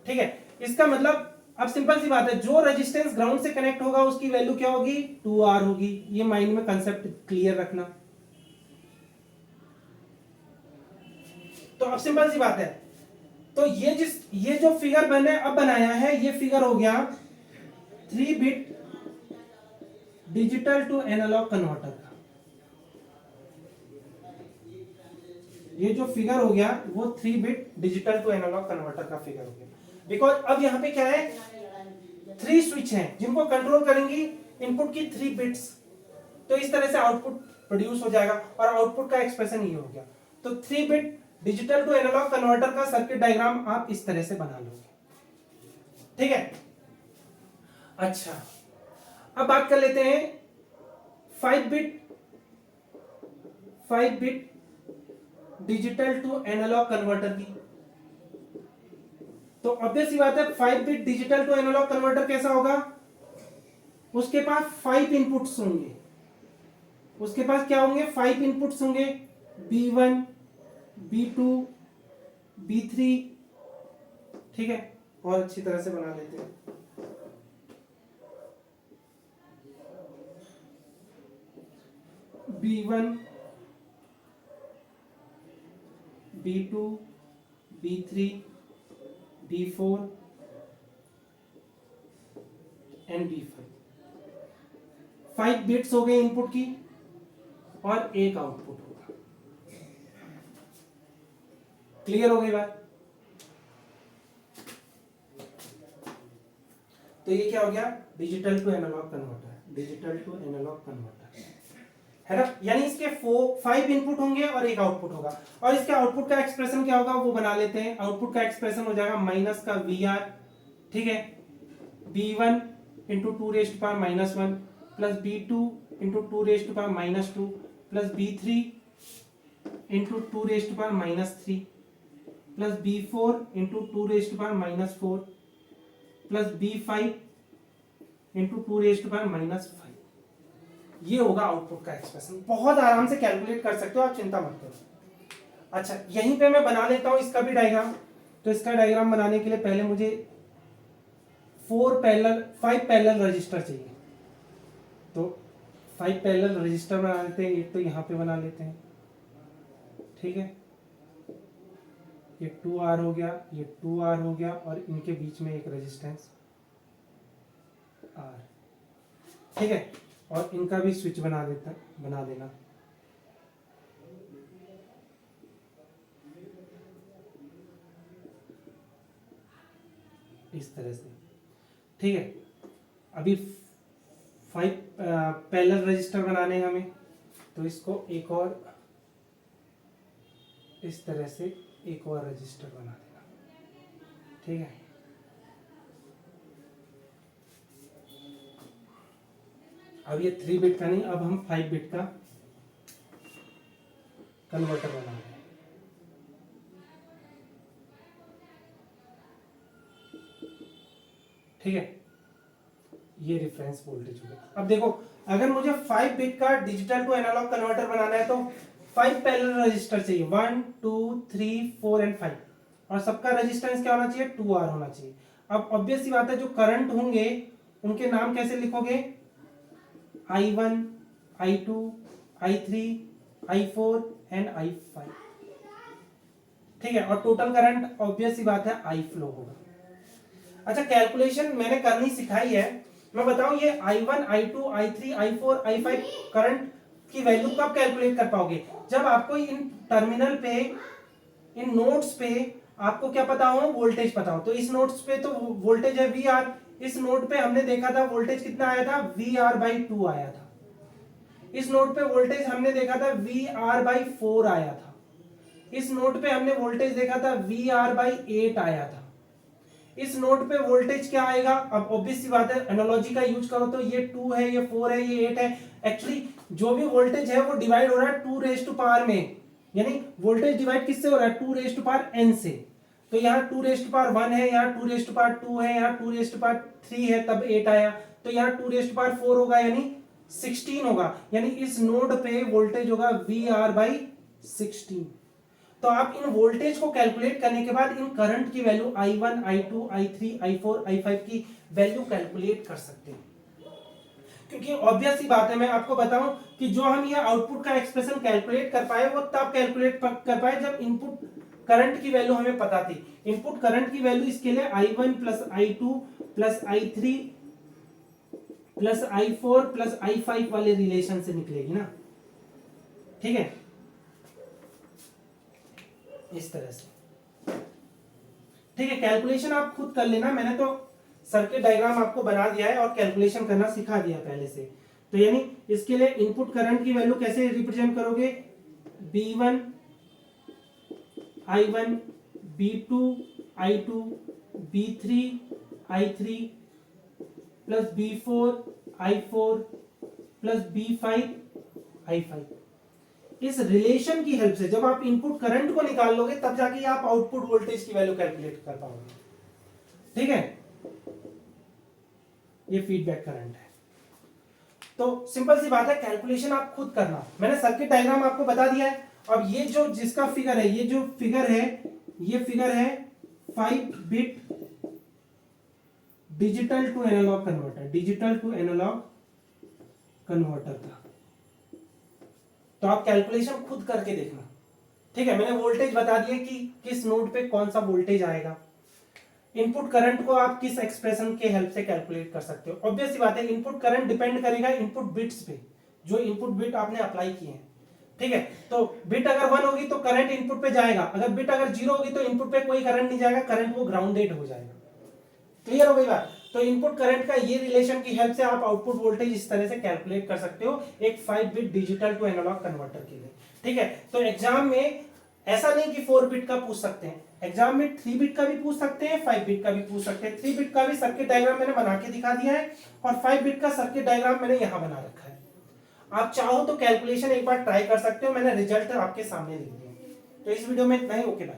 ठीक है, इसका मतलब अब सिंपल सी बात है, जो रेजिस्टेंस ग्राउंड से कनेक्ट होगा उसकी वैल्यू क्या होगी, 2R होगी। ये माइंड में कंसेप्ट क्लियर रखना। तो अब सिंपल सी बात है, तो ये जो फिगर मैंने अब बनाया है, ये फिगर हो गया 3 bit digital to analogue converter का। ये जो फिगर हो गया वो 3 bit digital to analogue converter का फिगर हो गया। बिकॉज अब यहाँ पे क्या है, 3 स्विच हैं जिनको कंट्रोल करेंगी इनपुट की 3 बिट्स, तो इस तरह से आउटपुट प्रोड्यूस हो जाएगा और आउटपुट का एक्सप्रेशन ये हो गया। तो 3 bit digital to analogue converter का सर्किट डायग्राम आप इस तरह से बना लोगे। ठीक है, अच्छा अब बात कर लेते हैं 5 bit digital to analogue converter की। तो ऑब्वियस सी बात है, 5 bit digital to analogue converter कैसा होगा, उसके पास 5 इनपुट्स होंगे। उसके पास क्या होंगे, 5 इनपुट्स होंगे, B1 B2 B3। ठीक है, और अच्छी तरह से बना लेते हैं। B1 B2 B3 B4 and B5। 5 bits हो गए इनपुट की और एक आउटपुट होगा। क्लियर हो गई बात। तो ये क्या हो गया, digital to analogue converter, digital to analogue converter है ना, यानी इसके 5 इनपुट होंगे और एक आउटपुट होगा। और इसके आउटपुट का एक्सप्रेशन क्या होगा वो बना लेते हैं। आउटपुट का एक्सप्रेशन हो जाएगा माइनस का VR, ठीक है, B1 into 2 raise to power -1 plus B2 into 2 raise to power -2 plus B3 into 2 raise to power -3 plus B4 into 2 raise to power -4 plus B5 into 2 raise to power -5। ये होगा output का expression. बहुत आराम से calculate कर सकते हो आप, चिंता मत करो। अच्छा, यहीं पे मैं बना लेता हूं इसका भी डायग्राम। तो इसका डायग्राम बनाने के लिए पहले मुझे 5 पैरेलल रजिस्टर चाहिए। तो 5 पैरेलल रजिस्टर बना लेते हैं। एक तो यहाँ पे बना लेते हैं, ठीक है। ये 2R हो गया, ये 2R हो गया, और इनके बीच में एक रेजिस्टेंस R, ठीक है। और इनका भी स्विच बना देना। इस तरह से, ठीक है। अभी 5 पैरेलल रजिस्टर बनाने हैं हमें, तो इसको एक और इस तरह से एक और रजिस्टर बना देना, ठीक है। अब ये 3 बिट का नहीं, अब हम 5 बिट का कन्वर्टर बना रहे हैं, ठीक है। ये रेफरेंस वोल्टेज हो गया। अब देखो, अगर मुझे 5 बिट का डिजिटल टू एनालॉग कन्वर्टर बनाना है तो 5 पैरेलल रजिस्टर चाहिए, 1 2 3 4 एंड 5, और सबका रेजिस्टेंस क्या होना चाहिए, 2R होना चाहिए। अब ऑब्वियस सी बात है, जो करंट होंगे उनके नाम कैसे लिखोगे, I1 I2 I3 I4 and I5, ठीक है। और टोटल करंट ऑब्वियस सी बात है I फ्लो होगा। अच्छा, कैलकुलेशन मैंने करनी सिखाई है, मैं बताऊं ये I1 I2 I3 I4 I5 current की वैल्यू कब कैलकुलेट कर पाओगे, जब आपको इन टर्मिनल पे, इन नोड्स पे आपको क्या पता हो, वोल्टेज पता हो। तो इस नोड्स पे तो वोल्टेज है VR, इस नोड पे हमने देखा था वोल्टेज कितना आया था, VR/2 आया था। इस नोड पे वोल्टेज हमने देखा था VR/4 आया था। इस नोड पे हमने वोल्टेज देखा था VR/8 आया था। इस नोड पे वोल्टेज क्या आएगा, अब ऑब्वियस सी बात है, एनालॉजी का यूज करो तो ये 2 है, ये 4 है, ये 8 है। एक्चुअली जो भी वोल्टेज है वो डिवाइड हो रहा है 2 रेज़ टू पावर में, यानी वोल्टेज डिवाइड किससे हो रहा है, 2 रेज़ टू पावर n से। तो यहाँ 2 रेज़ टू पावर 1 है, यहाँ 2 रेज़ टू पावर 2 है, यहाँ 2 रेज़ टू पावर 3 है, तब 8 आया। तो यहाँ 2 रेज़ टू पावर 4 होगा, यानी 16 होगा। यानी इस नोड पे वोल्टेज होगा VR/16। तो आप इन वोल्टेज को कैलकुलेट करने के बाद इन करंट की value I1 I2 I3 I4 I5 की वैल्यू कैलकुलेट कर सकते हैं। क्योंकि ऑब्वियस सी बात है, मैं आपको बताऊं कि जो हम ये आउटपुट का एक्सप्रेशन कैलकुलेट कर पाए वो तब कैलकुलेट कर पाए जब इनपुट करंट की वैल्यू हमें पता थी। इनपुट करंट की वैल्यू इसके लिए I1 plus I2 plus I3 plus I4 plus I5 वाले रिलेशन से निकलेगी ना, ठीक है, इस तरह से, ठीक है। कैलकुलेशन आप खुद कर लेना, मैंने तो सर्किट डायग्राम आपको बना दिया है और कैलकुलेशन करना सिखा दिया पहले से। तो यानी इसके लिए इनपुट करंट की वैल्यू कैसे रिप्रेजेंट करोगे, B1 I1 B2 I2 B3 I3 plus B4 I4 plus B5 I5। इस रिलेशन की हेल्प से जब आप इनपुट करंट को निकाल लोगे तब जाके आप आउटपुट वोल्टेज की वैल्यू कैलकुलेट कर पाओगे, ठीक है। ये फीडबैक करंट है। तो सिंपल सी बात है, कैलकुलेशन आप खुद करना। मैंने सर्किट डायग्राम आपको बता दिया है। अब ये जो जिसका फिगर है, ये जो फिगर है, ये फिगर है 5 bit digital to analogue converter, digital to analogue converter का। तो आप कैलकुलेशन खुद करके देखना, ठीक है। मैंने वोल्टेज बता दिया कि किस नोड पे कौन सा वोल्टेज आएगा। इनपुट करंट को आप किस एक्सप्रेशन के हेल्प से कैलकुलेट कर सकते हो। ऑब्वियस सी बात है, इनपुट करंट डिपेंड करेगा इनपुट बिट्स पे, जो इनपुट बिट आपने अप्लाई किए हैं, ठीक है। तो बिट अगर 1 होगी तो करंट इनपुट पे जाएगा, अगर बिट अगर 0 होगी तो इनपुट पे कोई करंट नहीं जाएगा, करंट वो ग्राउंडेड हो जाएगा। क्लियर हो गई बात। तो इनपुट करंट का ये रिलेशन की हेल्प से आप आउटपुट वोल्टेज इस तरह से कैलकुलेट कर सकते हो एक 5 bit digital to analogue converter के लिए, ठीक है। तो एग्जाम में ऐसा नहीं कि 4 बिट का पूछ सकते हैं, एग्जाम में 3 बिट का भी पूछ सकते हैं, 5 बिट का भी पूछ सकते हैं। 3 बिट का भी सर्किट डायग्राम मैंने बना के दिखा दिया है और 5 बिट का सर्किट डायग्राम मैंने यहां बना रखा है। आप चाहो तो कैलकुलेशन एक बार ट्राई कर सकते हो, मैंने रिजल्ट आपके सामने लिख दिया। तो इस वीडियो में इतना ही, ओके बाय।